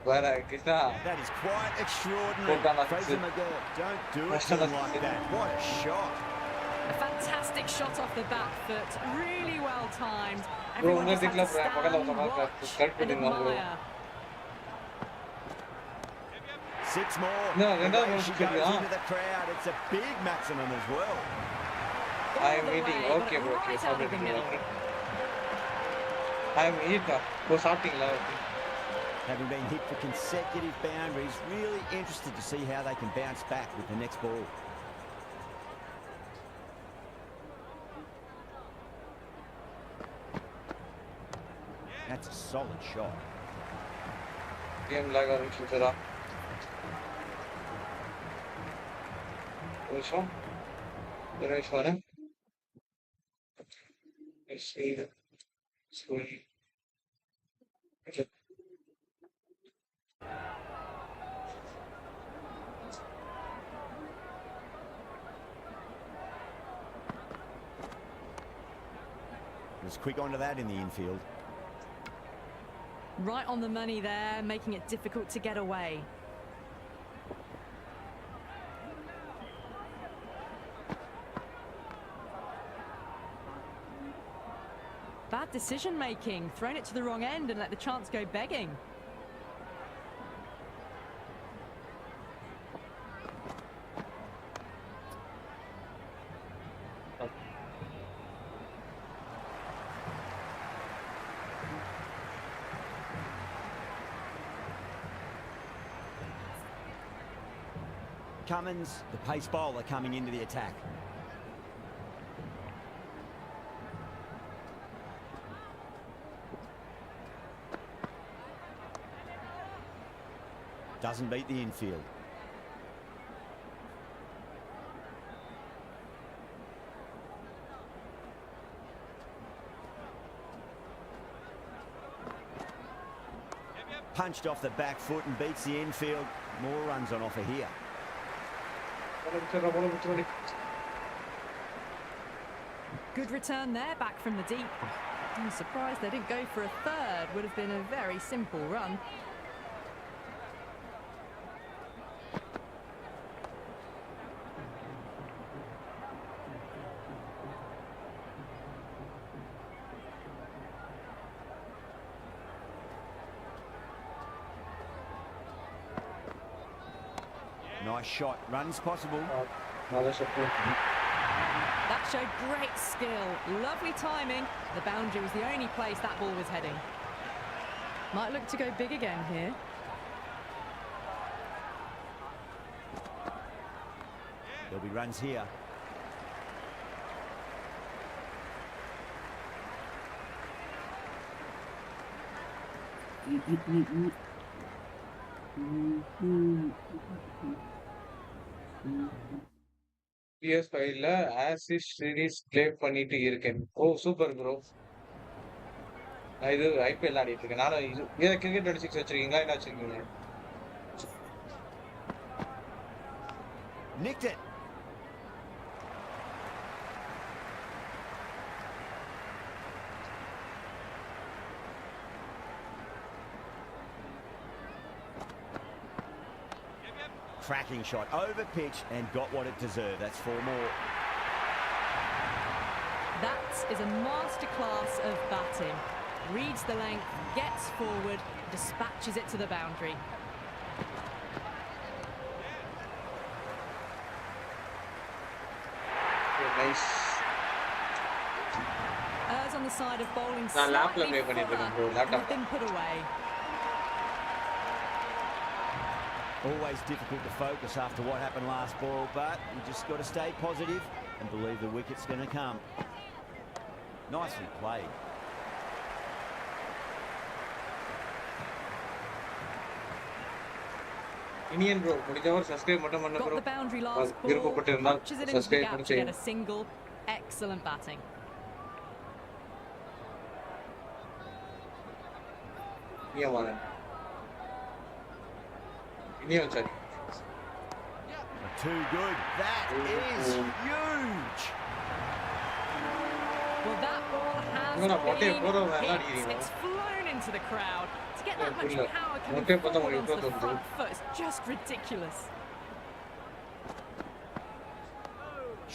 வர Krishna. That is quite extraordinary. Fraser McGurk, don't do it to him like that. What a shot. A fantastic shot off the back foot, really well timed. Bro, Everyone just had to stand, watch and admire. 6 more. No, the way she goes into the crowd, it's a big maximum as well. I am eating. Okay, bro. Okay, okay. I am eating. Go starting lah. Having been hit for consecutive boundaries, really interested to see how they can bounce back with the next ball. That's a solid shot. Game lag और कुछ जरा. Also, there is one. Let's see. Sorry. Okay. Was quick onto that in the infield. Right on the money there, making it difficult to get away. Bad decision making, thrown it to the wrong end and let the chance go begging. Cummins, the pace bowler, coming into the attack. Doesn't beat the infield. Punched off the back foot and beats the infield. More runs on offer here. Good return there, back from the deep. I'm surprised they didn't go for a third. Would have been a very simple run. Nice shot. Runs possible. That showed great skill. Lovely timing. The boundary was the only place that ball was heading. Might look to go big again here. There'll be runs here. PS5 ல as is series play பண்ணிட்டு இருக்கேன். ஓ super bro. நான் இது IPL ஆடிட்டு இருக்கேன். நானும் இது cricket 26 வச்சிருக்கீங்களா? என்ன வச்சிருக்கீங்க? Nicked it. Cracking shot over pitch and got what it deserved. That's 4 more. That is a masterclass of batting. Reads the length, gets forward, dispatches it to the boundary. Nice. Errs on the side of bowling நான் லேப்ல slightly play பண்ணிட்டு இருக்கேன் bro. further, laptop. been put away. Always difficult to focus after what happened last ball, but you just got to stay positive and believe the wicket's going to come. Nicely played. Iniyan bro முடிஞ்சவரை subscribe மட்டும் பண்ணு Got bro. the boundary last ball. விருப்பப்பட்டிருந்தால் Punches it into the subscribe gap பண்ணி to get செய்யுங்க. a single. Excellent batting. Iniyan வாங்க. இனியன் சரி. Too good. That is huge. Well, that ball has இவனா மொட்டைய been போறவங்க நல்லா hit. அடிக்கிறீங்க. It's flown into the crowd. To get that much புரியல. power coming மொட்டைய பார்த்தா forward உங்களுக்கு onto the இவ்வளவு front foot is just ridiculous.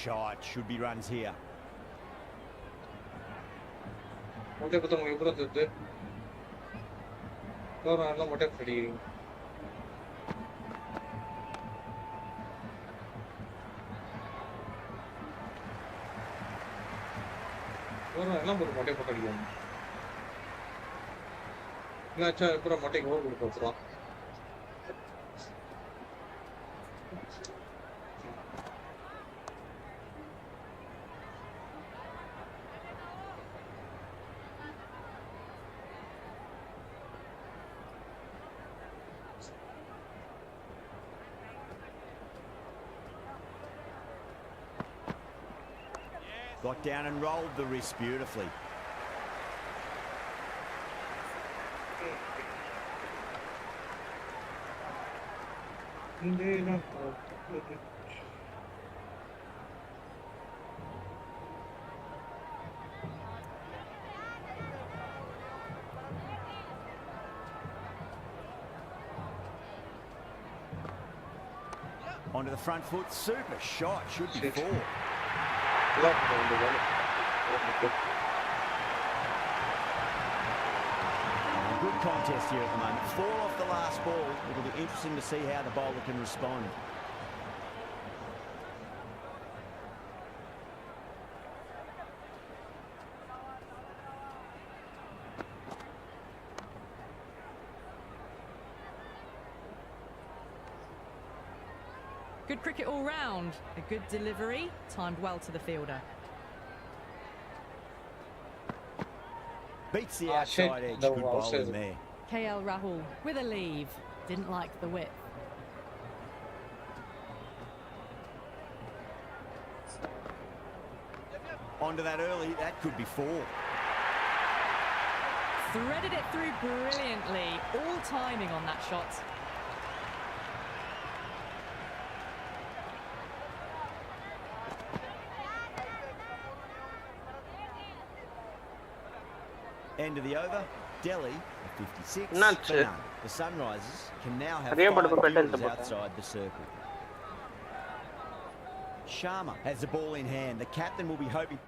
Shot. Should be runs here. மொட்டைய பார்த்தா உங்களுக்கு எவ்வளவு தருது? போறவங்க எல்லாம் மொட்டை அடிக்கிறீங்க. போறவங்க எல்லாம் போட்டு மொட்டை போட்டு அடிக்கிறாங்க. இல்லாச்சா அப்புறம் மொட்டைக்கு ஓவர் கொடுக்க வச்சுருவான். Got down and rolled the wrist beautifully. Onto the front foot, super shot, should be 4. contest here at the moment. 4 off the last ball. It'll be interesting to see how the bowler can respond. Good cricket all round. A good delivery, timed well to the fielder. Beats the outside edge. Good bowling there. KL Rahul with a leave. Didn't like the width. Onto that early. That could be 4. Threaded it through brilliantly. All timing on that shot. End of the over. Delhi 56. Nuts. For none. The Sunrisers can now have Ariya 5 padu fielders pedal outside the circle. Sharma has the ball in hand. The captain will be hoping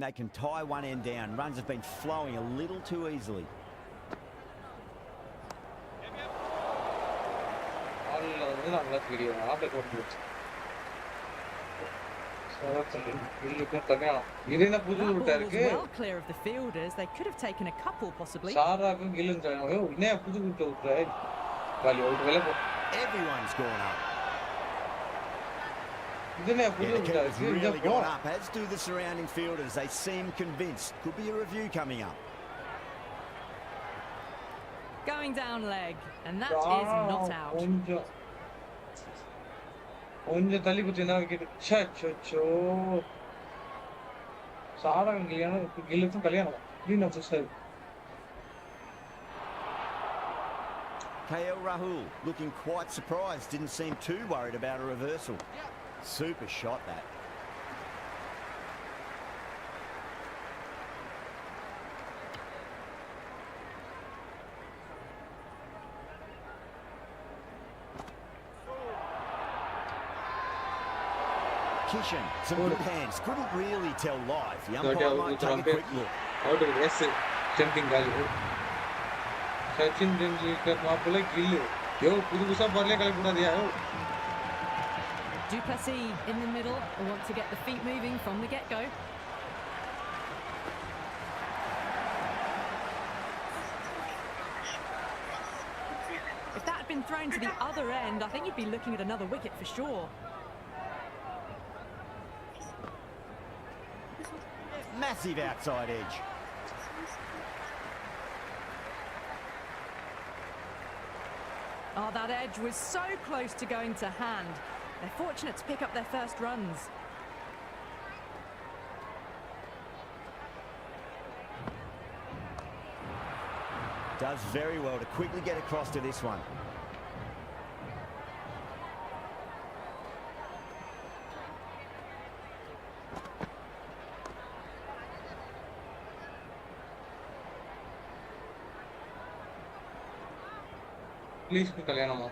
they can tie one end down. Runs have been flowing a little too easily. Well clear of the fielders. They could have taken a couple possibly. Everyone's gone up. Yeah, the keeper's really gone up, as do the surrounding fielders. They seem convinced. Could be a review coming up. Going down leg, and that is not out. கொஞ்சம் தள்ளி குத்தினா wicket சச்சோ சாரா கல்யாணம் கல்யாணம் clean officer KL Rahul looking quite surprised, didn't seem too worried about a reversal. Super shot that. Kishan, some good hands. Couldn't really tell live. The umpire might take a quick look. Out of yes, jumping value. Sachin Tendulkar मापले गिल्लू. यो पुदुसा बरले कल पूरा दिया हो. Du Plessis in the middle. They want to get the feet moving from the get-go. If that had been thrown to the other end, I think you'd be looking at another wicket for sure. Massive outside edge. Oh, that edge was so close to going to hand. They're fortunate to pick up their first runs. Does very well to quickly get across to this one. Please கல்யாணமா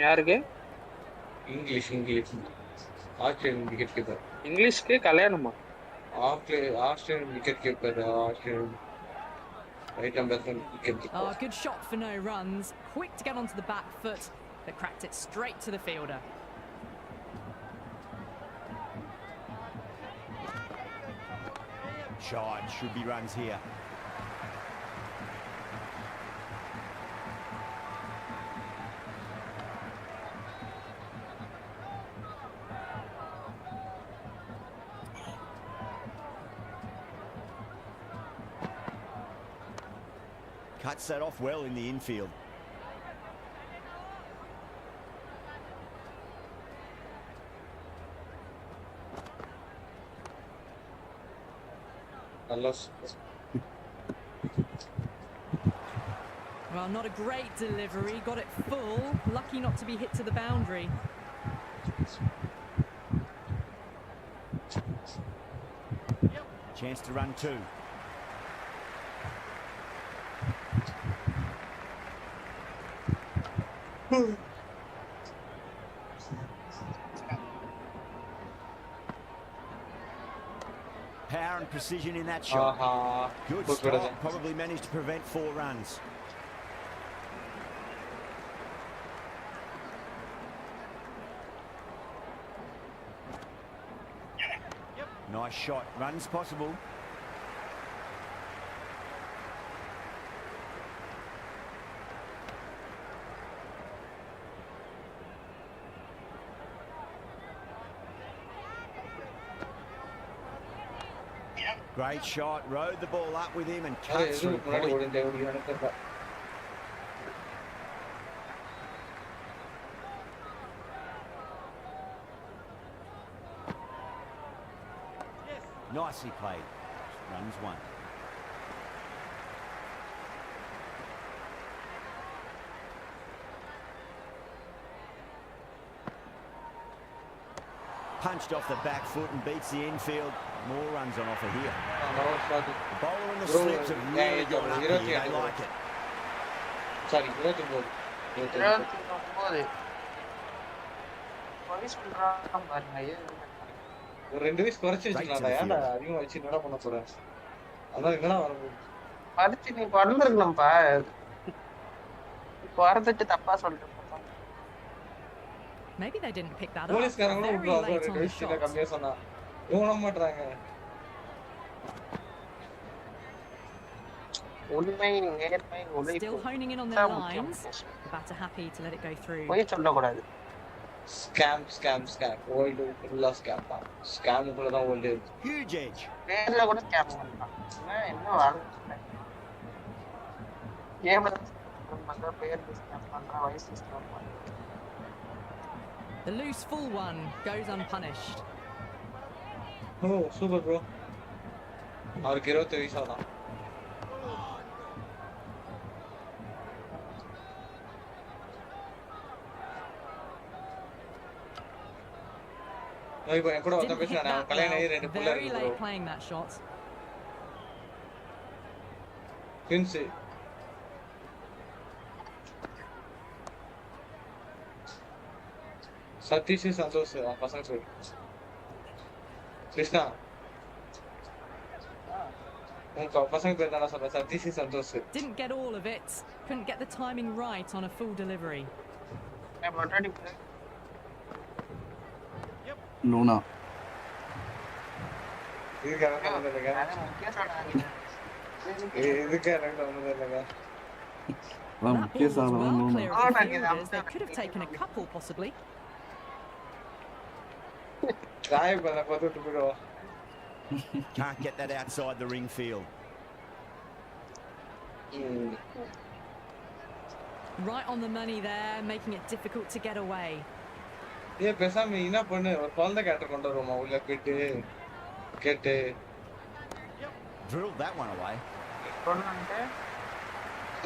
யாருக்கு English Australian wicket keeper இங்கிலீஷ்க்கு கல்யாணமா Australian wicket keeper Australian right on batsman wicket keeper. Oh, good shot for no runs. Quick to get onto the back foot, but cracked it straight to the fielder. Shot, should be runs here. Cuts that off well in the infield. Well, not a great delivery. Got it full. Lucky not to be hit to the boundary. Chance to run two. Power and precision in that shot. Good start. Probably managed to prevent 4 runs. Nice shot. Runs possible. Great shot. Rode the ball up with him and cut through point. Nicely played. Runs 1. Punched off the back foot and beats the infield. More runs on offer here. The bowler and the slips have really gone up here. They like it. Sorry, ஒரு 2 வயசு குறைச்சு வச்சுக்கலாம்டா. ஏன்டா அதிகமா வச்சு என்னடா பண்ண போற? அதான் என்னடா வர போகுது? அடுத்து நீ பிறந்திருக்கணும்ப்பா. பிறந்துட்டு தப்பா சொல்றேன். Maybe they didn't pick that up. போலீஸ்காரங்க விட்டுறாங்க 2 வயசுல கம்மியா சொன்னா. இவங்க மாட்றாங்க. உண்மை நேர்மை உழைப்பு. Still honing in on their lines. Batter happy to let it go through. போய் சொல்ல கூடாது. Scam. Old full of scam. Scam குள்ள தான் old. Huge edge. பேர்ல கூட ஸ்கேம் பண்ணலாம். என்ன வாங்க. கேம்ல நம்ம பேர் ஸ்கேம் பண்ற வயசு ஸ்கேம் பண்ற. The loose full one goes unpunished. Oh, super bro. அவருக்கு 20 வயசு ஆதான். இப்போ என் கூட வந்து பேசினானே அவன் கல்யாணம் ஆகி 2 புள்ள இருக்கு bro. Playing that shot. Twins. Satish Santhosh பசங்க பேர். கிருஷ்ணா. உங்க பசங்க பேர் தான சொல்ற Satish Santhosh. Didn't get all of it. Couldn't get the timing right on a full delivery. Luna. இதுக்கு They could have taken a couple possibly. Can't get that outside the ring field. Right on the money there, making it difficult to get away. ஏய் பேசாம என்ன பண்ணு ஒரு குழந்தை cater கொண்டு வருமா உள்ள போயிட்டு கேட்டு Drilled that one away.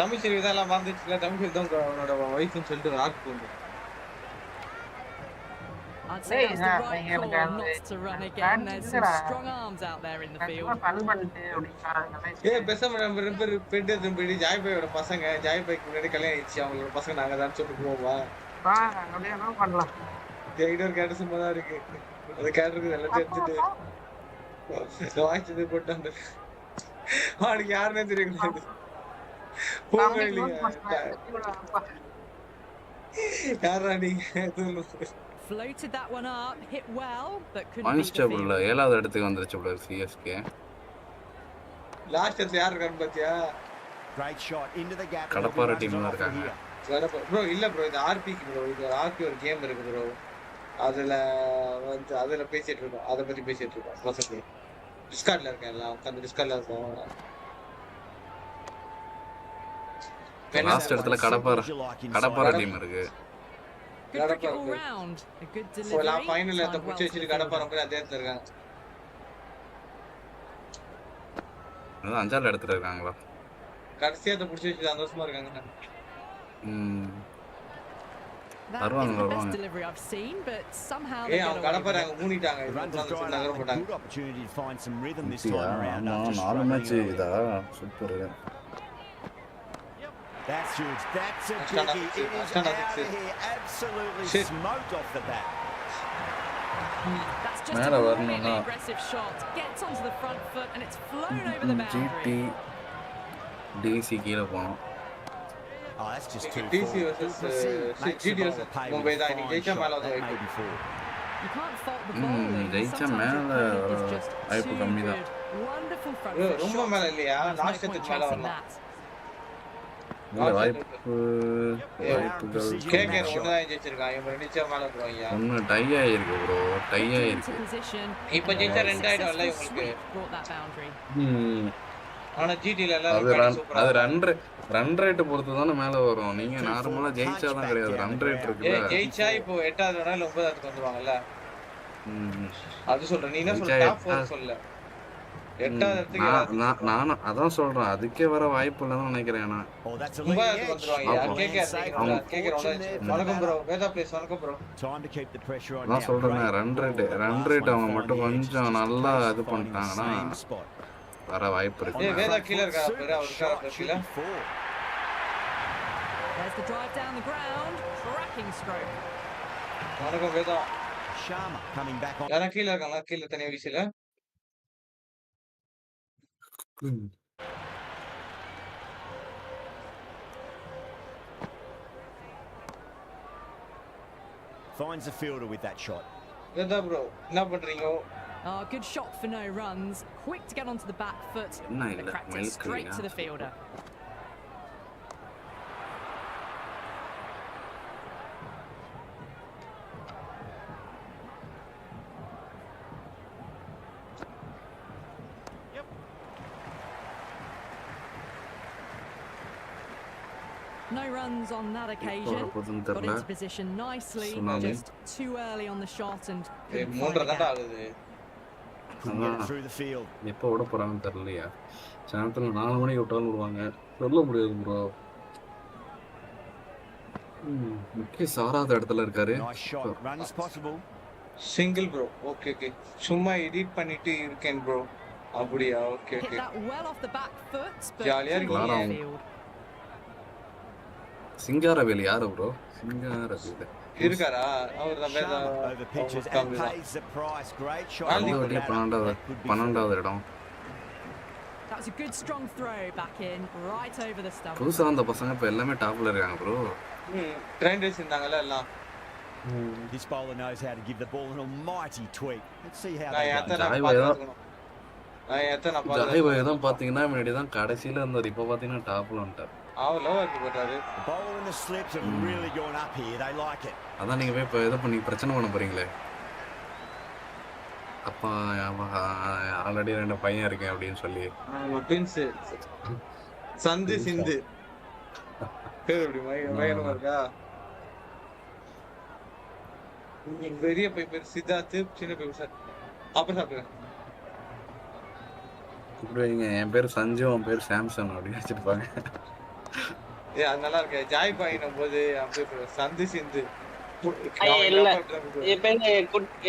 Tamil சரி இதெல்லாம் வந்துச்சுல தமிழ் தான் அவனோட வைஃப்னு சொல்லிட்டு ராக் போடு. I'd say that's the right call not to run again. There's some strong arms out there in the field. ஏய் பேசாம நம்ம ரெண்டு பேர் பெட் திரும்பி ஜாய் பாயோட பசங்க ஜாய் பாய்க்கு முன்னாடி கல்யாணம் ஆயிடுச்சு அவங்களோட பசங்க நாங்க தான் சொல்லிட்டு போவோமா அப்படியே என்ன பண்ணலாம். டேய்டர் கேட்டர் சும்மா தான் இருக்கு. அது கேட்டருக்கு எல்லாம் தெரிஞ்சிட்டு வாய்ச்சது போட்டாங்க. அவனுக்கு யாருன்னே தெரியக்கூடாது. யாரா நீங்க Floated that one up, hit well, but couldn't Points table 7வது இடத்துக்கு வந்துருச்சு bro CSK. லாஸ்ட் இடத்துல யார் இருக்கான்னு பாத்தியா? Great shot into the gap. கடப்பார டீம்ல இருக்காங்க. bro இல்ல bro இது RP bro இது RP ஒரு கேம் இருக்கு bro. அதுல பேசிட்டு இருக்கோம். அத பத்தி பேசிட்டு இருக்கோம். பசங்க டிஸ்கார்ட்ல இருக்காங்க. உட்கார்ந்து டிஸ்கார்ட்ல இருக்கோம். லாஸ்ட் இடத்துல கடப்பார டீம் இருக்கு. Good cricket all round. A good delivery. போல ஃபைனல்ல அந்த புடிச்சு வச்சிட்டு கடப்பார போய் அதே இடத்துல இருக்காங்க. அதான் அஞ்சாவது இடத்துல இருக்காங்களா? கடைசியா அத புடிச்சு வச்சிட்டு சந்தோஷமா இருக்காங்க. வருவாங்க. Delivery I've seen, but somehow they got கடப்பார அங்க மூடிட்டாங்க. நகர போட்டாங்க. Good opportunity to find some rhythm this time around. நாலு மேட்ச் இதா super. That's huge. That's a biggie. It is out of here. Absolutely smoked off the bat. That's Just a brilliantly aggressive shot. Gets onto the front foot and it's flown over the boundary. DC கீழ போனோம். Oh, that's just too DC versus GT versus Mumbai தான் இன்னைக்கு ஜெயிச்சா மேல வந்து வைக்கும். You can't fault the bowling. ஜெயிச்சா மேல வாய்ப்பு கம்மி தான். Wonderful front foot. ரொம்ப மேல இல்லையா? லாஸ்ட் செட்டுக்கு மேல வரலாம். இல்ல வாய்ப்புகள் கேகேஆர் ஒண்ணுதான் ஜெயிச்சிருக்கான். இவங்க ரெண்டு ஜெயிச்சா மேல வந்துருவாங்க. ஒன்னு டை ஆயிருக்கு ப்ரோ. டை ஆயிருக்கு. இப்போ ஜெயிச்சா 2 ஆயிடும்ல இவங்களுக்கு. ஆனா ஜிடில எல்லாம் அது ரன் ரேட் பொறுத்து தானே மேல வரும். நீங்க நார்மலா ஜெயிச்சா தான் கிடையாது. ரன் ரேட் இருக்குல. ஜெயிச்சா இப்போ 8வது இல்ல 9வது வந்துருவாங்கல்ல. அது சொல்றேன். நீ என்ன சொல்ற? டாப் 4 சொல்ல. 8வது நான் அதான் சொல்றேன். அதுக்கே வர வாய்ப்பு இல்லன்னு நினைக்கிறேன் நான். 9வது வந்துருவாங்க. கேகேஆர் வணக்கம் ப்ரோ. வேதா ப்ளீஸ் வணக்கம் ப்ரோ. நான் சொல்றேன் ரன் ரேட் அவங்க மட்டும் கொஞ்சம் நல்லா இது பண்ணிட்டாங்கன்னா வர வாய்ப்பு இருக்கு. வேதா கீழ இருக்கா பாரு. அவர் இருக்காரா கீழ? There's the drive down the ground. Cracking stroke. வணக்கம் Veda. Sharma coming back on. யாரா கீழ இருக்காங்க? கீழ தனியா வீசில. Finds the fielder with that shot. Veda bro என்ன பண்றீங்க? Good shot for no runs. Quick to get onto the back foot. They cracked it straight to the fielder. No runs on that occasion. Got into position nicely. Just too early on the shot and couldn't find it out. எப்போ விட போறாங்கன்னு தெரியலையா? சாயந்தரம் 4 மணிக்கு விட்டாலும் விடுவாங்க. சொல்ல முடியாது ப்ரோ. முக்கிய சாராத இடத்துல இருக்காரு. Single bro. Okay okay. சும்மா எடிட் பண்ணிட்டு இருக்கேன் ப்ரோ. அப்படியே ஓகே ஓகே. ஜாலியா இருக்கீங்க. சிங்காரவேல் யாரு ப்ரோ? சிங்காரவேல் இருக்காரா? அவர் தான் வேதா பன்னெண்டாவது இடம். That was a good strong throw back in right over the stump. புதுசா வந்த பசங்க இப்ப எல்லாமே டாப்ல இருக்காங்க ப்ரோ. ட்ரெண்ட் ரேஸ் இருந்தாங்கல எல்லாம். This bowler knows how to give the ball an almighty tweak. Let's see how they go. Joy தான் பாத்தீங்கன்னா முன்னாடி தான் கடைசில இருந்தார். இப்ப பாத்தீங்கன்னா டாப்ல வந்துட்டார். Bowler in the slips have really gone up here. They like it. அதான் நீங்க போய் இப்ப ஏதோ பண்ணி பிரச்சனை பண்ண போறீங்களே. அப்பா ஆல்ரெடி 2 பையன் இருக்கேன் அப்படின்னு சொல்லி. ட்வின்ஸ் சந்து சிந்து பேர் எப்படி மயமா இருக்கா? பெரிய பையன் சித்தார்த், சின்ன பையன் சார். அப்புறம் சாப்பிடுங்க. இப்படிங்க என் பேர் சஞ்சு, உன் பேர் சாம்சன் அப்படின்னு வச்சிருப்பாங்க. அது நல்லா இருக்கு. ஜாய் பாயினும் போது அப்படியே சந்து சிந்து இல்ல.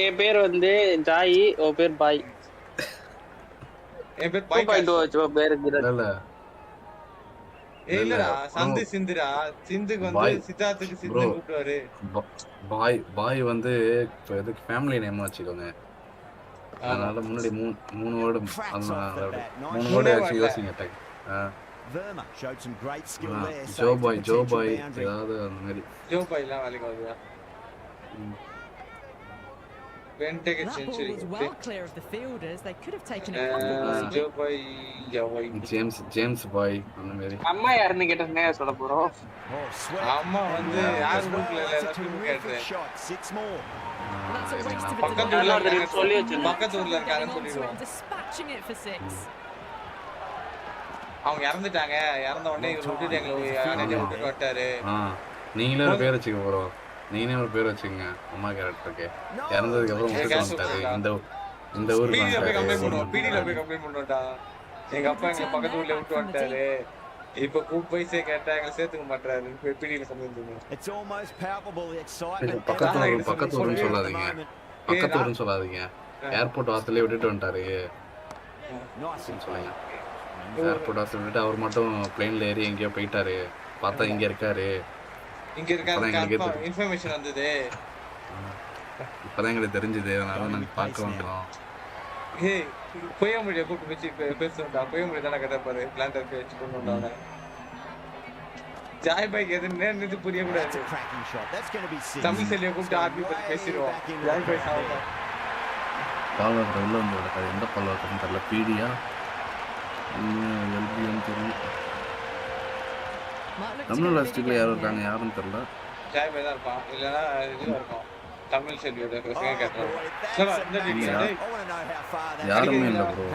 என் பேர் வந்து ஜாய், ஓ பேர் பாய். என் பேர் பாய். 2.2 பேர் இல்ல இல்லடா சந்து சிந்துடா. சிந்துக்கு வந்து சித்தார்த்துக்கு சிந்து கூப்பிடுவாரு. பாய் வந்து இப்ப எதுக்கு ஃபேமிலி நேம் வச்சுக்கோங்க. அதனால முன்னாடி 3 வேர்டு 3 வேர்டு ஆக்சுவலி யோசிங்க டக். Verma showed some great skill there. Joe boy ஏதாவது அந்த மாதிரி. Joe boy எல்லாம் வேலைக்கு வருதா? When take a century. Was well clear of the fielders. They could have taken a couple. Joe boy. James boy அந்த மாதிரி. அம்மா யாருன்னு கேட்டனே சொல்ல போறோம். அம்மா வந்து யார் குரூப்ல எல்லாரும் கேட்றேன். Six more. பக்கத்துல இருக்காங்க சொல்லி வச்சிருந்தேன். பக்கத்துல இருக்காங்க சொல்லிடுவோம். Dispatching it for 6. அவங்க இறந்துட்டாங்க. இறந்த உடனே இவர் விட்டுட்டு எங்களை விட்டுட்டு வட்டாரு. நீங்களே ஒரு பேர் வச்சுக்க போறோம். நீங்களே ஒரு பேர் வச்சுங்க அம்மா கேரக்டருக்கு. இறந்ததுக்கு அப்புறம் விட்டுட்டு வந்துட்டாரு. இந்த ஊர் பிடில போய் கம்ப்ளைண்ட் பண்ணுவோம்டா. எங்க அப்பா எங்களை பக்கத்து ஊர்ல விட்டு வந்துட்டாரு. இப்ப கூப் பைசே கேட்டா எங்களை சேர்த்துக்க மாட்டாரு. பிடில கம்ப்ளைண்ட் பண்ணுவோம். It's almost palpable the excitement. பக்கத்து ஊர்னு சொல்லாதீங்க. ஏர்போர்ட் வாசல்லே விட்டுட்டு வந்துட்டாரு. சொல்லுங்க. ஏர்போர்ட் வாசல் விட்டு அவர் மட்டும் பிளேன்ல ஏறி எங்கேயோ போயிட்டாரு. பார்த்தா இங்க இருக்காரு. இன்ஃபர்மேஷன் வந்தது. இப்பதான் எங்களுக்கு தெரிஞ்சது, அதனால நாங்க பார்க்க வந்தோம். ஏய் பொய்யமொழியை கூப்பிட்டு வச்சு பேசுறா. பொய்யமொழி தானே கேட்டாரு. பிளான்டர் வச்சு கொண்டு வந்தாங்க. ஜாய் பாய்க்கு எதுன்னு புரிய கூடாது. தமிழ் செல்வியை கூப்பிட்டு ஆர்பி பத்தி பேசிடுவோம். ஜாய் பாய் சாப்பிட்டா பாலவர் உள்ள வந்து கிடக்காது. எந்த பாலவர்னு தெரியல. பீடியா எல்பின்னு தெரியும். தமிழ் டிஸ்ட்ரிக்ட்ல யாரும் இருக்காங்க, யாரும் தெரியல. ஜாய் பாய் தான் இருப்பான், இல்லைன்னா இதுவா இருக்கும். தமிழ் செல்வியோட யாருமே இல்லை bro.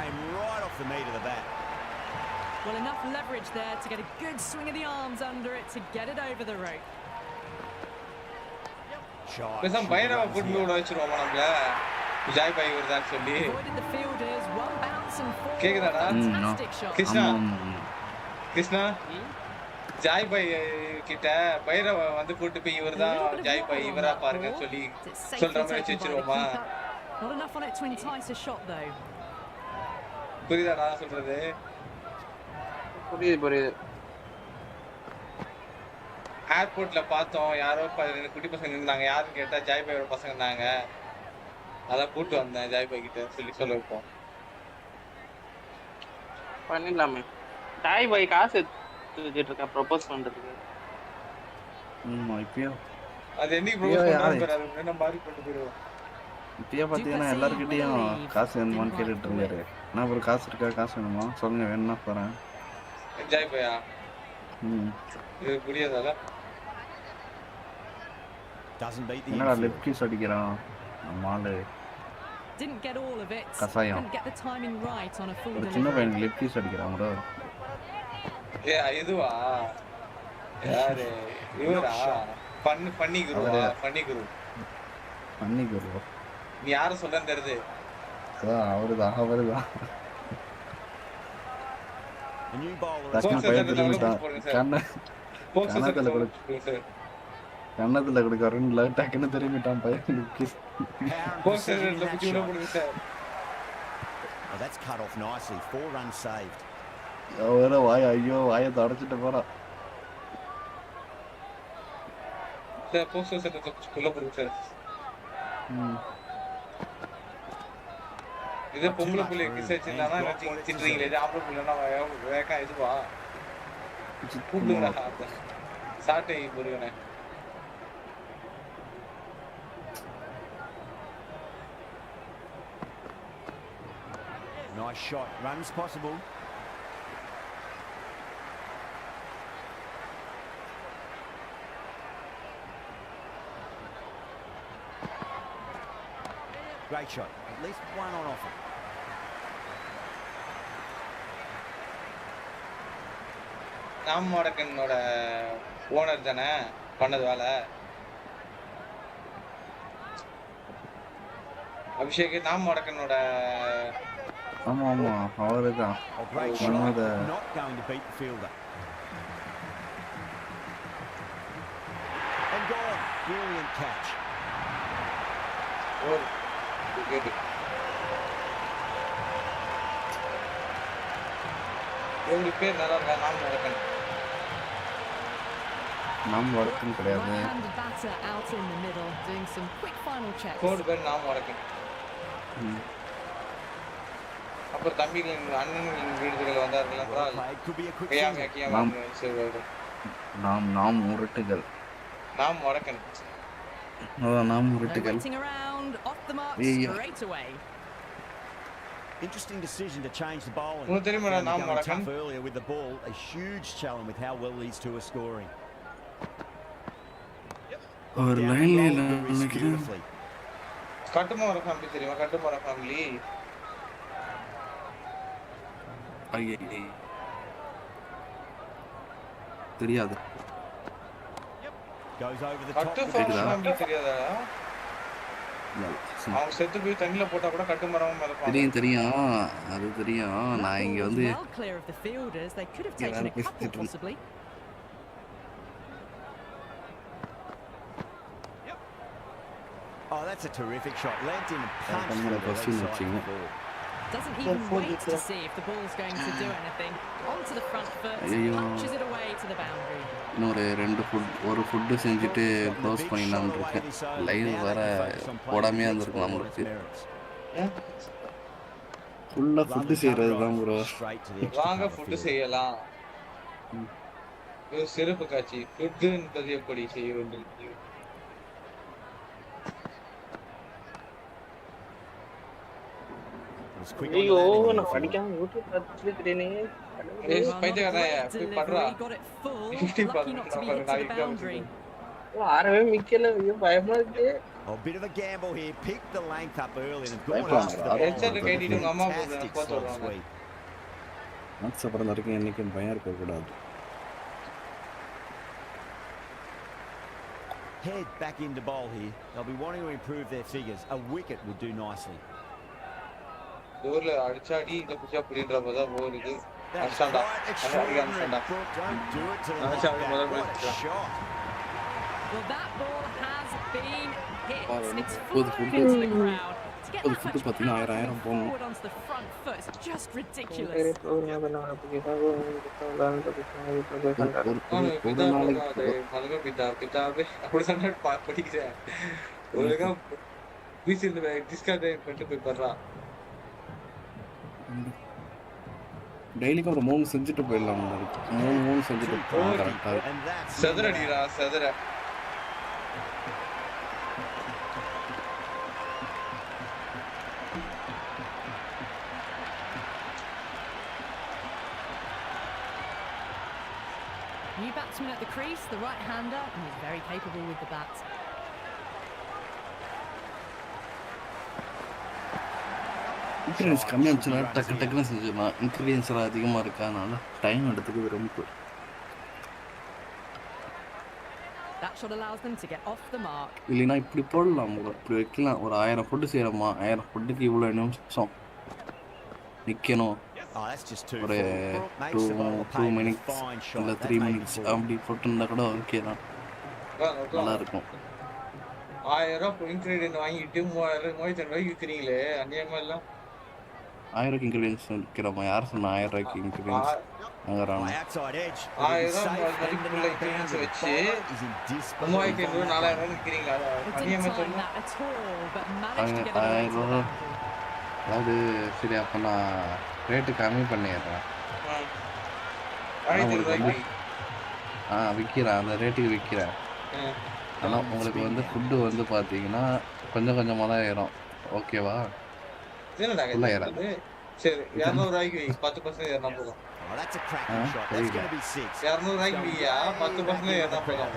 Well, enough leverage there to get a good swing of the arms under it to get it over the rope. பேசாம பைரவ கூட்டி விட வச்சிருவோமா நம்மள? ஜாய் பாய் வருதான்னு சொல்லி. கேக்குதாடா? கிருஷ்ணா கிருஷ்ணா ஜாய் பாய் கிட்ட பைரவ வந்து கூட்டி போய் இவர்தான் ஜாய் பாய் இவரா பாருங்கன்னு சொல்லி சொல்ற மாதிரி வச்சிருவோமா? Not enough on it to entice a shot though. புரியுதாடா சொல்றது? புரியுது. ஏர்போர்ட்ல பார்த்தோம், யாரோ குட்டி பசங்க இருந்தாங்க. யாருன்னு கேட்டா ஜாய் பாயோட பசங்க இருந்தாங்க. அதான் கூட்டு வந்தேன் ஜாய் பாய் கிட்ட சொல்லி சொல்ல வைப்போம். பண்ணிடலாமே. ஜாய் பாய் காசு எடுத்துட்டு இருக்கா ப்ரோபோஸ் பண்றதுக்கு. இப்பயும் அது என்னைக்கு ப்ரோபோஸ் பண்றாரு? அது என்ன மாதிரி கொண்டு போயிடுவோம். இப்பயே பார்த்தீங்கன்னா எல்லாருக்கிட்டையும் காசு வேணுமான்னு கேட்டுட்டு இருக்காரு. நான் ஒரு காசு இருக்கா, காசு வேணுமா சொல்லுங்க, வேணும்னா போறேன். ஜாய் பாயா இது புரியாதால? என்னடா லெஃப்ட் கீஸ் அடிக்கிறான் நம்மாலு. Didn't get all of it. கசாயம். Didn't get the timing right on a full ஒரு சின்ன பையனுக்கு லெஃப்ட் கீஸ் அடிக்கிறான் ப்ரோ. இதுவா? யாரு இவரா? பண்ணிக்குருவா? பண்ணிக்குரு நீ யார சொல்லன்னு தெரியுது? அதான் அவருதான். கண்ணத்துல கொடுக்க ரெண்டுல டக்குன்னு திரும்பிட்டான் பையன். வாய ஐயோ வாயை தொடச்சிட்டு போறான். இது பொம்பளை புள்ளி கிஸ் வச்சிருந்தானா திட்டுறீங்களே, ஆம்பளை புள்ளனா வேகா இதுவா கூப்பிடுங்கடா சாட்டை முருகனை. Nice shot, runs possible. Great shot, at least one on offer. நாம் மடக்கனோட ஓனர் தானே பண்ணது வேலை. அபிஷேக் நாம் மடக்கனோட. ஆமா அவருதான். Not going to beat the fielder. And gone, brilliant catch. Oh, good. இவங்க பேர் நல்லா இருக்கா? நாம் வடக்கன் கிடையாது. கோடு பேர் நாம் வடக்கன். அப்புறம் தம்பிகள் அண்ணன் வீடுகள் வந்தார்கள் என்றால் நாம் உருட்டுகள். நாம் வடக்கன். நாம் உருட்டுகள். Interesting decision to change the bowling. Tough earlier with the ball, a huge challenge with how well these two are scoring. ஒரு லைன்ல நினைக்கிறேன். கட்டுமர ஃபேமிலி தெரியுமா? கட்டுமர ஃபேமிலி. ஐயே தெரியாது. Goes over the top. Family தெரியாதா? அவங்க செத்து போய் தண்ணில போட்டா கூட கட்டுமரம் மிதப்பாங்க. தெரியும் அது தெரியும். நான் இங்க வந்து Oh, that's a terrific shot. Lent in and punched through the right side of the ball. Doesn't even wait to see if the ball's going to do anything. Onto the front foot, punches it away to the boundary. இன்னொரு ஒரு food செஞ்சுட்டு close பண்ணிடலாம்னு இருக்கேன். Live வேற போடாமையே இருந்திருக்கும் நம்மளுக்கு. ஃபுல்லா food செய்யறது தான் ப்ரோ. வாங்க ஃபுட்டு செய்யலாம். ஒரு சிறப்பு காட்சி ஃபுட்டு என்பது எப்படி செய்ய வேண்டும். ஐயோ நான் படிக்காம யூடியூப் பார்த்துட்டு இருக்கேனே. ஆரவே மிக்கல ஐயோ பயமா இருக்கு. A bit of a gamble here. Picked the length up early and gone after the ball. Fantastic side sweep. Match அப்புறம் வரைக்கும் என்னைக்கும் பயம் இருக்க கூடாது. Head back into bowl here. They'll be wanting to improve their figures. A wicket would do nicely. கோல்ல அடிச்சாடி இந்த புஷா புடின்றப்பதான் போல் இது. அடிச்சாடா. அடிச்சாடா. Don't do it to the shot. Well, that ball has been hit. It's flying into the crowd. To get that much power forward onto the front foot is just ridiculous. டெய்லிக்கு ஒரு 3 செஞ்சுட்டு போயிடலாம். 3 செஞ்சுட்டு போகலாம் கரெக்டாக. செதறடிடா செதற. New batsman at the crease, the right-hander, and he's very capable with the bat. Ingredients கம்மியாக இருந்துச்சுன்னா டக்குன்னு செஞ்சிடலாம். இன்க்ரீடியன்ஸ் எல்லாம் அதிகமாக இருக்கனால டைம் எடுத்துக்கு ரொம்ப. இல்லைன்னா இப்படி போடலாம், இப்படி வைக்கலாம். ஒரு 1000 ஃபுட்டு செய்யறோமா, 1000 ஃபுட்டுக்கு இவ்வளோ நிமிஷம் நிற்கணும். ஒரு 2 மினிட்ஸ் இல்லை 3 மினிட்ஸ் அப்படி போட்டுருந்தா கூட ஓகே தான், நல்லா இருக்கும். 1000 ரூபாய் இன்க்ரீடியன்ட் வாங்கிட்டு 3000 ரூபாய்க்கு விற்கிறீங்களே, அநியாயமா இல்லை? 1000 இன்க்ரீடியன்ஸ் விற்கிறோமா? யார் சொன்னா 1000 ரூபாய்க்கு இன்க்ரீடியன்ஸ் வாங்குறாங்க? 1000 மதிப்புள்ள இன்க்ரீடியன்ஸ் வச்சு 3500 4000 விற்கிறீங்களா? அநியாயமா சொல்லுங்க. 1000 ரூபா. அதாவது சரி, அப்போ நான் ரேட்டு கம்மி பண்ணிடுறேன். விற்கிறேன், அந்த ரேட்டுக்கு விற்கிறேன். ஆனால் உங்களுக்கு வந்து ஃபுட்டு வந்து பார்த்தீங்கன்னா கொஞ்சம் கொஞ்சமாக தான் ஏறும். ஓகேவா? ஃபுல்லாக ஏறாது. சரி, 200 ரூபாய்க்கு 10% ஏறினா போதும். 200 ரூபாய்க்கு வியா 10% ஏறினா போதும்.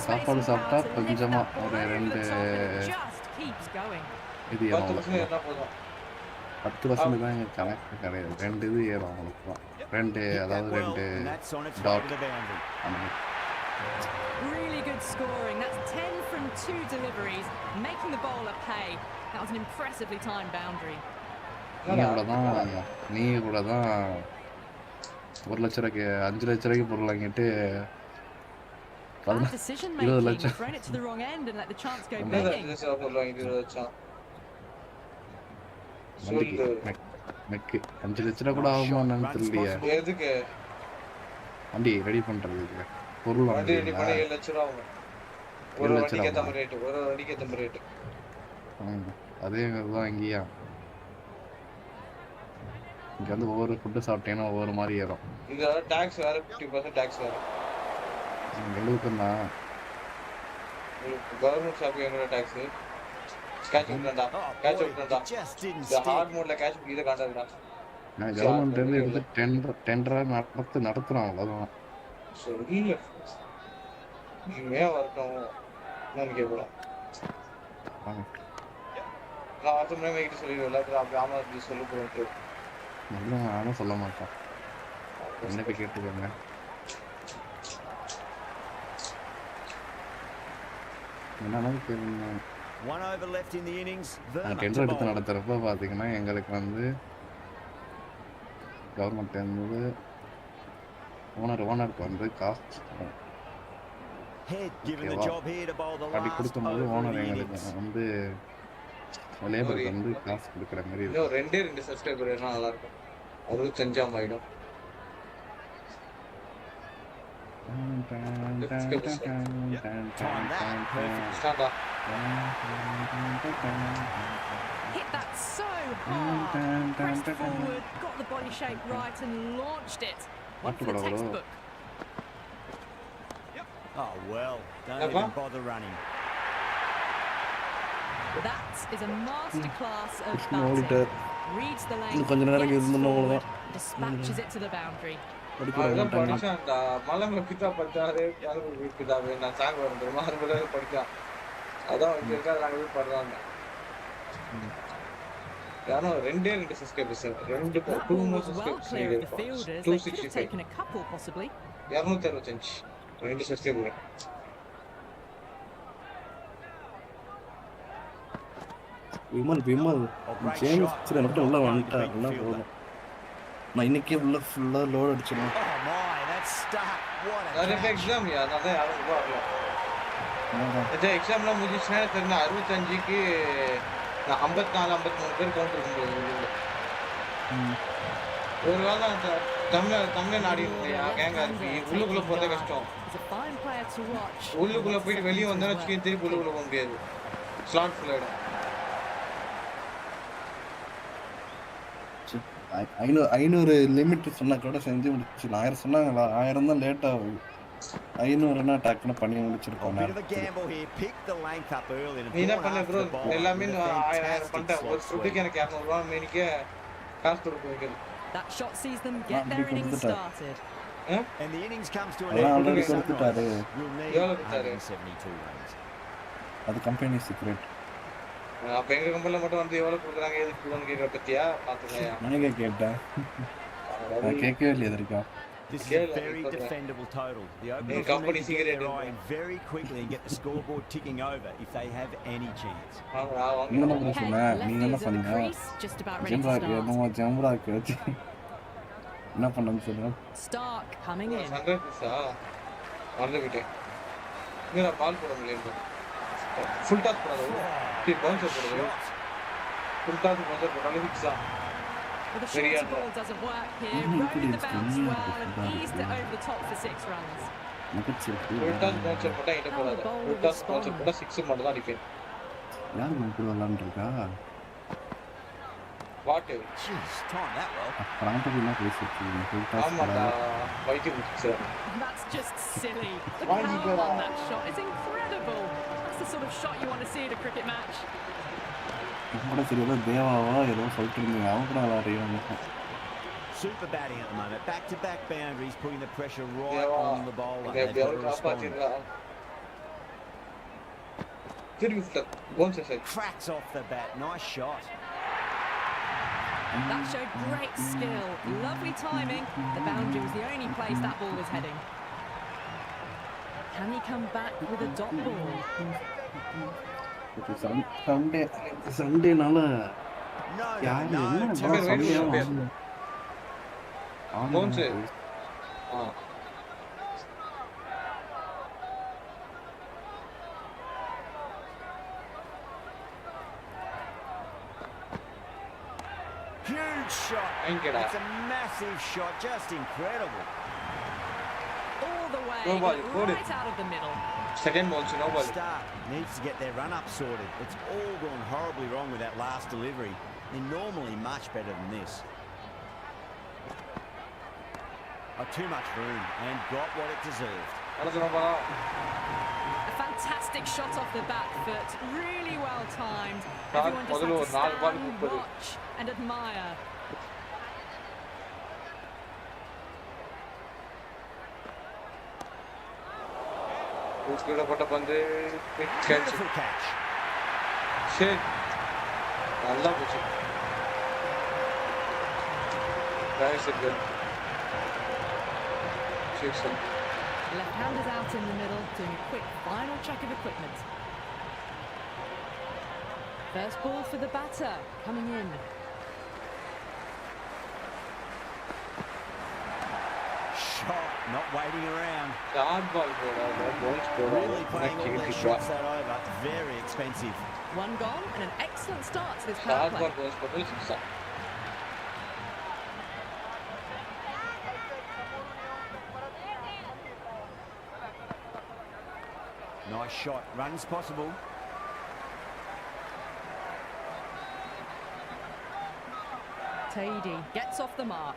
சாப்பாடு சாப்பிட்டா கொஞ்சமாக ஒரு 2 இது ஏறும். 10% ஏறினா போதும். 10% தான் எங்கள் கணக்கு கிடையாது. 2 இது ஏறும் அவங்களுக்கு தான். 2 அதாவது 2 டாட் அந்த மாதிரி. Really good scoring. That's 10 from 2 deliveries, making the bowler pay. That was an impressively timed boundary. நீங்க கூட தான் 1 லட்ச ரூபாய்க்கு 5 லட்ச ரூபாய்க்கு பொருள் வாங்கிட்டு 20 லட்சம் thrown it to the wrong end and let the chance go begging. Mech 5 லட்ச ரூபாய் கூட ஆகுமான்னு தெரியலையே. எதுக்கு வண்டி ரெடி பண்றதுக்கு? பொருள் வண்டி ரெடி பண்ண 7 லட்ச ரூபாய் ஆகும். ஒரு வண்டிக்கு ஏத்த ரேட், ஒரு வண்டிக்கு ஏத்த ரேட். அதே தான் இங்கேயா. இங்க வந்து ஒவ்வொரு ஃபுட்டு சாப்பிட்டீங்கன்னா ஒவ்வொரு மாதிரி ஏறும். இது டாக்ஸ் வேற 50% டாக்ஸ் வேற. எங்களுக்குன்னா கவர்மெண்ட் ஷாப்புக்கு எவ்வளோ டாக்ஸ்? கேட்ச் விட்டுறா, கேட்ச் விட்டுறா. இந்த ஹார்ட் மோட்ல கேட்ச் இதை காட்டாதுடா. நான் கவர்மெண்ட்ல இருந்து எடுத்து டெண்டரா நடத்துறோம், அவ்வளவுதான். சொல்ல நீங்க வரட்டும் நான் கேட்கலாம். நான் அடுத்த முறை மேய்கிட்ட சொல்லிடுவேன், அப்படி ஆமா அப்படி சொல்ல போட்டு நானும் சொல்ல மாட்டேன். என்ன போய் கேட்டுக்கோங்க. டெண்டர் எடுத்து நடத்துறப்ப பாத்தீங்கன்னா எங்களுக்கு வந்து கவர்மெண்ட் இருந்து ஓனருக்கு வந்து காசு அப்படி கொடுக்கும்போது ஓனர் எங்களுக்கு வந்து லேபருக்கு வந்து காசு கொடுக்குற மாதிரி இருக்கும். இன்னும் 2 சப்ஸ்கிரைபர் இருந்தா நல்லா இருக்கும். 65 ஆயிடும். Hit that so hard. Pressed forward, got the body shape right and launched it. One for the textbook. Oh well, don't even bother running. That is a masterclass of batting. Reads the lane, gets forward, dispatches it to the boundary. படிச்சான்டா மலங்க பித்தா பட்டாரு யாரு பிதாவே நான் song வரேன் மார்பல படிச்சான் அதான் இங்க இருக்க நாங்க போய் பண்றாங்க யாரோ 2 subscribers 2 more subscribers 265 265 2 subscriber Vimal James சரி மட்டும் உள்ள வந்துட்டா நல்லா போகும் நான் இன்னைக்கே ஃபுல்லா லோட் அடிச்சிடுவேன் எக்ஸாம் அதான் யாரும் வரல இந்த எக்ஸாம்லாம் முடிஞ்சுச்சுன்னா தெரிஞ்ச 65க்கு நான் 54-53 பேர் கவுண்ட் பண்ணும்போது ஒரு வேளை தமிழ் நாடி கேங்கா இருக்கு உள்ளுக்குள்ள போறதே கஷ்டம் உள்ளுக்குள்ள போயிட்டு வெளியே வந்தா திருப்பி உள்ளுக்குள்ள போக முடியாது ஸ்லாட் ஃபுல் ஆயிடும் 500 லிமிட் சொன்னா கூட செஞ்சு முடிச்சிடலாம் 1000 சொன்னாங்களா 1000 தான் லேட் ஆகும் 500னா டக்குன்னு பண்ணி முடிச்சிருக்கோம் நீ என்ன பண்ண ப்ரோ எல்லாமே 1000 பண்ணிட்டேன் ஒரு ஸ்டூடியோக்கு எனக்கு 200 ரூபாய் மேனிக்கே காசு கொடுக்க வைக்கணும் That shot sees them get their innings started. And the innings comes to an end. எவ்வளவு கொடுத்தாரு 72 runs. அது கம்பெனி சீக்ரெட் அப்ப எங்க கம்பெனில மட்டும் வந்து எவ்வளவு கொடுக்குறாங்க எதுக்கு கொடுன்னு கேக்குற பத்தியா பாத்துக்கயா நானே கேட்டேன் நான் கேட்கவே இல்லையா இருக்கா This is a very defendable total. The openers need to get their eye in very quickly and get the scoreboard ticking over if they have any chance. நீங்க என்ன சொன்னீங்க ஜம்பராக்கு வச்சு என்ன பண்ணனும் சொல்லுங்க Stark coming in. வந்துட்டேன் நீங்க பால் போட முடியல ஃபுல் டாஸ் போடுறது டி பவுன்சர் போடுறது ஃபுல் டாஸ் பவுன்சர் போடுறது ஃபிக்ஸா Well, the short ball doesn't work here. Rode the bounce well and eased it over the top for 6 runs. Full toss bouncer போட்டா இட போடாது ஃபுல் டாஸ் பவுன்சர் போட்டா 6 மட்டும் தான் அடிப்பேன் யார் கூட விளையாண்டு இருக்கா what jeez time that well பிராண்டபிளா பேசிட்டு ஃபுல் டாஸ் ஆமாடா வைட்டி முடிச்சு That's just silly. The power on that shot is incredible. That's the sort of shot you want to see at a cricket match. கூட சரியா தேவாவா ஏதோ சொல்லிட்டு இருந்தீங்க அவங்க கூட விளையாடுறீங்க super batting at the moment back to back boundaries putting the pressure right on the bowler cracks off the bat nice shot That showed great skill lovely timing the boundary was the only place that ball was heading Can he come back with a dot ball சண்டேனால no huge shot it's a massive shot just incredible all the way right out of the middle second ball no ball Stark needs to get their run up sorted it's all gone horribly wrong with that last delivery they're normally much better than this too much room and got what it deserved a fantastic shot off the back foot really well timed everyone just had to stand, watch and admire उसके पट्टा बंदे catch shit Allah kuch nice it good left hand is out in the middle doing a quick final check of equipment first ball for the batter coming in shot not waiting around. Short ball Really playing all their shots that over. Very expensive. One gone and an excellent start to this power Short play. ball bounce ball six. Nice shot. Runs possible. Tady gets off the mark.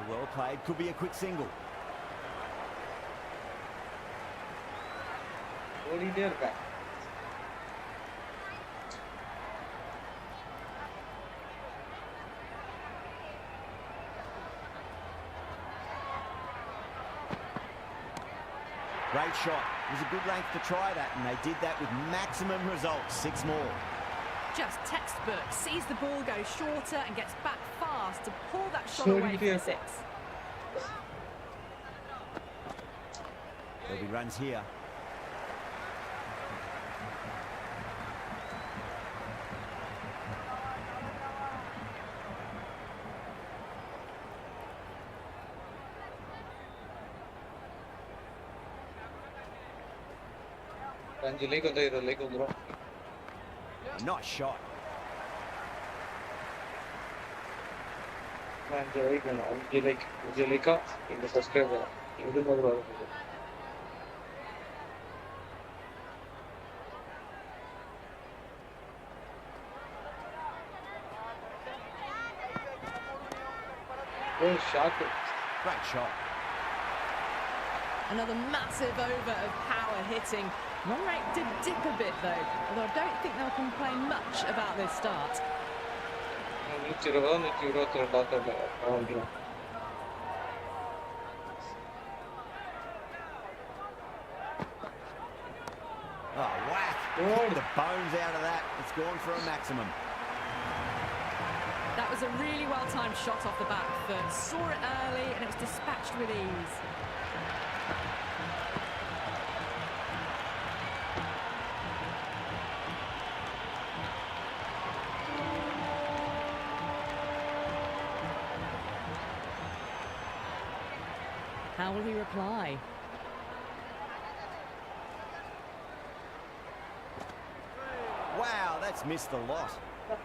Well played. Could be a quick single. back. Great shot. It was a good length to try that, and they did that with maximum results. 6 more. Just textbook. Sees the ball go shorter and gets back fast to pull that shot away for 6. There'll be runs here. Nice shot. Oh, shot. Great shot. Another massive over of power hitting. Run rate did dip a bit though, although I don't think they'll complain much about this start. Oh, whack. Kicked the bones out of that. It's gone for a maximum. That was a really well-timed shot off the back foot. Saw it early and it was dispatched with ease. How will he reply? Wow, that's missed the lot. Oh,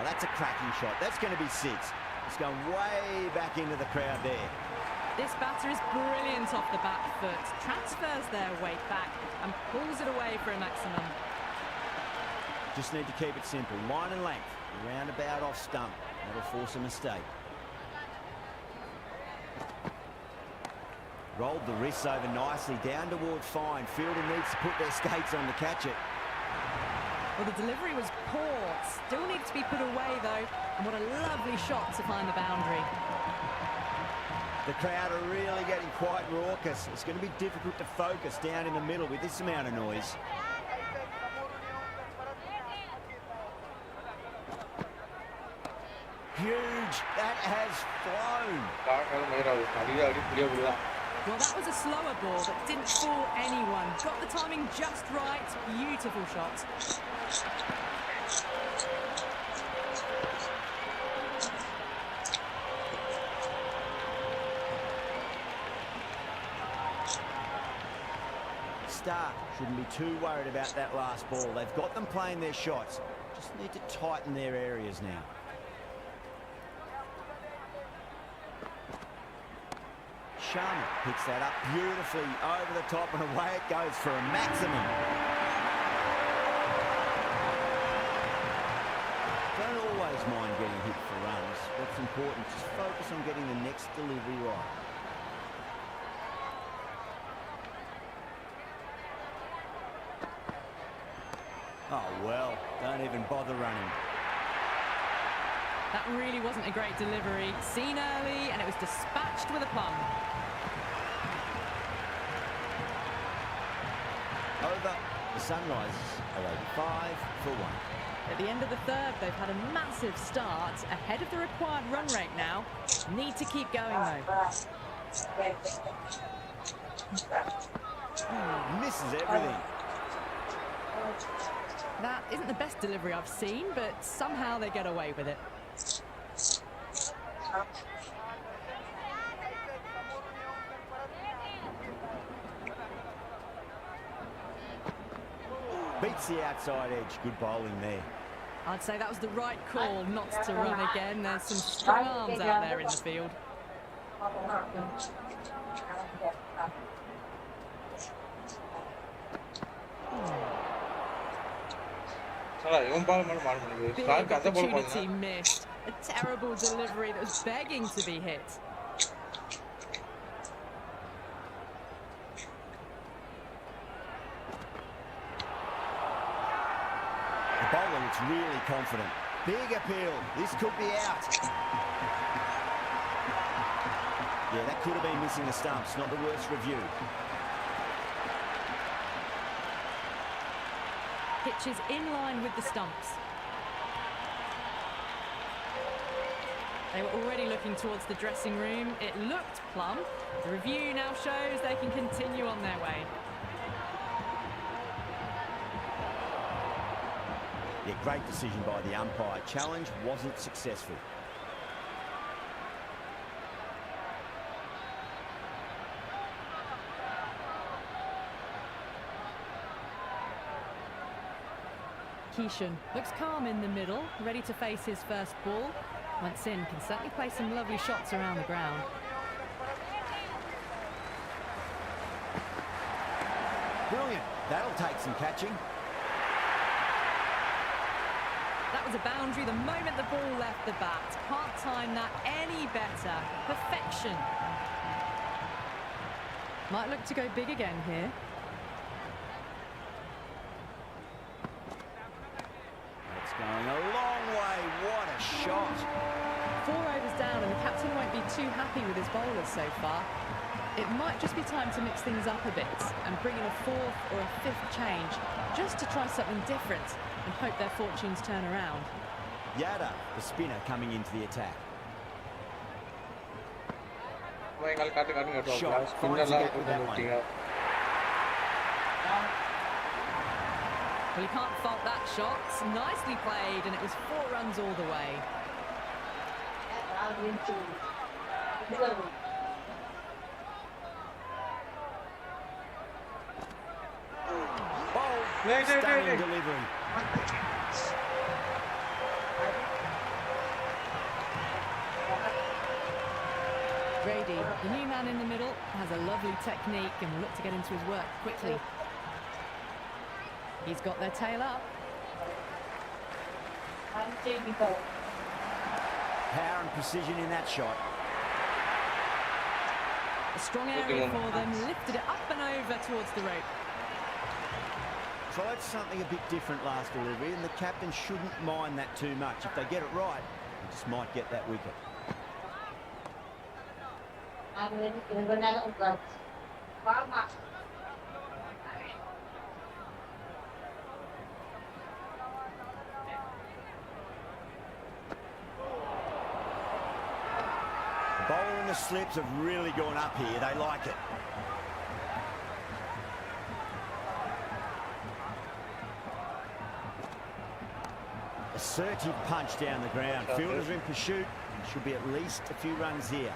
that's a cracking shot. That's going to be 6. It's going way back into the crowd there. This batter is brilliant off the back foot, transfers their weight back and pulls it away for a maximum. Just need to keep it simple. Line and length, roundabout off stump. That'll force a mistake. Rolled the wrists over nicely, down toward fine. Fielder needs to put their skates on to catch it. Well, the delivery was poor. Still needs to be put away, though. And what a lovely shot to find the boundary. The crowd are really getting quite raucous. It's going to be difficult to focus down in the middle with this amount of noise. Huge. That has flown. Well, that was a slower ball that didn't fool anyone. Got the timing just right. Beautiful shot. Stark shouldn't be too worried about that last ball. They've got them playing their shots. Just need to tighten their areas now. Sharma picks that up beautifully over the top and away it goes for a maximum. Don't always mind getting hit for runs. What's important is focus on getting the next delivery right. Oh, well, don't even bother running. That really wasn't a great delivery. Seen early, and it was dispatched with a plum. Over The Sunrisers are 85 for 1. At the end of the third, they've had a massive start, ahead of the required run rate now. Need to keep going though. Misses everything. That isn't the best delivery I've seen, but somehow they get away with it. Beats the outside edge. Good bowling there. I'd say that was the right call not to run again. There's some strong arms out there in the field. Big opportunity missed. A terrible delivery that was begging to be hit. The bowler looks really confident. Big appeal. This could be out. Yeah, that could have been missing the stumps. Not the worst review. Pitches in line with the stumps. They were already looking towards the dressing room. It looked plumb. The review now shows they can continue on their way. Yeah, great decision by the umpire. Challenge wasn't successful. Keeshan looks calm in the middle, ready to face his first ball. Once in, can certainly play some lovely shots around the ground. Brilliant. That'll take some catching. That was a boundary the moment the ball left the bat. Can't time that any better. Perfection. Might look to go big again here. It's going a long way. What a shot. 4 overs down and the captain won't be too happy with his bowlers so far. It might just be time to mix things up a bit and bring in a 4th or a 5th change just to try something different and hope their fortunes turn around. Yada, the spinner, coming into the attack. Shot, finds a gap with that one. Well, you can't fault that shot. Nicely played, and it was 4 runs all the way. Stunning delivery. Grady, the new man in the middle, has a lovely technique and will look to get into his work quickly. He's got their tail up. Power and precision in that shot. A strong area for them, lifted it up and over towards the rope. Tried something a bit different last delivery, and the captain shouldn't mind that too much. If they get it right, they just might get that wicket. The bowl and the slips have really gone up here. They like it. Assertive punch down the ground. Fielders are in pursuit. Should be at least a few runs here.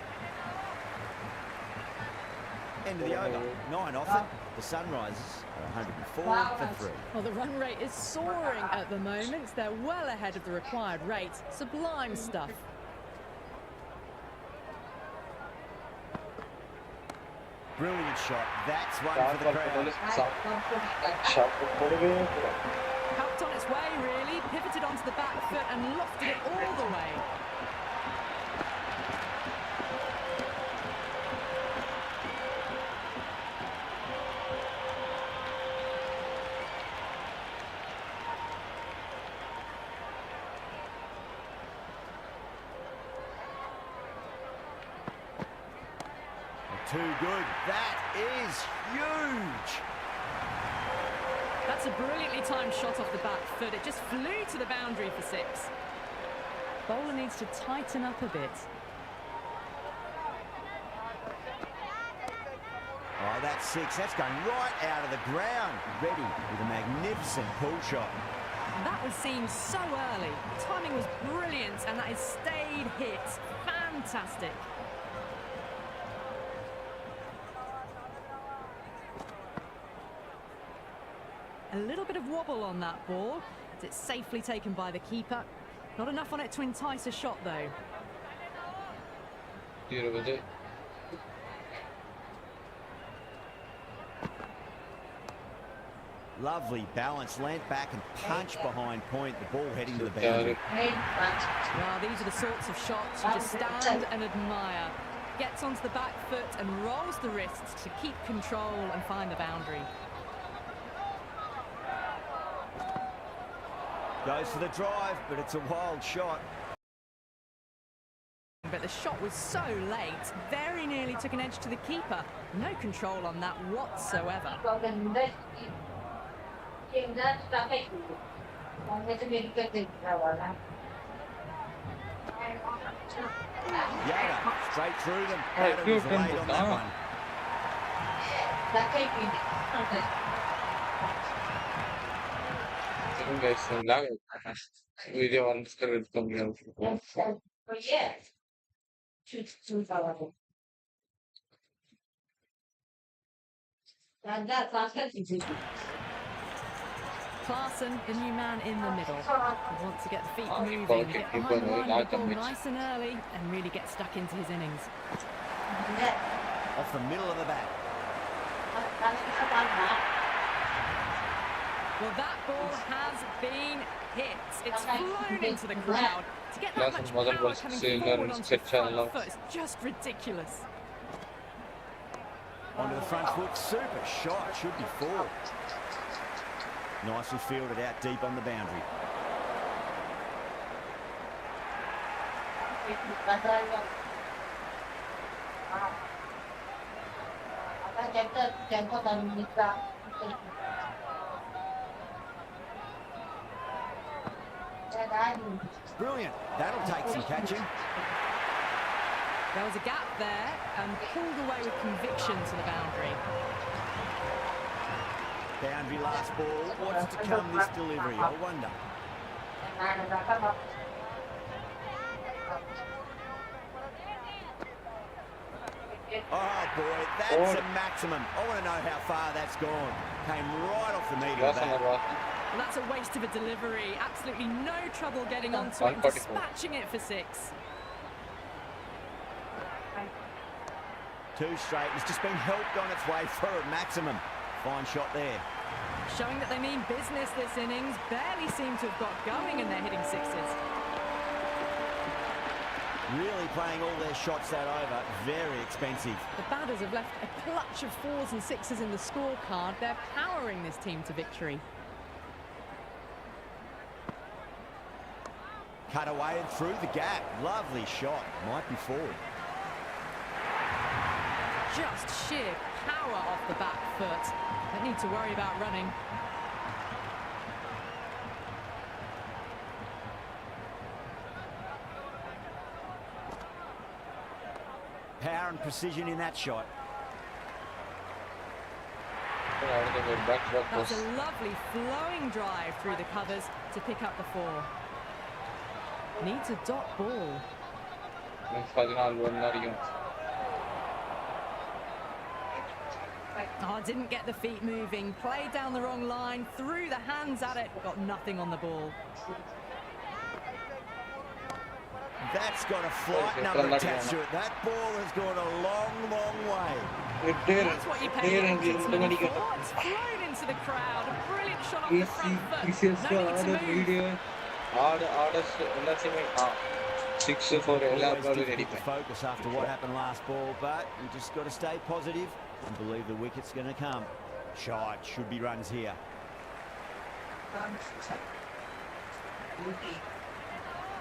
End of the over. 9 off it. The Sunrisers are 104 for 3. Well, the run rate is soaring at the moment. They're well ahead of the required rate. Sublime stuff. Brilliant shot. That's one for the crowd. Helped on its way, really. Pivoted onto the back foot and lofted it all the way. Too good. That is huge. That's a brilliantly timed shot off the back foot. It just flew to the boundary for 6. Bowler needs to tighten up a bit. Oh, that's 6. That's going right out of the ground. Ready with a magnificent pull shot. That was seen so early. The timing was brilliant, and that is stayed hit. Fantastic. A little bit of wobble on that ball, as it's safely taken by the keeper. Not enough on it to entice a shot, though. Lovely balance, leant back and punch behind point. The ball heading to the boundary. Well, these are the sorts of shots you just stand and admire. Gets onto the back foot and rolls the wrists to keep control and find the boundary. Goes for the drive, but it's a wild shot. But the shot was so late, very nearly took an edge to the keeper. No control on that whatsoever. Yaga, straight through them. Adam was late on that one. Video on screen. Klaassen, the new man in the middle. He wants to get the feet moving, get behind the line of the ball nice and early, and really get stuck into his innings. Off the middle of the bat. Well, that ball has been hit. It's flown into the crowd. To get that much power coming forward onto the front foot is just ridiculous. Onto the front foot, super shot, should be 4. Nicely fielded out deep on the boundary. Brilliant. That'll take some catching. There was a gap there and pulled away with conviction to the boundary. Boundary last ball. What's to come this delivery? I wonder. Oh boy, that's a maximum. I want to know how far that's gone. Came right off the meter of that. Well, that's a waste of a delivery. Absolutely no trouble getting onto it and dispatching it for 6. 2 straight. It's just been helped on its way for a maximum. Fine shot there. Showing that they mean business this innings. Barely seem to have got going and they're hitting 6s. Really playing all their shots that over. Very expensive. The batters have left a clutch of 4s and 6s in the scorecard. They're powering this team to victory. Cut away and through the gap. Lovely shot. Might be 4. Just sheer power off the back foot. Don't need to worry about running. Power and precision in that shot. That's a lovely flowing drive through the covers to pick up the 4. Needs a dot ball. Oh, didn't get the feet moving. Played down the wrong line. Threw the hands at it. Got nothing on the ball. That's got a flight number attached to it. That ball has gone a long, long way. That's what you pay attention for. It's flown into the crowd. A brilliant shot off the front foot. No need to move. Six for ready. Focus after what happened last ball, but you just got to stay positive and believe the wicket's going to come. Shot, should be runs here.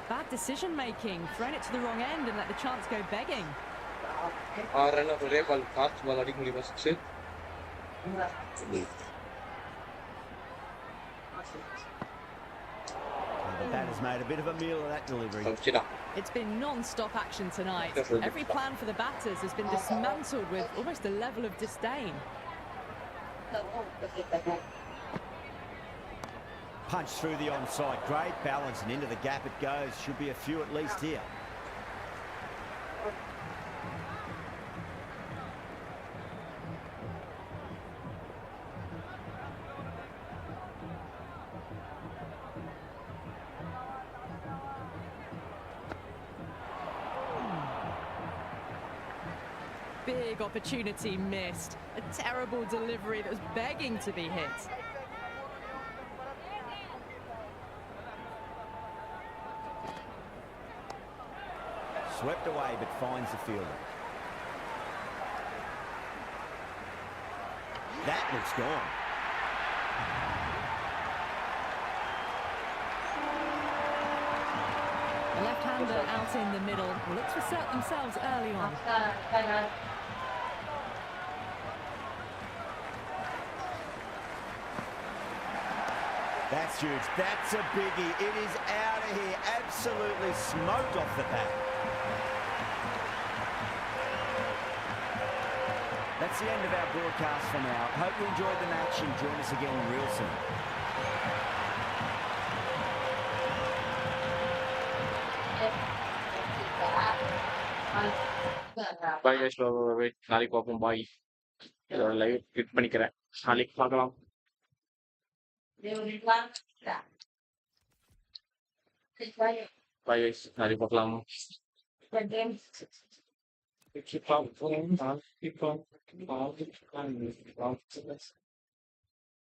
Bad decision making. Thrown it to the wrong end and let the chance go begging. The batter's made a bit of a meal of that delivery. It's been non-stop action tonight. Every plan for the batters has been dismantled with almost a level of disdain. Punch through the onside. Great balance and into the gap it goes. Should be a few at least here. Big opportunity missed. A terrible delivery that was begging to be hit. Swept away but finds the fielder. That looks gone. The left-hander out in the middle will look to assert themselves early on. That's huge. That's a biggie. It is out of here. Absolutely smoked off the bat. That's the end of our broadcast for now. Hope you enjoyed the match and join us again real soon. Bye guys, நாளைக்கு பார்ப்போம். பாய். இதோட live click பண்ணிக்கிறேன். நாளைக்கு பார்க்கலாம். Bye guys, நாளைக்கு பார்க்கலாம். Keep up, keep up, keep up, keep up.